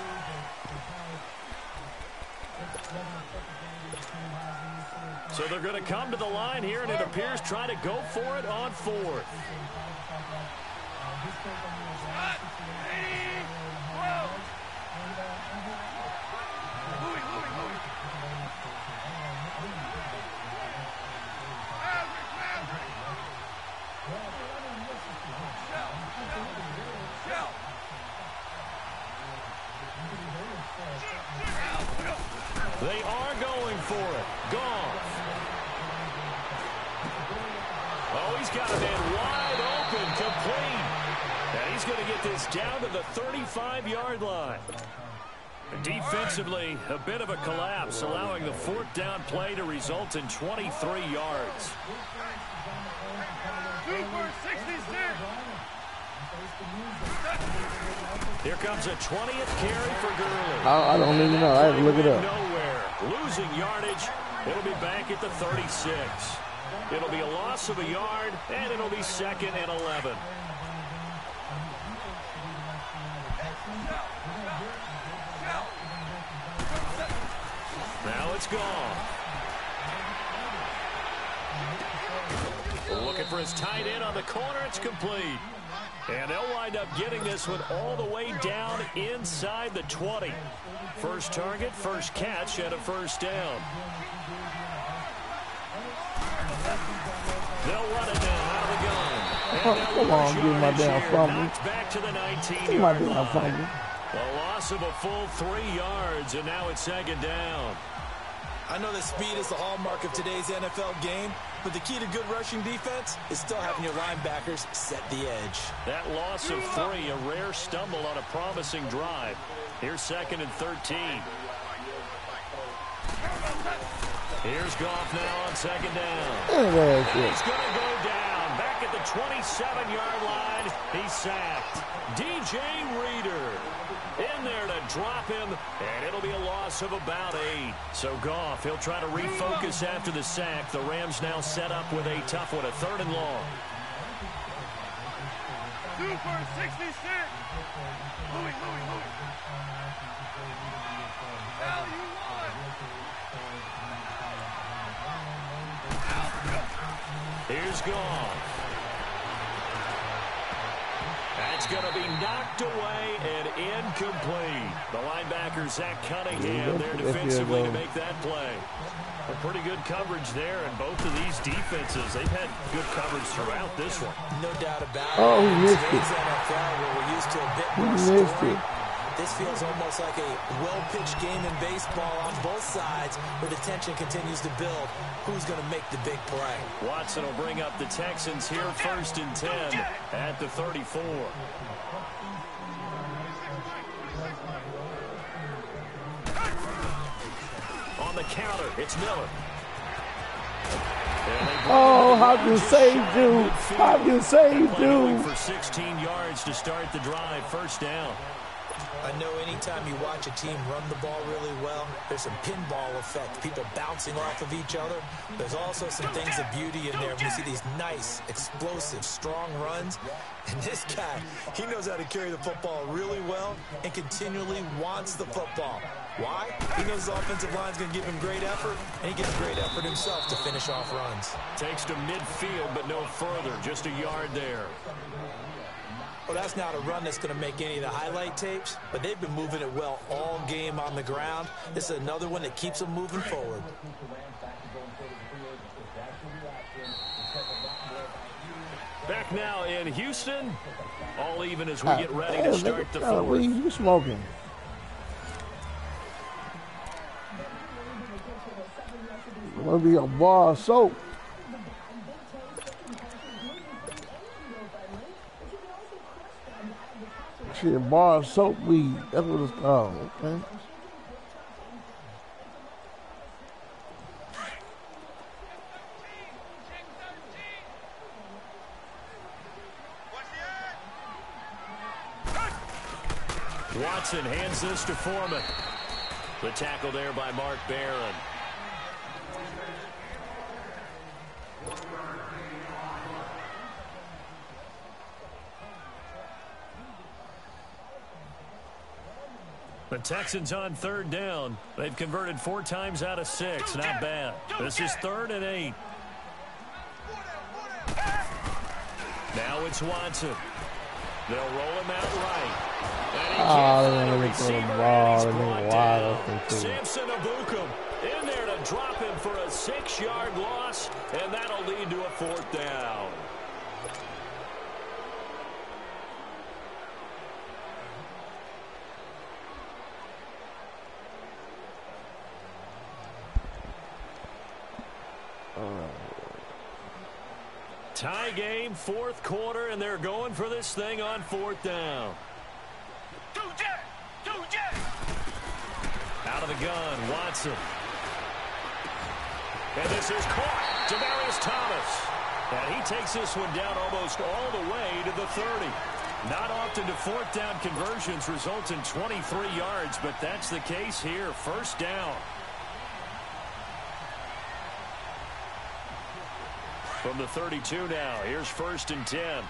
So they're going to come to the line here, and it appears try to go for it on 4th. They are going for it. Goff. Oh, he's got a man wide open, complete. And he's going to get this down to the 35-yard line. Defensively, a bit of a collapse, allowing the 4th down play to result in 23 yards. 2 for 66. Here comes a 20th carry for Gurley. I don't even know. I have to look it up. Nowhere. Losing yardage. It'll be back at the 36. It'll be a loss of a yard, and it'll be 2nd and 11. Now it's gone. Looking for his tight end on the corner. It's complete. And they'll wind up getting this one all the way down inside the 20. First target, first catch, and a 1st down. They'll run it now out of the gun. Come on, give my damn fumble. Back to the 19-yard Give my damn line. fumble. A loss of a full 3 yards, and now it's 2nd down. I know that speed is the hallmark of today's NFL game, but the key to good rushing defense is still having your linebackers set the edge. That loss of 3, a rare stumble on a promising drive. Here's 2nd and 13. Here's Goff now on 2nd down. He's going to go down. Back at the 27-yard line. He's sacked. DJ Reader in there to drop him, and it'll be a loss of about 8. So Goff, he'll try to refocus after the sack. The Rams now set up with a tough one, a 3rd and long. 2 for 66. Louis. Here's Goff. That's going to be knocked away and incomplete. The linebacker, Zach Cunningham, there defensively to make that play. A pretty good coverage there, and both of these defenses, they've had good coverage throughout this one. No doubt about it. Oh, he missed it. NFL, where we're used to a bit more scoring. This feels almost like a well-pitched game in baseball on both sides, where the tension continues to build. Who's going to make the big play? Watson will bring up the Texans here, 1st and 10 at the 34. On the counter, it's Miller. Oh, how can save dude? How can save dude? For 16 yards to start the drive, 1st down. I know anytime you watch a team run the ball really well, there's some pinball effect, people bouncing off of each other. There's also some things of beauty in there when you see these nice, explosive, strong runs. And this guy, he knows how to carry the football really well and continually wants the football. Why? He knows his offensive line's going to give him great effort, and he gives great effort himself to finish off runs. Takes to midfield, but no further, just a yard there. Well, that's not a run that's going to make any of the highlight tapes, but they've been moving it well all game on the ground. This is another one that keeps them moving forward. Back now in Houston, all even as we get ready to start the 4th. What are you smoking? It's going to be a bar of soap. Shit, bar soap weed. That's what it's called. Okay. Watson hands this to Foreman. The tackle there by Mark Barron. The Texans on 3rd down. They've converted 4 times out of 6. Not bad. This is 3rd and 8. Now it's Watson. They'll roll him out right. Samson Abukum in there to drop him for a 6-yard loss, and that'll lead to a 4th down. Tie game, 4th quarter, and they're going for this thing on 4th down. Out of the gun, Watson. And this is caught. Demaryius Thomas. And he takes this one down almost all the way to the 30. Not often do 4th down conversions result in 23 yards, but that's the case here. 1st down. From the 32 now, here's 1st and 10.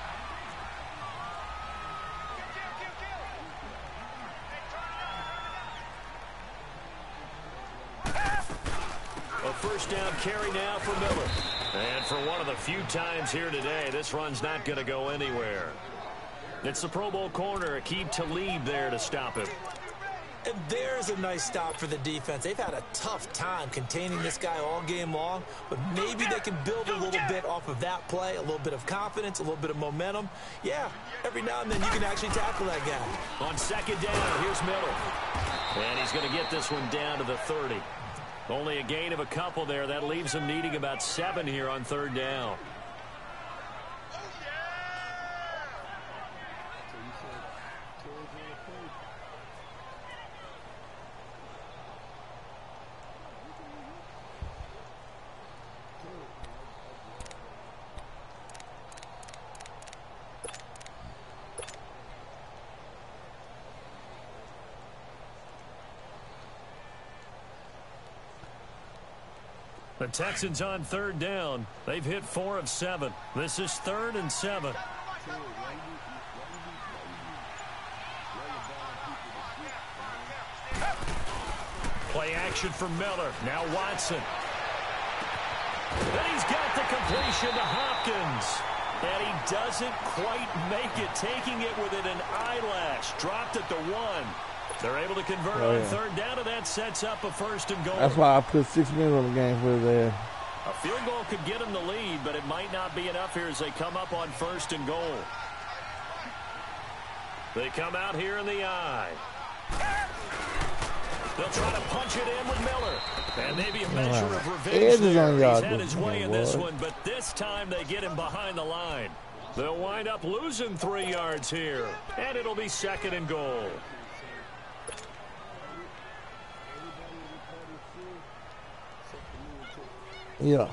A 1st down carry now for Miller. And for one of the few times here today, this run's not going to go anywhere. It's the Pro Bowl corner, Aqib Talib there to stop him. And there's a nice stop for the defense. They've had a tough time containing this guy all game long, but maybe they can build a little bit off of that play, a little bit of confidence, a little bit of momentum. Yeah, every now and then you can actually tackle that guy. On 2nd down, here's Miller. And he's going to get this one down to the 30. Only a gain of a couple there. That leaves him needing about 7 here on 3rd down. The Texans on 3rd down. They've hit 4 of 7. This is 3rd and 7. Play action from Miller. Now Watson. Then he's got the completion to Hopkins. And he doesn't quite make it, taking it within an eyelash. Dropped at the 1. They're able to convert on 3rd down, and that sets up a 1st and goal. That's why I put 6 minutes on the game for there. A field goal could get them the lead, but it might not be enough here as they come up on 1st and goal. They come out here in the eye. They'll try to punch it in with Miller. And maybe a measure of revenge there. He's had his way in this one, but this time they get him behind the line. They'll wind up losing 3 yards here, and it'll be 2nd and goal. Yeah.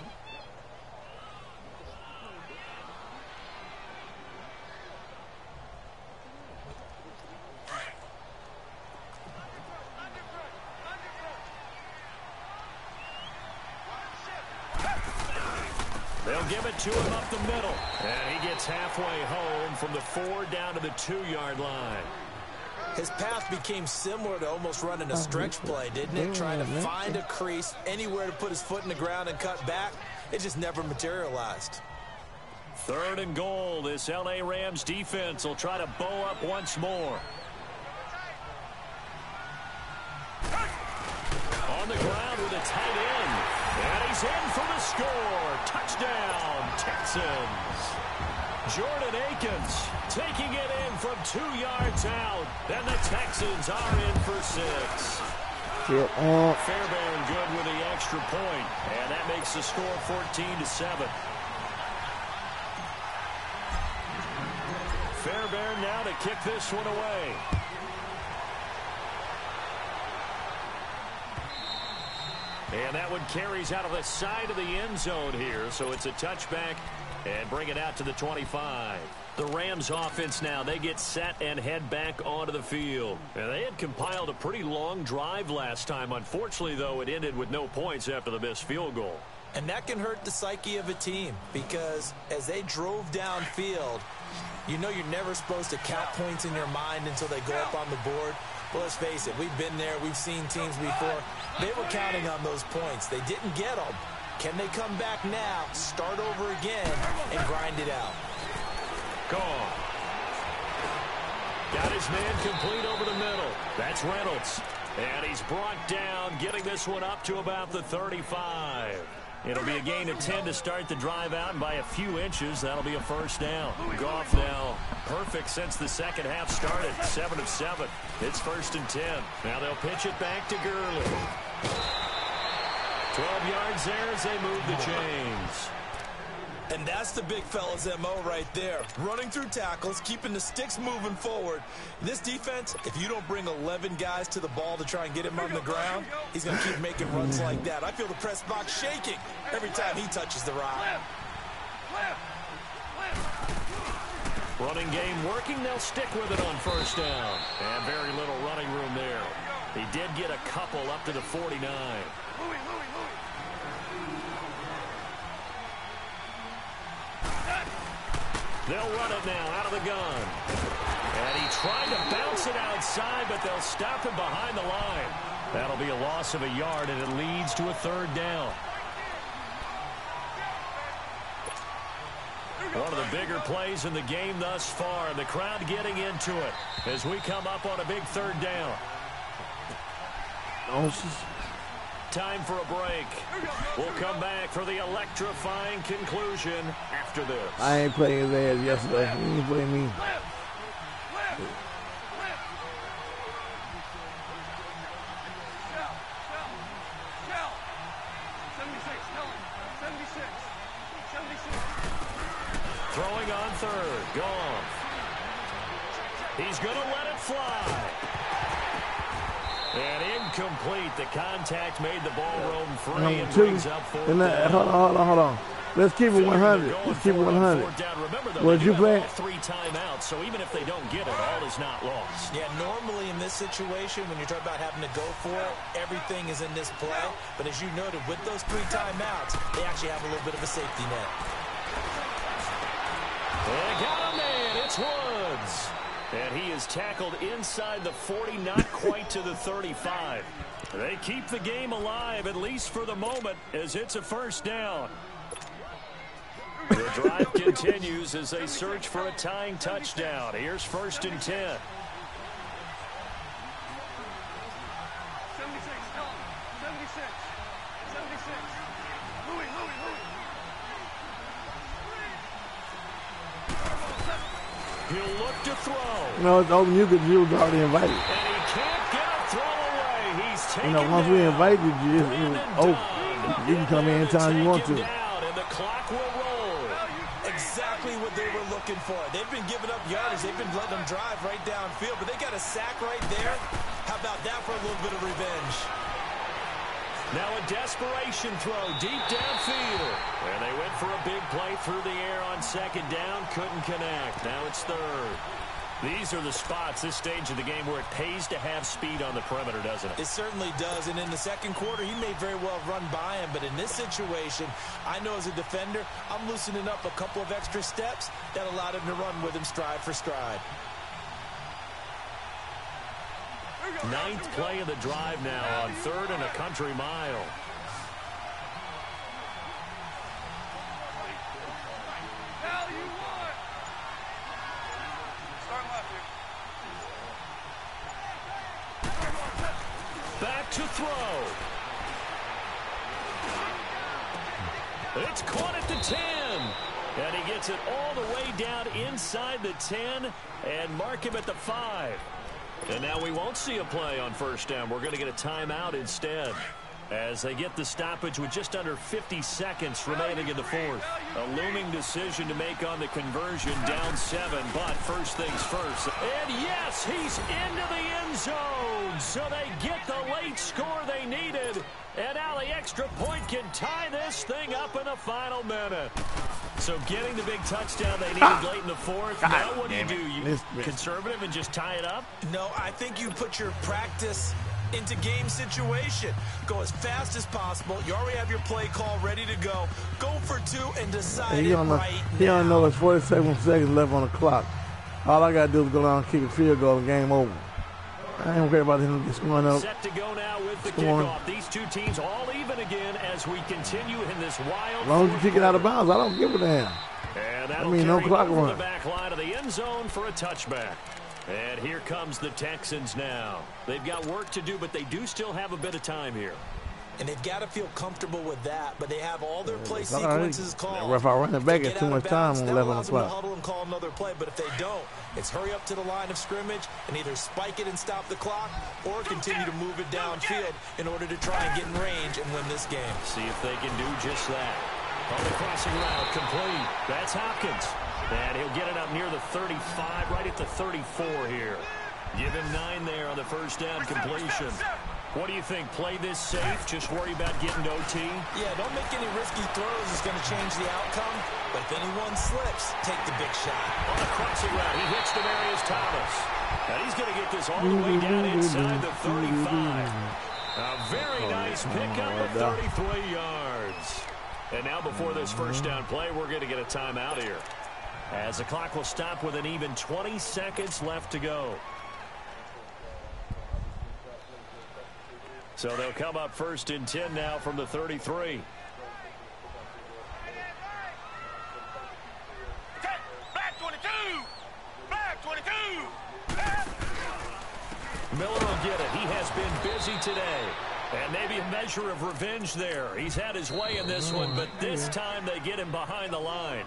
They'll give it to him up the middle. And he gets halfway home from the 4 down to the 2-yard line. His path became similar to almost running a stretch play, didn't it? Trying to find a crease, anywhere to put his foot in the ground and cut back. It just never materialized. 3rd and goal. This L.A. Rams defense will try to bow up once more. On the ground with a tight end. And he's in for the score. Touchdown, Texans. Jordan Akins taking it in from 2 yards out. And the Texans are in for 6. Fairbairn good with the extra point. And that makes the score 14-7. Fairbairn now to kick this one away. And that one carries out of the side of the end zone here, so it's a touchback and bring it out to the 25. The Rams offense now, they get set and head back onto the field. And they had compiled a pretty long drive last time. Unfortunately, though, it ended with no points after the missed field goal. And that can hurt the psyche of a team because as they drove downfield, you know you're never supposed to count points in your mind until they go up on the board. Well, let's face it, we've been there, we've seen teams before. They were counting on those points. They didn't get them. Can they come back now, start over again, and grind it out? Gone. Got his man complete over the middle. That's Reynolds. And he's brought down, getting this one up to about the 35. It'll be a gain of 10 to start the drive out, and by a few inches, that'll be a first down. Goff now perfect since the second half started, 7 of 7. It's 1st and 10. Now they'll pitch it back to Gurley. 12 yards there as they move the chains. And that's the big fella's MO right there. Running through tackles, keeping the sticks moving forward. This defense, if you don't bring 11 guys to the ball to try and get him on the ground, he's going to keep making runs like that. I feel the press box shaking every time he touches the rock. Running game working. They'll stick with it on first down. And very little running room there. He did get a couple up to the 49. They'll run it now out of the gun. And he tried to bounce it outside, but they'll stop him behind the line. That'll be a loss of a yard, and it leads to a 3rd down. One of the bigger plays in the game thus far, and the crowd getting into it as we come up on a big 3rd down. Time for a break. We'll come back for the electrifying conclusion after this. I ain't playing his ass yesterday. He ain't playing me. Throwing on 3rd. Gone. He's going to let it fly. And incomplete. The contact made the ball roam free and brings up 4th down. Hold on. Let's keep it 100. Let's keep it 100. What you playing? 3 timeouts, so even if they don't get it, all is not lost. Yeah, normally in this situation, when you're talking about having to go for it, everything is in this play. But as you noted, with those 3 timeouts, they actually have a little bit of a safety net. They got a man. It's Woods. And he is tackled inside the 40, not quite to the 35. They keep the game alive, at least for the moment, as it's a first down. The drive continues as they search for a tying touchdown. Here's 1st and 10. 76, Ellen. 76. 76. Louis. He'll look to throw. No, it's open. You was already invited. And he can't get a throw away. He's taken once we invited you, it's open. You can come in anytime you want to. And the clock will roll. Exactly what they were looking for. They've been giving up yardage. They've been letting them drive right downfield, but they got a sack right there. How about that for a little bit of revenge? Now a desperation throw deep downfield. And they went for a big play through the air on 2nd down. Couldn't connect. Now it's 3rd. These are the spots, this stage of the game, where it pays to have speed on the perimeter, doesn't it? It certainly does. And in the 2nd quarter, he may very well run by him. But in this situation, I know as a defender, I'm loosening up a couple of extra steps that allowed him to run with him stride for stride. 9th play of the drive now on 3rd and a country mile. Back to throw. It's caught at the 10. And he gets it all the way down inside the 10 and mark him at the 5. And now we won't see a play on first down. We're going to get a timeout instead. as they get the stoppage with just under 50 seconds remaining in the fourth. A looming decision to make on the conversion, down 7, but first things first. And yes, he's into the end zone, so they get the late score they needed. And now the extra point can tie this thing up in the final minute. So getting the big touchdown they needed late in the fourth. Now what do? You conservative and just tie it up? No, I think you put your practice into game situation. Go as fast as possible. You already have your play call ready to go. Go for 2 and decide it right now. He don't know it's 47 seconds left on the clock. All I got to do is go down and kick a field goal and game over. I ain't worried about him just going up. Set to go now with the kickoff. These two teams all even again as we continue in this wild. As long as you kick it out of bounds, I don't give a damn. And I mean, no clock run. The back line of the end zone for a touchback. And here comes the Texans now. They've got work to do, but they do still have a bit of time here. And they've got to feel comfortable with that, but they have all their play sequences called. If I run it back, it's too much time on 11 o'clock. Huddle and call another play, but if they don't, it's hurry up to the line of scrimmage and either spike it and stop the clock or continue to move it downfield in order to try and get in range and win this game. See if they can do just that. On the crossing route, complete. That's Hopkins. And he'll get it up near the 35, right at the 34 here. Give him 9 there on the first down completion. What do you think? Play this safe? Just worry about getting to OT? Yeah, don't make any risky throws. It's going to change the outcome. But if anyone slips, take the big shot. On the crossing route, he hits Demaryius Thomas. And he's going to get this all the way down inside the 35. A very nice pickup of 33 yards. And now before this first down play, we're going to get a timeout here, as the clock will stop with an even 20 seconds left to go. So they'll come up first and 10 now from the 33. Black 22! Black 22! Miller will get it. He has been busy today. And maybe a measure of revenge there. He's had his way in this one, but this time they get him behind the line.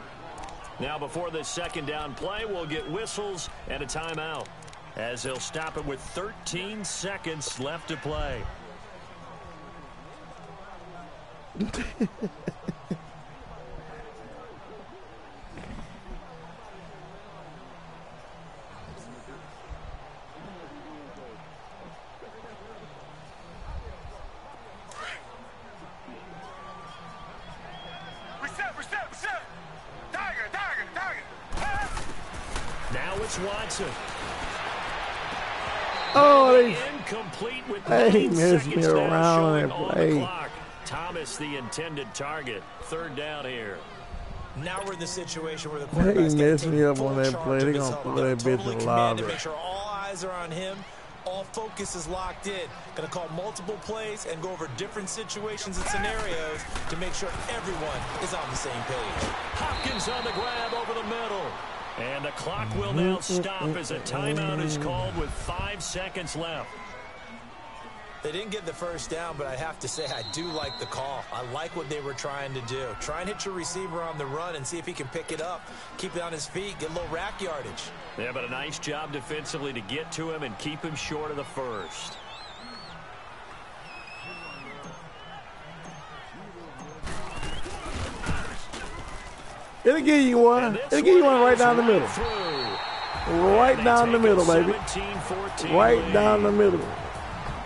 Now before this second down play, we'll get whistles and a timeout, as they'll stop it with 13 seconds left to play. Reset. Tiger. Now it's Watson. Oh, incomplete with they missed me around and play. Thomas, the intended target. Third down here. Now we're in the situation where the They quarterback's messed me up full on that charge play. of They his gonna huddle. put that They're bitch totally in the commanded to lobby. make sure all eyes are on him. All focus is locked in. Going to call multiple plays and go over different situations and scenarios to make sure everyone is on the same page. Hopkins on the grab over the middle. And the clock will now stop as a timeout is called with 5 seconds left. They didn't get the first down, but I have to say I do like the call. I like what they were trying to do. Try and hit your receiver on the run and see if he can pick it up. Keep it on his feet, get a little rack yardage. Yeah, but a nice job defensively to get to him and keep him short of the first. It'll give you one. It'll give you one right down the middle. Right down the middle, baby. Right down the middle.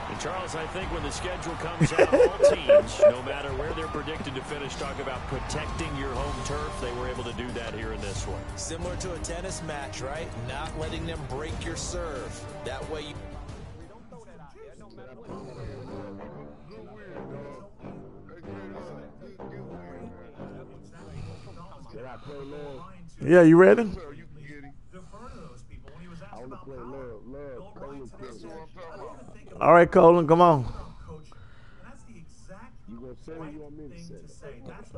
And Charles, I think when the schedule comes out, all teams, no matter where they're predicted to finish, talk about protecting your home turf. They were able to do that here in this one. Similar to a tennis match, right? Not letting them break your serve. That way you... Yeah, you ready? All right, Colin, come on.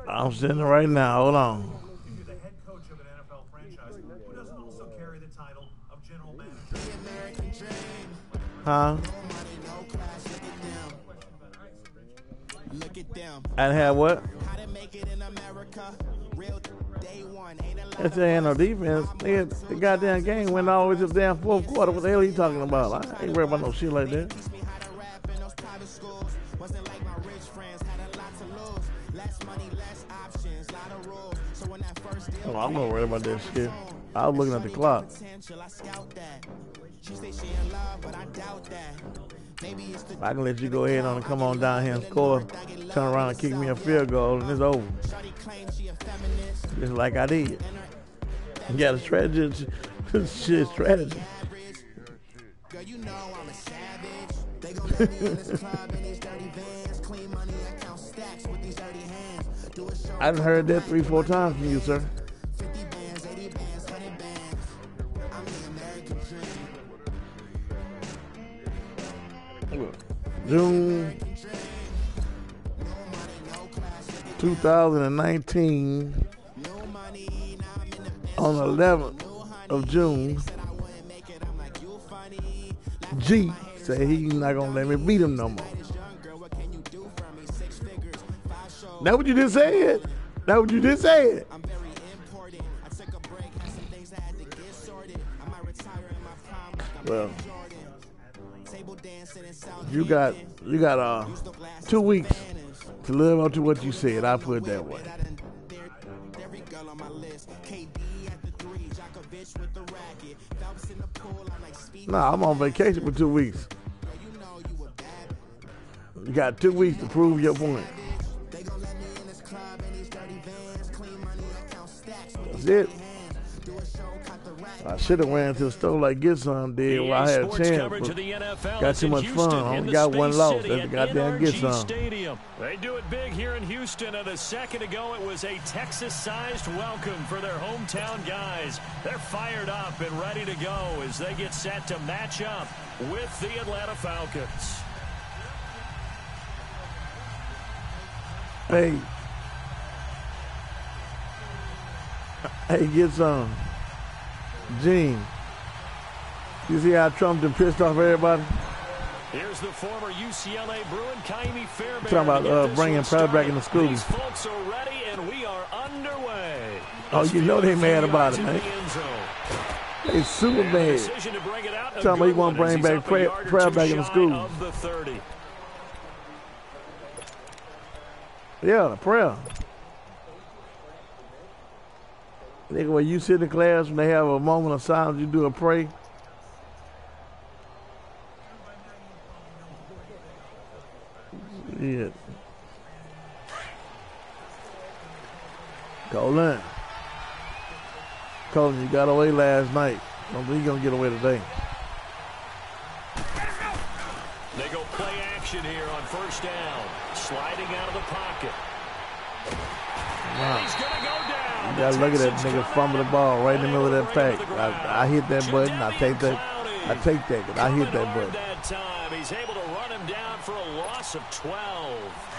I'm sitting right now. Hold on. Huh? And have what? That's the ain't no defense. The goddamn game went all the way to the damn fourth quarter. What the hell are you talking about? I ain't worried about no shit like that. Oh, I'm not worried about that shit. I was looking at the clock. I can let you go ahead and come on down here and score, turn around and kick me a field goal, and it's over. Just like I did. You got a strategy. Shit, strategy. I done heard that 3-4 times from you, sir. June 2019, on the 11th of June, G said he's not gonna let me beat him no more. That what you just said? That what you just said? Well, you got 2 weeks to live up to what you said. I put it that way. Nah, I'm on vacation for 2 weeks. You got 2 weeks to prove your point. That's it. I should have ran to the store like Get Some did while I had a chance. Got too much fun. Only got one loss. That's the goddamn Get Some. They do it big here in Houston, and a second ago it was a Texas-sized welcome for their hometown guys. They're fired up and ready to go as they get set to match up with the Atlanta Falcons. Hey, Get Some. Gene, you see how Trump done pissed off everybody? Here's the former UCLA Bruin, Kaimi Fairbairn. Talking about bringing private back in the school. These folks are ready, and we are underway. Oh, you know they mad about it, man. They super mad. Talking about he want to bring back prayer back in the school. Yeah, the prayer. Nigga, when you sit in class, when they have a moment of silence, you do a pray. Yeah. Colin, you got away last night. Don't think you're going to get away today. They go play action here on first down. Sliding out of the pocket. Wow. He's going to go down. You got to look at that nigga fumble the ball right in the middle of that pack. I hit that button. I take that. I hit that button. That time. He's able to run him down for a loss of 12.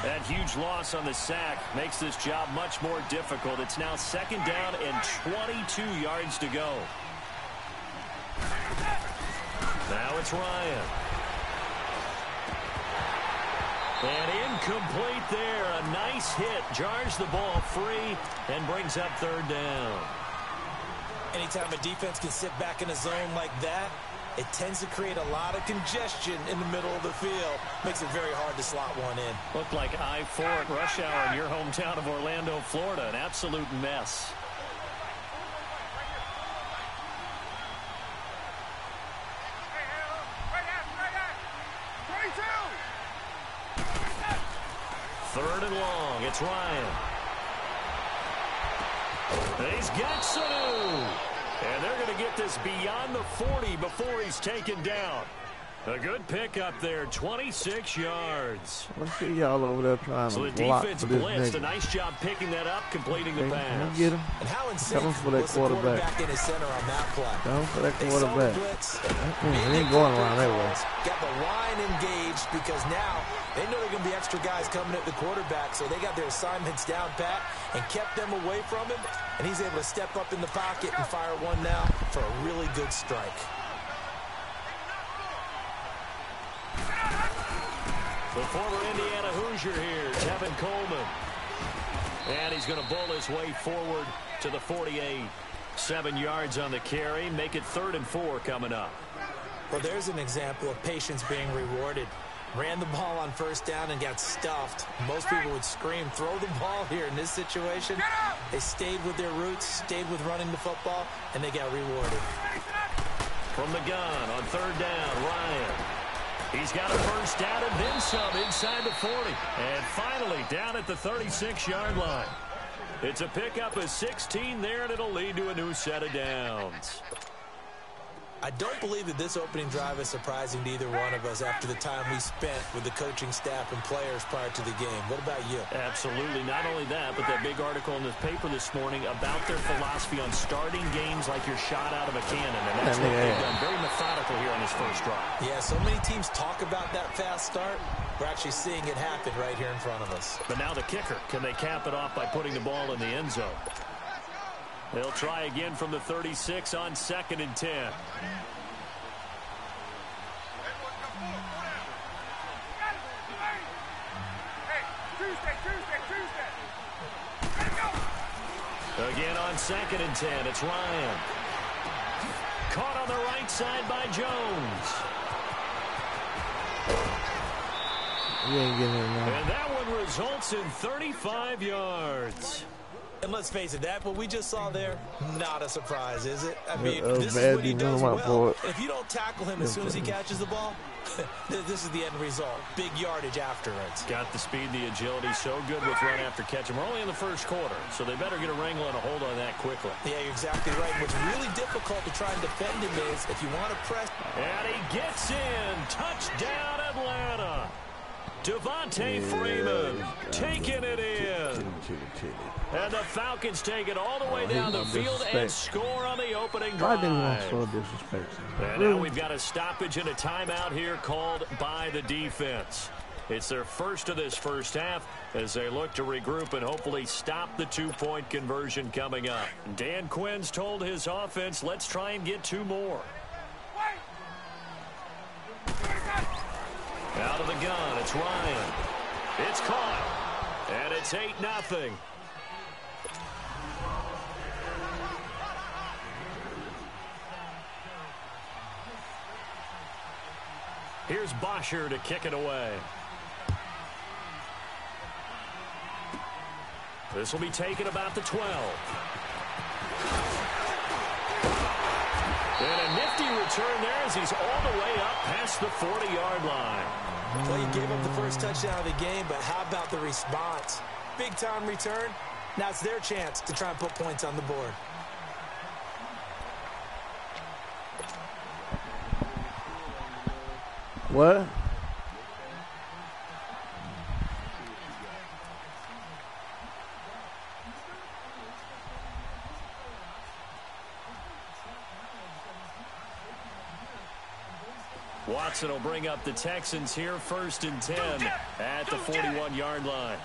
That huge loss on the sack makes this job much more difficult. It's now second down and 22 yards to go. Now it's Ryan. And incomplete there. A nice hit. Jars the ball free and brings up third down. Anytime a defense can sit back in a zone like that, it tends to create a lot of congestion in the middle of the field. Makes it very hard to slot one in. Looked like I-4 at rush hour in your hometown of Orlando, Florida. An absolute mess. Third and long. It's Ryan. He's got Sanu. And they're going to get this beyond the 40 before he's taken down. A good pickup there, 26 yards. Let's see y'all over there trying so to block for this blitzed. nigga. A nice job picking that up, completing the pass. Get him. And how Come for that quarterback. in his center on that play. Come for that quarterback. He ain't going around that way. Got the line engaged because now they know there are going to be extra guys coming at the quarterback, so they got their assignments down pat and kept them away from him, and he's able to step up in the pocket and fire one now for a really good strike. The former Indiana Hoosier here, Tevin Coleman. And he's going to bowl his way forward to the 48. 7 yards on the carry. Make it 3rd and 4 coming up. Well, there's an example of patience being rewarded. Ran the ball on first down and got stuffed. Most people would scream, throw the ball here. In this situation, they stayed with their roots, stayed with running the football, and they got rewarded. From the gun on third down, Ryan. He's got a first down and then some inside the 40. And finally down at the 36-yard line. It's a pickup of 16 there, and it'll lead to a new set of downs. I don't believe that this opening drive is surprising to either one of us after the time we spent with the coaching staff and players prior to the game. What about you? Absolutely. Not only that, but that big article in the paper this morning about their philosophy on starting games like you're shot out of a cannon. And that's what they've done. Very methodical here on this first drive. Yeah, so many teams talk about that fast start. We're actually seeing it happen right here in front of us. But now the kicker. Can they cap it off by putting the ball in the end zone? They'll try again from the 36 on 2nd and 10. Again on 2nd and 10, it's Ryan. Caught on the right side by Jones. You ain't getting it now. And that one results in 35 yards. And let's face it, that what we just saw there, not a surprise, is it? I mean, this is what he does well. If you don't tackle him as soon as he catches the ball, this is the end result. Big yardage afterwards. Got the speed, the agility, so good with run after catch. And we're only in the first quarter, so they better get a wrangle and a hold on that quickly. Yeah, you're exactly right. What's really difficult to try and defend him is if you want to press. And he gets in. Touchdown, Atlanta. Devontae Freeman taking it in. And the Falcons take it all the way down the field and score on the opening drive. And now we've got a stoppage and a timeout here called by the defense. It's their first of this first half as they look to regroup and hopefully stop the two-point conversion coming up. Dan Quinn's told his offense, let's try and get 2 more. Out of the gun, it's Ryan. It's caught. And it's 8-0. Here's Bosher to kick it away. This will be taken about the 12. And a nifty return there as he's all the way up past the 40-yard line. Well, he gave up the first touchdown of the game, but how about the response? Big-time return. Now it's their chance to try and put points on the board. What? Watson will bring up the Texans here, 1st and 10 at the 41-yard line.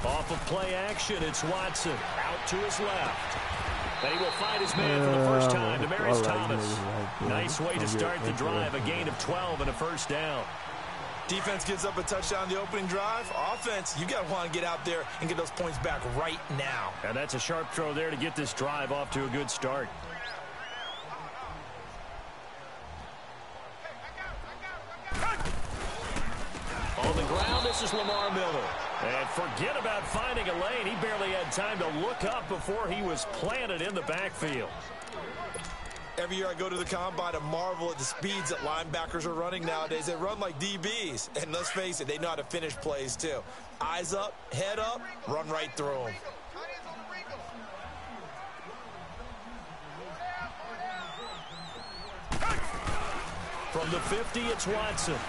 Off of play action, it's Watson out to his left. And he will find his man for the first time, Demaryius Thomas. Nice way to start the drive, a gain of 12 and a first down. Defense gives up a touchdown the opening drive. Offense, you got to want to get out there and get those points back right now. And that's a sharp throw there to get this drive off to a good start. On the ground, this is Lamar Miller. And forget about finding a lane. He barely had time to look up before he was planted in the backfield. Every year I go to the combine and marvel at the speeds that linebackers are running nowadays. They run like DBs. And let's face it, they know how to finish plays too. Eyes up, head up, run right through them. From the 50, it's Watson.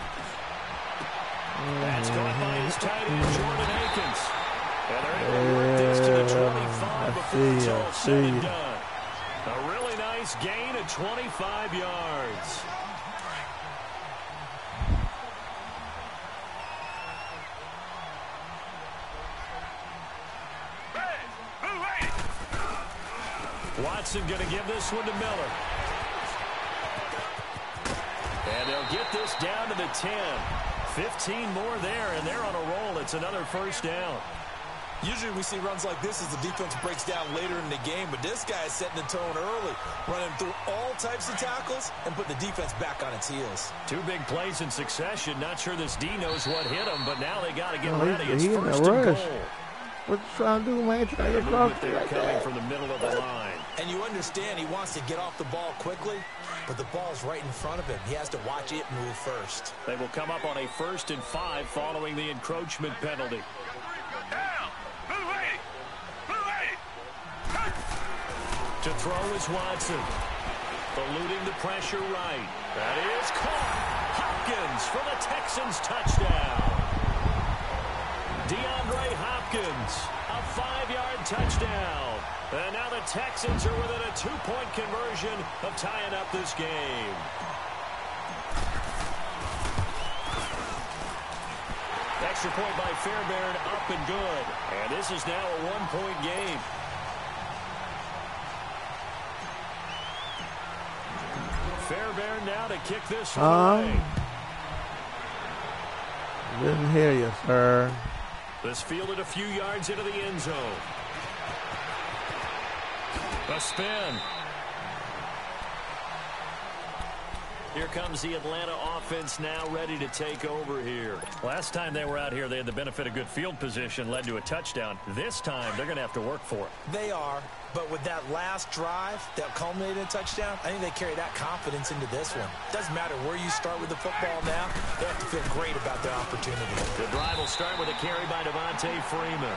That's caught by his tight end, Jordan Akins. And they're able to work this to the 25 before it's all said and done. A really nice gain of 25 yards. Watson going to give this one to Miller. And they'll get this down to the 10. 15 more there, and they're on a roll. It's another first down. Usually we see runs like this as the defense breaks down later in the game, but this guy is setting the tone early, running through all types of tackles and putting the defense back on its heels. 2 big plays in succession. Not sure this D knows what hit him, but now they got to get ready. It's He in first a and rush. goal. What you trying to do, man? Trying to get across They're like coming that. from the middle of the line. And you understand he wants to get off the ball quickly, but the ball's right in front of him. He has to watch it move first. They will come up on a 1st and 5 following the encroachment penalty. To throw is Watson. Eluding the pressure right. That is caught. Hopkins for the Texans touchdown. DeAndre Hopkins, a 5-yard touchdown. And now the Texans are within a 2-point conversion of tying up this game. Extra point by Fairbairn, up and good. And this is now a 1-point game. Fairbairn now to kick this one away. Didn't hear you, sir. This fielded a few yards into the end zone. A spin. Here comes the Atlanta offense now ready to take over here. Last time they were out here, they had the benefit of good field position, led to a touchdown. This time, they're going to have to work for it. They are, but with that last drive that culminated in a touchdown, I think they carry that confidence into this one. Doesn't matter where you start with the football now, they have to feel great about their opportunity. The drive will start with a carry by Devontae Freeman.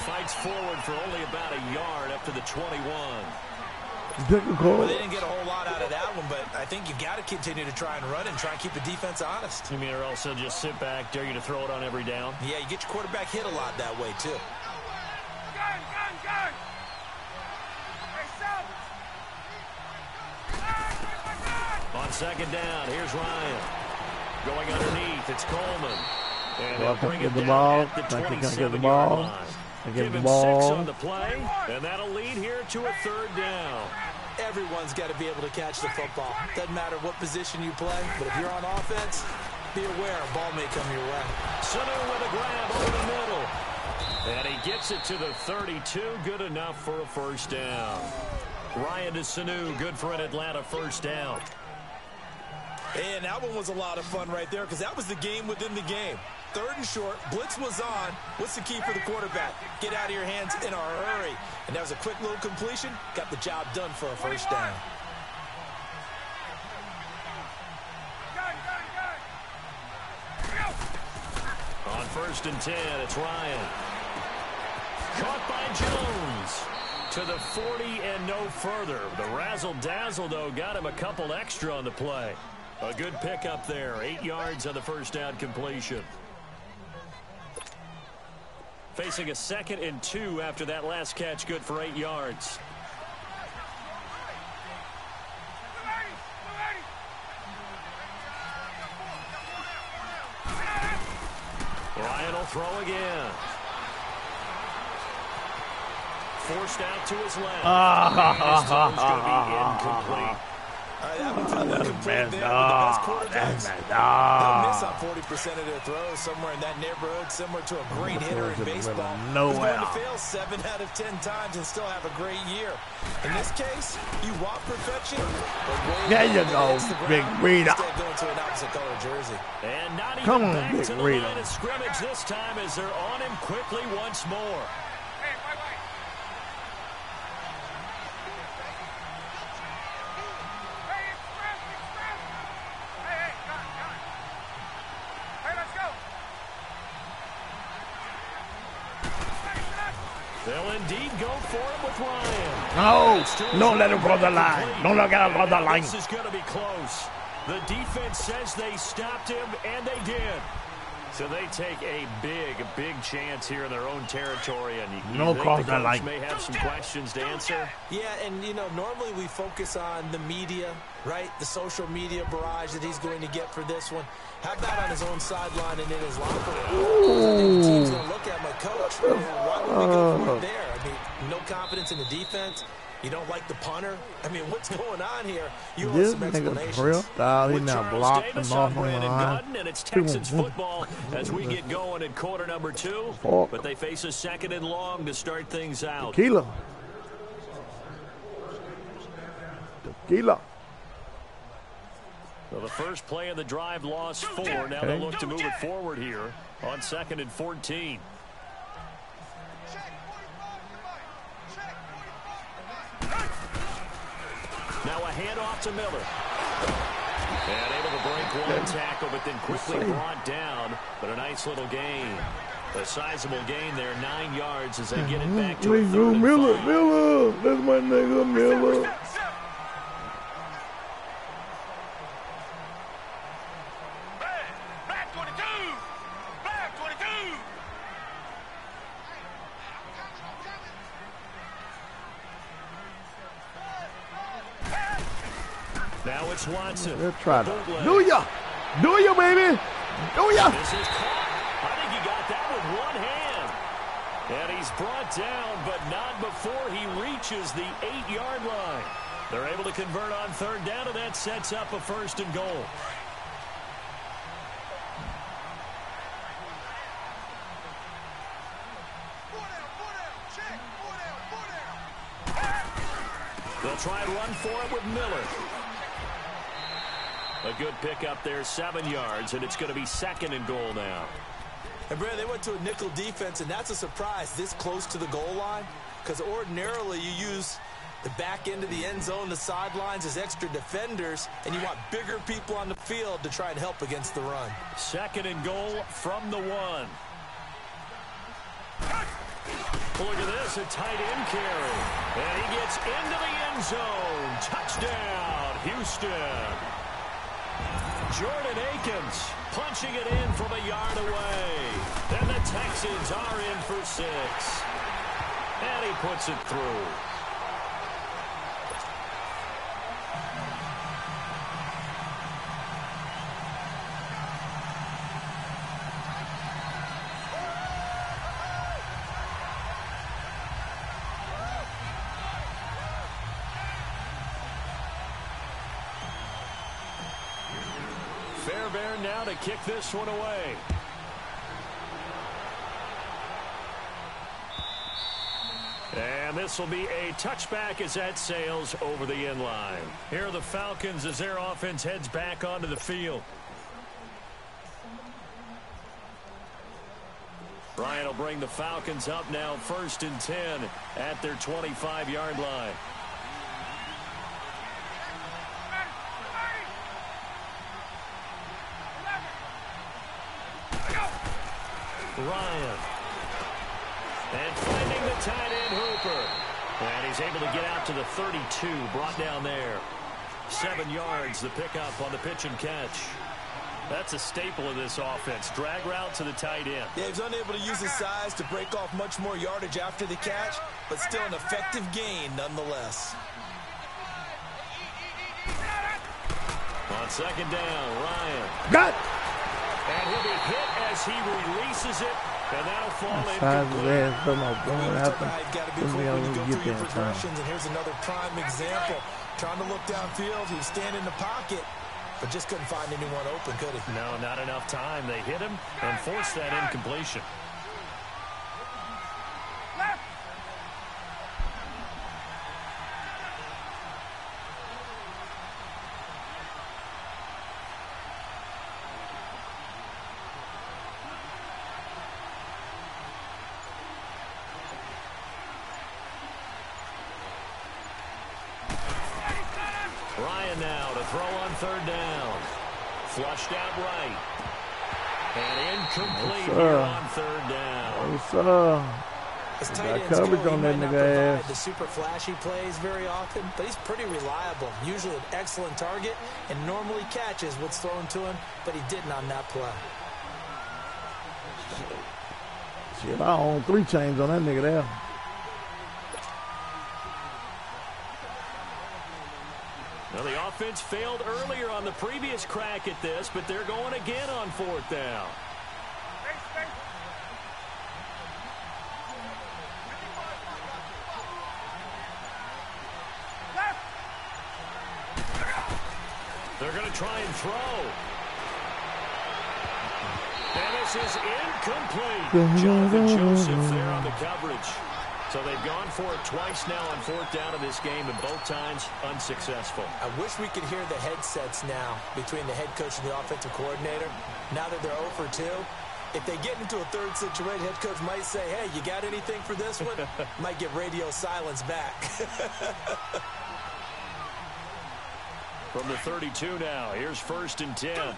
Fights forward for only about a yard up to the 21. Well, they didn't get a whole lot out of that one, but I think you got to continue to try and run and try and keep the defense honest. You mean or also just sit back, dare you to throw it on every down? Yeah, you get your quarterback hit a lot that way, too. On 2nd down, here's Ryan. Going underneath, it's Coleman. And they'll bring it down at the 27-yard line. Give him 6 on the play, and that'll lead here to a 3rd down. Everyone's got to be able to catch the football. Doesn't matter what position you play, but if you're on offense, be aware a ball may come your way. Sanu with a grab over the middle. And he gets it to the 32, good enough for a 1st down. Ryan to Sanu, good for an Atlanta 1st down. And that one was a lot of fun right there because that was the game within the game. 3rd and short, blitz was on. What's the key for the quarterback? Get out of your hands in a hurry. And that was a quick little completion. Got the job done for a 1st down. On 1st and 10, it's Ryan. Caught by Jones. To the 40 and no further. The razzle-dazzle, though, got him a couple extra on the play. A good pickup there. 8 yards on the 1st down completion. Facing a 2nd and 2 after that last catch, good for 8 yards. Ryan will throw again. Forced out to his left. His throw's going to be incomplete. That one felt incomplete there, but the best quarterbacks, they'll miss on 40% of their throws, somewhere in that neighborhood, similar to a great hitter in baseball. Who's going to fail 7 out of 10 times and still have a great year. In this case, you want perfection, but there you go, Big Rita. Instead going to an opposite color jersey. And not even back to the line of scrimmage this time as they're on him quickly once more. They'll indeed go for it with Ryan. No, don't let him cross the line. Don't let him cross the line. This is going to be close. The defense says they stopped him, and they did. So they take a big chance here in their own territory. And no cross the line. May have some questions to answer. Yeah, and, you know, normally we focus on the media, right? The social media barrage that he's going to get for this one. How about on his own sideline and in his locker room? I think the team's going to look at my coach. Why would we go for it there? I mean, no confidence in the defense. You don't like the punter. I mean, what's going on here? You owe This some nigga explanations. tripped out. He now blocked him off the line. And it's Texans football as we get going in quarter number 2. But they face a 2nd and long to start things out. Tequila. So the first play of the drive lost 4. Now they look to move it forward here on 2nd and 14. Now a handoff to Miller. And able to break one tackle, but then quickly brought down. But a nice little gain. A sizable gain there, 9 yards as they get it back to a 3rd and 5. Miller. That's my nigga, Miller. Now it's Watson. Let's try that. Do ya, baby. Do ya. This is caught. I think he got that with one hand. And he's brought down, but not before he reaches the 8-yard line. They're able to convert on 3rd down, and that sets up a 1st and goal. They'll try and run for it with Miller. A good pickup there, 7 yards, and it's going to be 2nd and goal now. And Brad, they went to a nickel defense, and that's a surprise this close to the goal line, because ordinarily you use the back end of the end zone, the sidelines as extra defenders, and you want bigger people on the field to try and help against the run. 2nd and goal from the 1. Look at this, a tight end carry. And he gets into the end zone. Touchdown, Houston. Jordan Akins punching it in from a yard away. And the Texans are in for 6. And he puts it through. Fairbairn now to kick this one away. And this will be a touchback as that sails over the end line. Here are the Falcons as their offense heads back onto the field. Bryant will bring the Falcons up now 1st and 10 at their 25-yard line. Ryan. And finding the tight end Hooper. And he's able to get out to the 32, brought down there. 7 yards, the pickup on the pitch and catch. That's a staple of this offense. Drag route to the tight end. Yeah, he's unable to use his size to break off much more yardage after the catch, but still an effective gain nonetheless. On 2nd down, Ryan. Got it. And he'll be hit as he releases it, and that'll fall incomplete. Got to be quick when you go through your progressions, and here's another prime example. Trying to look downfield, he was standing in the pocket, but just couldn't find anyone open, could he? No, not enough time. They hit him and forced that incompletion. Ryan now to throw on 3rd down. Flushed out right. And incomplete here on 3rd down. What's up? As tight ends go, he might not provide the super flashy plays very often, but he's pretty reliable. Usually an excellent target and normally catches what's thrown to him, but he didn't on that play. Shit, I own 3 chains on that nigga there. Well, the offense failed earlier on the previous crack at this, but they're going again on 4th down. going to try and throw. And this is incomplete. Jonathan Joseph there on the coverage. So they've gone for it twice now on fourth down in this game, and both times unsuccessful. I wish we could hear the headsets now between the head coach and the offensive coordinator. Now that they're 0 for 2, if they get into a third situation, head coach might say, hey, you got anything for this one? Might get radio silence back. From the 32 now, here's 1st and 10.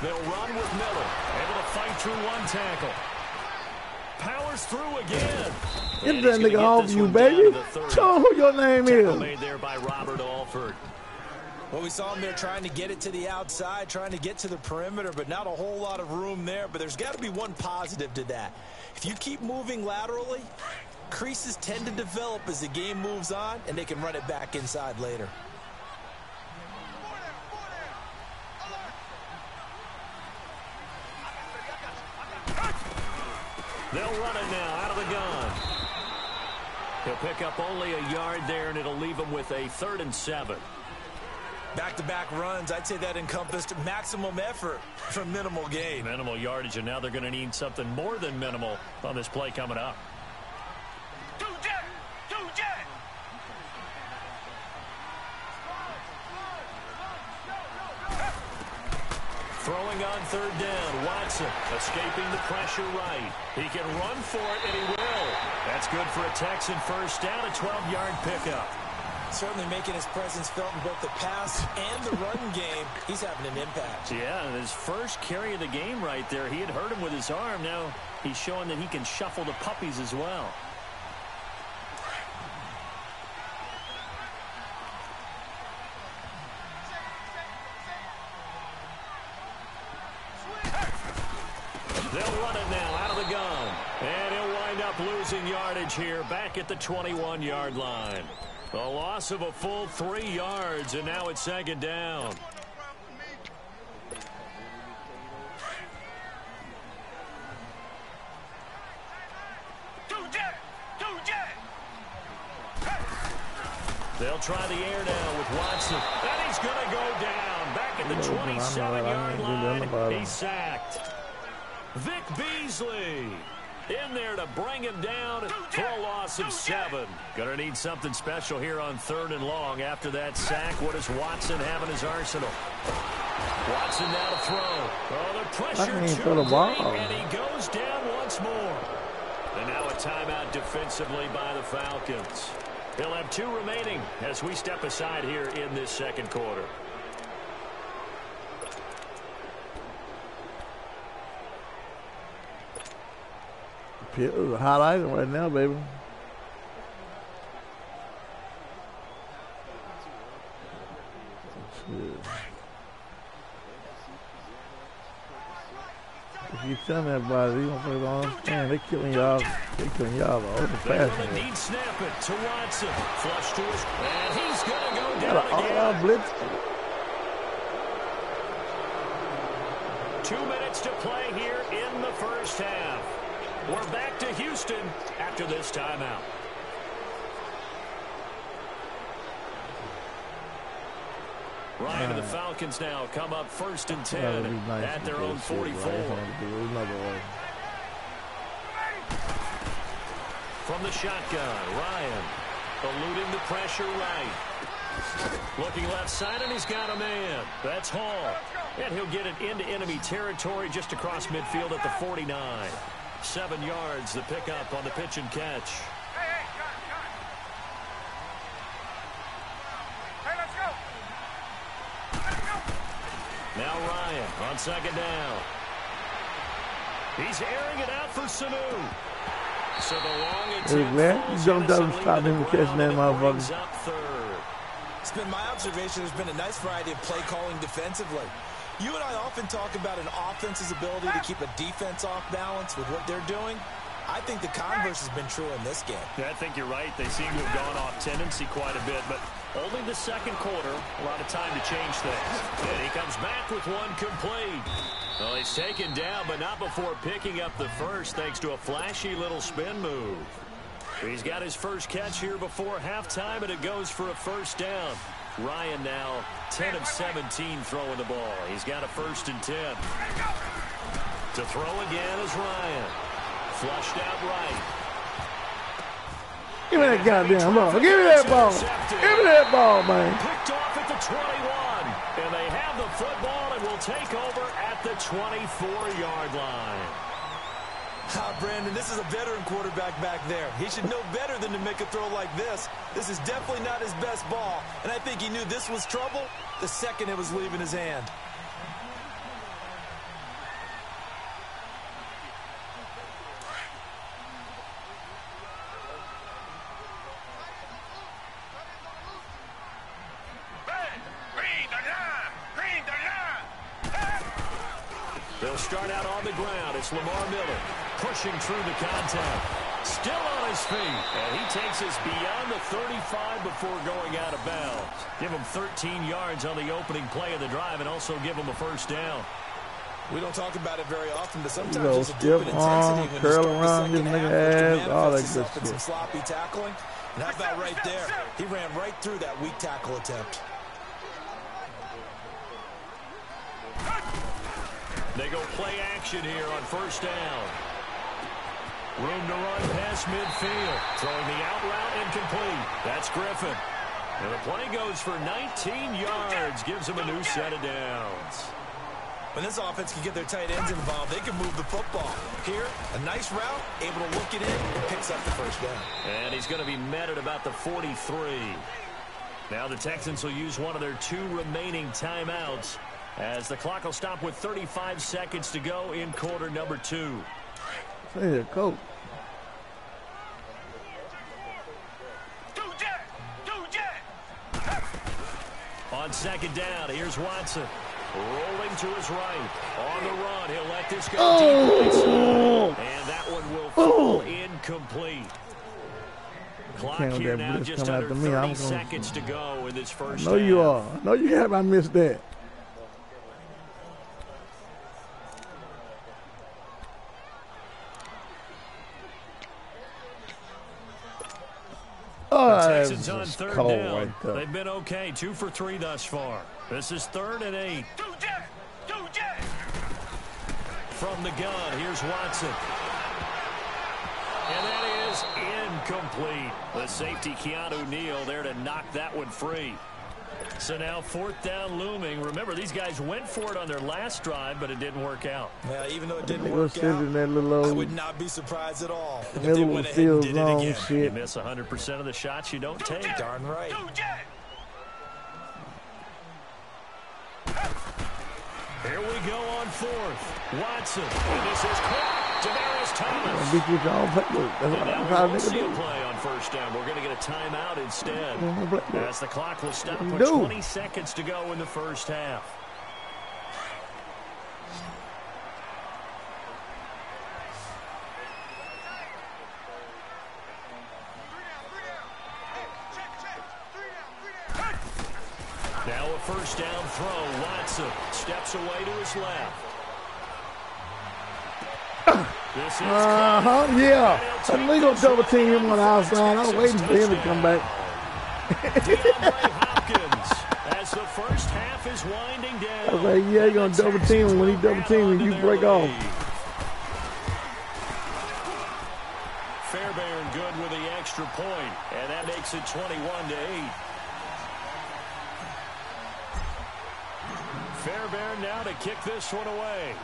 They'll run with Miller, able to fight through one tackle. Powers through again. Get that nigga off you, baby. Show him who your name is. Made there by Robert Alford. Well, we saw him there trying to get it to the outside, trying to get to the perimeter, but not a whole lot of room there. But there's got to be one positive to that. If you keep moving laterally, creases tend to develop as the game moves on, and they can run it back inside later. They'll run it now out of the gun. He'll pick up only a yard there, and it'll leave him with a 3rd and 7. Back-to-back runs, I'd say that encompassed maximum effort for minimal gain. Minimal yardage, and now they're going to need something more than minimal on this play coming up. Throwing on 3rd down, Watson escaping the pressure right. He can run for it, and he will. That's good for a Texan first down, a 12-yard pickup. Certainly making his presence felt in both the pass and the run game. He's having an impact. Yeah, and his first carry of the game right there, he had hurt him with his arm. Now he's showing that he can shuffle the puppies as well. They'll run it now out of the gun. And he'll wind up losing yardage here back at the 21-yard line. A loss of a full 3 yards, and now it's 2nd down. They'll try the air now with Watson. And he's going to go down back at the 27-yard line. He's sacked. Vic Beasley in there to bring him down for a loss of 7. Gonna need something special here on 3rd and long. After that sack, what does Watson have in his arsenal? Watson now to throw. Oh, the pressure too great, and he goes down once more. And now a timeout defensively by the Falcons. He'll have 2 remaining as we step aside here in this 2nd quarter. It was a hot item right now, baby. If you tell me about it, you don't really understand. They're killing y'all. They're killing y'all all the fast. They snap it to Watson. Flush to his, and he's going to go down again. Blitz. 2 minutes to play here in the first half. We're back to Houston after this timeout. Ryan and the Falcons now come up 1st and 10 at their own 44. From the shotgun, Ryan eluding the pressure right. Looking left side, and he's got a man. That's Hall. And he'll get it into enemy territory just across midfield at the 49. 7 yards, the pickup on the pitch and catch. Now Ryan on 2nd down. He's airing it out for Sanu. So the long hey, man, you don't stop him from catching that motherfucker. It's been my observation there's been a nice variety of play calling defensively. You and I often talk about an offense's ability to keep a defense off balance with what they're doing. I think the converse has been true in this game. Yeah, I think you're right. They seem to have gone off tendency quite a bit, but Only the second quarter. A lot of time to change things. And he comes back with one complete. Well, he's taken down, but not before picking up the first, thanks to a flashy little spin move. He's got his first catch here before halftime, and it goes for a first down. Ryan now 10 of 17 throwing the ball. He's got a 1st and 10. To throw again is Ryan. Flushed out right. Give me that goddamn ball. Give me that ball. Give me that ball, man. Picked off at the 21. And they have the football and will take over at the 24-yard line. Brandon, this is a veteran quarterback back there. He should know better than to make a throw like this. This is definitely not his best ball. And I think he knew this was trouble the second it was leaving his hand. They'll start out on the ground. It's Lamar Miller pushing through the contact. Still on his feet. And he takes us beyond the 35 before going out of bounds. Give him 13 yards on the opening play of the drive and also give him a first down. We don't talk about it very often, but sometimes there's a dip on, curl around his nigga ass, all that good shit. Some sloppy tackling. And how about right there? He ran right through that weak tackle attempt. They go play action here on first down. Room to run past midfield. Throwing the out route incomplete. That's Griffin. And the play goes for 19 yards. Gives him a new set of downs. When this offense can get their tight ends involved, they can move the football. Here, a nice route, able to look it in, and picks up the first down. And he's going to be met at about the 43. Now the Texans will use one of their 2 remaining timeouts, as the clock will stop with 35 seconds to go in quarter number 2. Say the coach. On second down, here's Watson. Rolling to his right. On the run, he'll let this go deep. And that one will fall incomplete. Clock here now just under 30 seconds to go in this first half. I know you are. I know you have. I missed that. The Texans on third down. Right, they've been okay. 2 for 3 thus far. This is 3rd and 8. From the gun, here's Watson. And that is incomplete. The safety, Keanu Neal, there to knock that one free. So now 4th down looming. Remember, these guys went for it on their last drive, but it didn't work out. Yeah, even though it didn't work out, I would not be surprised at all if they went ahead and did it again. Shit. You miss 100% of the shots you don't take. Darn right. Here we go on 4th. Watson. And this is caught. Demaryius Thomas. Beat you with your own play. That's what we'll see a play on first down. We're going to get a timeout instead. As the clock will stop with 20 seconds to go in the first half. Now a first down throw. Watson steps away to his left. Yeah. I knew you gonna double team him on the outside. I was waiting for him to come back. As the first half is winding down. I was like, yeah, you're gonna double team him. When he double team him, you break off. Fairbairn good with the extra point, and that makes it 21-8. Fairbairn now to kick this one away.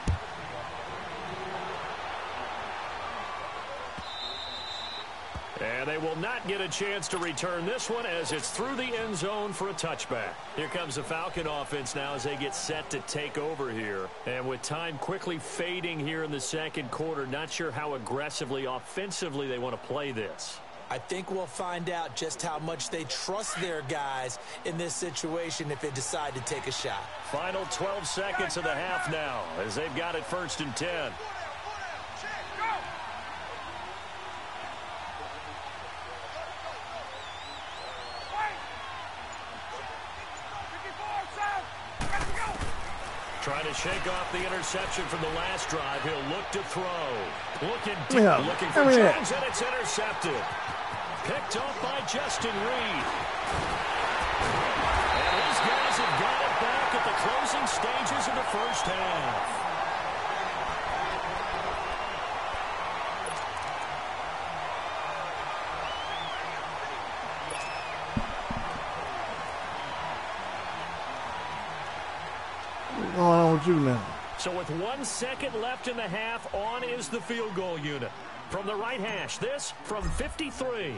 And they will not get a chance to return this one as it's through the end zone for a touchback. Here comes the Falcon offense now as they get set to take over here. And with time quickly fading here in the second quarter, not sure how aggressively, offensively they want to play this. I think we'll find out just how much they trust their guys in this situation if they decide to take a shot. Final 12 seconds of the half now as they've got it 1st and 10. Trying to shake off the interception from the last drive. He'll look to throw. Looking deep, looking for Jones, and it's intercepted. Picked off by Justin Reed. And his guys have got it back at the closing stages of the first half. What's going on with you now? So with 1 second left in the half, on is the field goal unit. From the right hash, this from 53.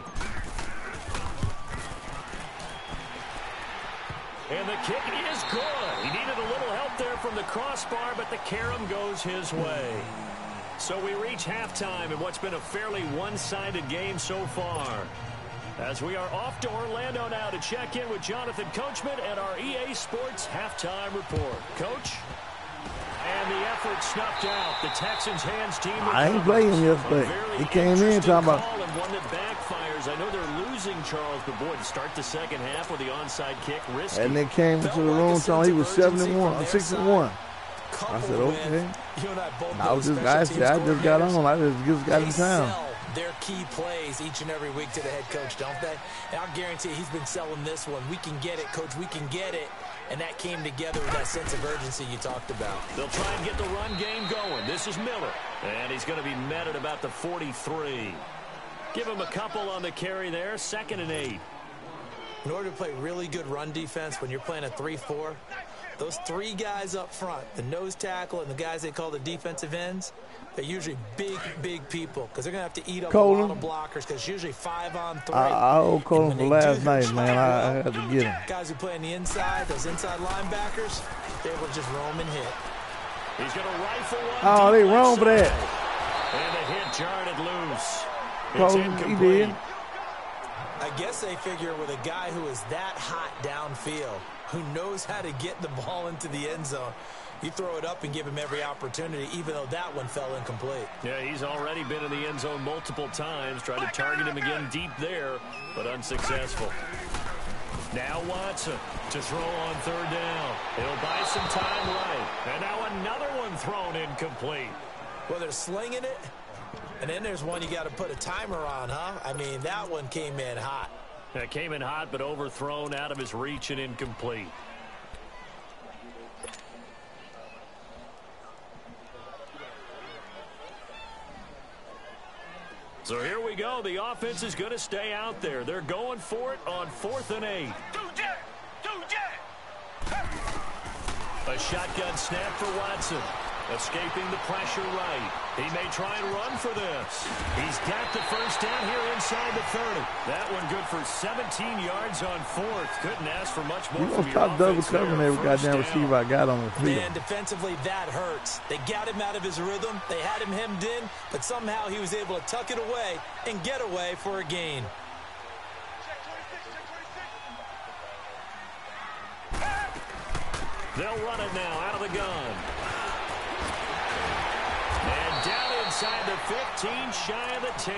And the kick is good. He needed a little help there from the crossbar, but the carom goes his way. So we reach halftime in what's been a fairly one-sided game so far. As we are off to Orlando now to check in with Jonathan Coachman and our EA Sports halftime report. Coach? And the effort snuffed out. The Texans' hands team. I ain't playing him yesterday. He came in talking about. And one that backfires. I know they're losing Charles, but boy, to start the second half with the onside kick, risky. And they came into the room telling he was 6-1. I said, okay. I was just I just got on. I just got in town. Their key plays each and every week to the head coach, don't they? And I'll guarantee he's been selling this one. We can get it, Coach. We can get it. And that came together with that sense of urgency you talked about. They'll try and get the run game going. This is Miller. And he's going to be met at about the 43. Give him a couple on the carry there. 2nd and 8. In order to play really good run defense when you're playing a 3-4, those three guys up front, the nose tackle and the guys they call the defensive ends, they're usually big people because they're going to have to eat up a lot of blockers because it's usually 5-on-3. I owe Colin for last night, man. I had to get him. Guys who play on the inside, those inside linebackers, they will just roam and hit. He's going to rifle one. Oh, they wrong for that. And the hit jarred it loose. Colin, he did. I guess they figure with a guy who is that hot downfield, who knows how to get the ball into the end zone, you throw it up and give him every opportunity, even though that one fell incomplete. Yeah, he's already been in the end zone multiple times. Tried to target him again deep there, but unsuccessful. Now Watson to throw on 3rd down. He'll buy some time right. And now another one thrown incomplete. Well, they're slinging it, and then there's one you got to put a timer on, huh? I mean, that one came in hot. It came in hot, but overthrown out of his reach and incomplete. So here we go. The offense is going to stay out there. They're going for it on 4th and 8. A shotgun snap for Watson. Escaping the pressure right. He may try and run for this. He's got the first down here inside the 30. That one good for 17 yards on 4th. Couldn't ask for much more from your stop double offense covering every goddamn receiver I got on the field. Man, defensively, that hurts. They got him out of his rhythm. They had him hemmed in, but somehow he was able to tuck it away and get away for a gain. They'll run it now out of the gun. And down inside the 15, shy of the 10.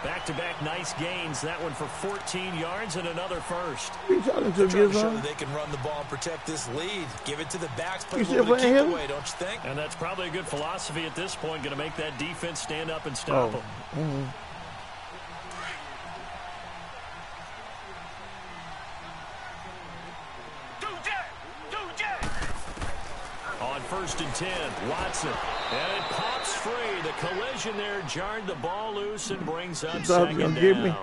Back-to-back nice gains. That one for 14 yards and another first. They're trying to show that they can run the ball and protect this lead. Give it to the backs, play a little bit of keep away, don't you think? And that's probably a good philosophy at this point. Going to make that defense stand up and stop them. Mm-hmm. On 1st and 10, Watson. And it pops free. The collision there jarred the ball loose and brings up 2nd down.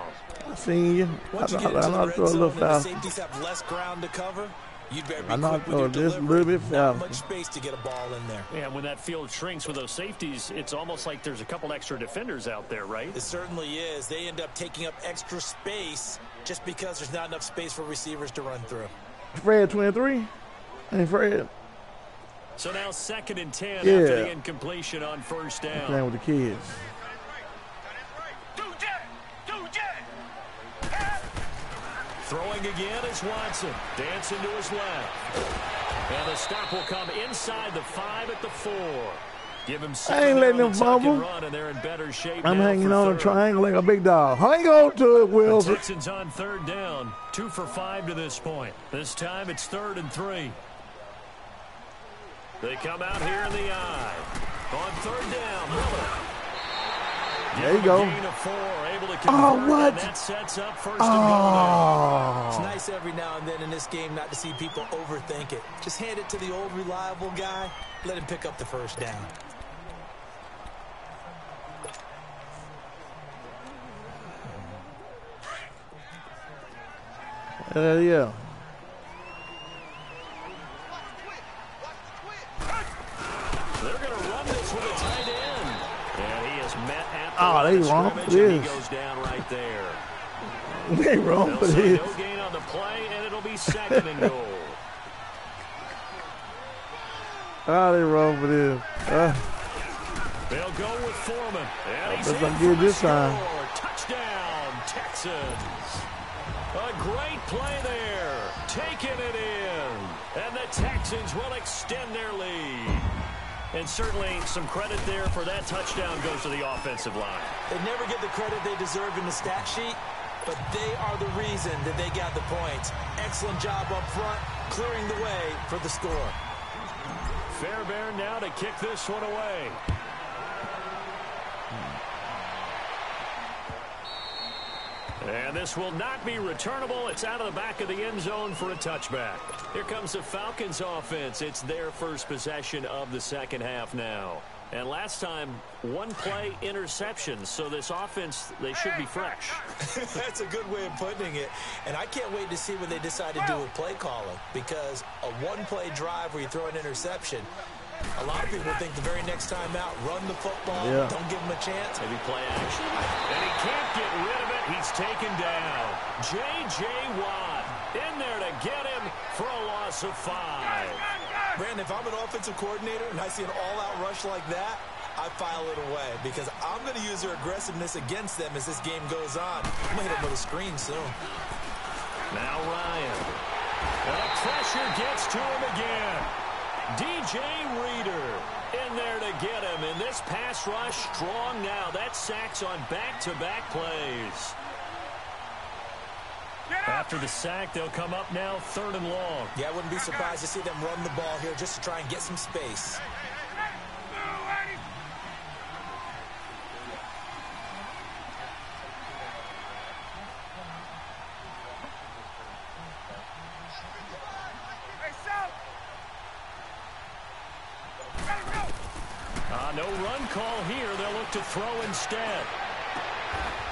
I seen you. I know I throw a little foul. The safeties have less ground to cover. You'd better be I know I quick throw with your just a delivery. little bit Not foul. much space to get a ball in there. Yeah, when that field shrinks with those safeties, it's almost like there's a couple extra defenders out there, right? It certainly is. They end up taking up extra space just because there's not enough space for receivers to run through. Fred 23? Ain't Fred? So now 2nd and 10 after the incompletion on 1st down. Playing with the kids. Throwing again is Watson. Dancing to his left. And the stop will come inside the 5 at the 4. Give him I ain't letting them fumble. Run, and they're in better shape. I'm now hanging for on a 3rd. triangle like a big dog. Hang on to it, Wills. The Texans on 3rd down. 2 for 5 to this point. This time it's 3rd and 3. They come out here in the eye. On third down, Miller. There you go. Gain of 4, able to convert, what? and that sets up first and goal. It's nice every now and then in this game not to see people overthink it. Just hand it to the old reliable guy. Let him pick up the first down. Yeah. They're going to run this with a tight end. And he is met at the they wrong for this. He goes down right there. They wrong for They'll say this. no gain on the play, and it'll be second and goal. They wrong for this. They'll go with Foreman. And he's Best I in get for this the time. score. Touchdown, Texans. A great play there. Taking it in. And the Texans will extend their lead. And certainly some credit there for that touchdown goes to the offensive line. They never get the credit they deserve in the stat sheet, but they are the reason that they got the points. Excellent job up front, clearing the way for the score. Fairbairn now to kick this one away. And this will not be returnable. It's out of the back of the end zone for a touchback. Here comes the Falcons offense. It's their first possession of the second half now. And last time, one play interception. So this offense, they should be fresh. That's a good way of putting it. And I can't wait to see what they decide to do with play calling. Because a one-play drive where you throw an interception, a lot of people think the very next time out, run the football, don't give them a chance. Maybe play action. And he can't get rid of it. He's taken down. J.J. Watt in there to get him for a loss of 5. Brandon, if I'm an offensive coordinator and I see an all-out rush like that, I file it away because I'm going to use their aggressiveness against them as this game goes on. I'm going to hit them with a screen soon. Now Ryan. And the pressure gets to him again. DJ Reader in there to get him. And this pass rush strong now. That sacks on back-to-back plays. After the sack, they'll come up now 3rd and long. Yeah, I wouldn't be surprised to see them run the ball here just to try and get some space. No run call here. They'll look to throw instead.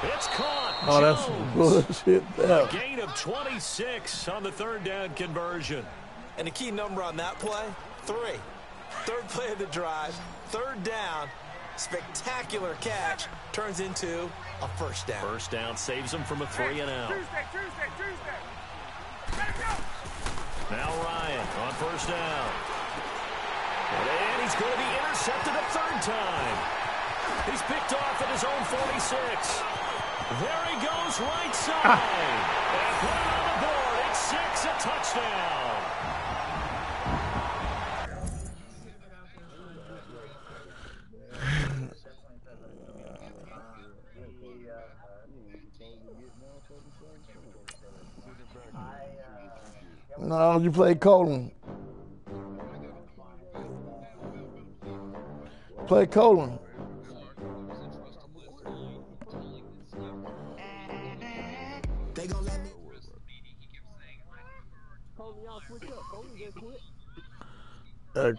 It's caught. Oh, that's some bullshit. A gain of 26 on the 3rd down conversion. And the key number on that play, 3. 3rd play of the drive, 3rd down, spectacular catch, turns into a first down. First down saves them from a 3-and-out. Tuesday. Now Ryan on first down. And he's going to be intercepted a 3rd time. He's picked off at his own 46. There he goes right side. And put it on the board. It's 6, a touchdown. No, you play Colin. Play Colin. They gonna let me.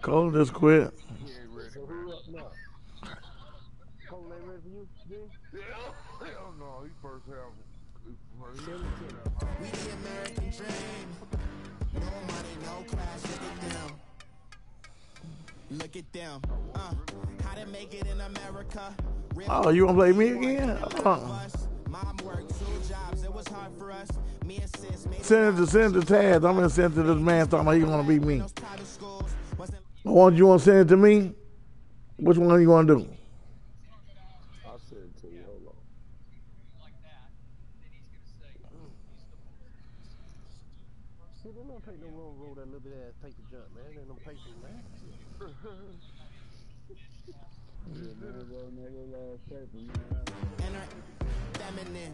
Colin just quit. We the American dream. No money, no class. Look at them. Look at them. How to make it in America. Oh, you want to play me again? Mom worked 2 jobs. It was hard for us. Me and sis made Send it to Taz. I'm going to send it to this man talking about he want to beat me. One, you want to send it to me? Which one are you going to do? I'll send it to you. Hold on. See, they don't take no long road that little bit ass take the jump, man. They don't pay for that. feminine.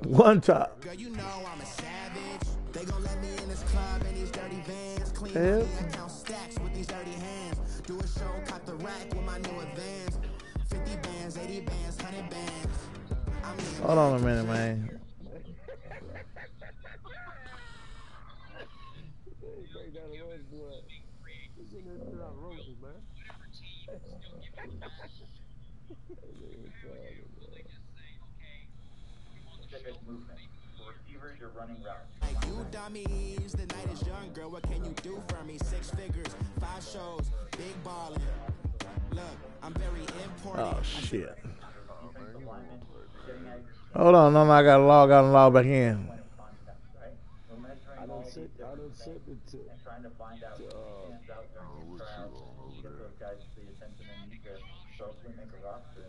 One top. Girl, you know I'm a savage. They gon' let me in this club in these dirty vans. Clean money, I count stacks with these dirty hands. Do a show, cop the rack with my new advance. 50 bands, 80 bands, 100 bands. Hold on a minute, man. Specific movement. For receivers, you're running routes. Like you dummies, the night is young, girl. What can you do for me? 6 figures, 5 shows, big ballin'. Look, I'm very important. Oh shit. Hold on, no, I gotta log out and log back in. I don't sit it to trying to find out who stands out during these crowds, get those guys the attention they need to hopefully make a roster.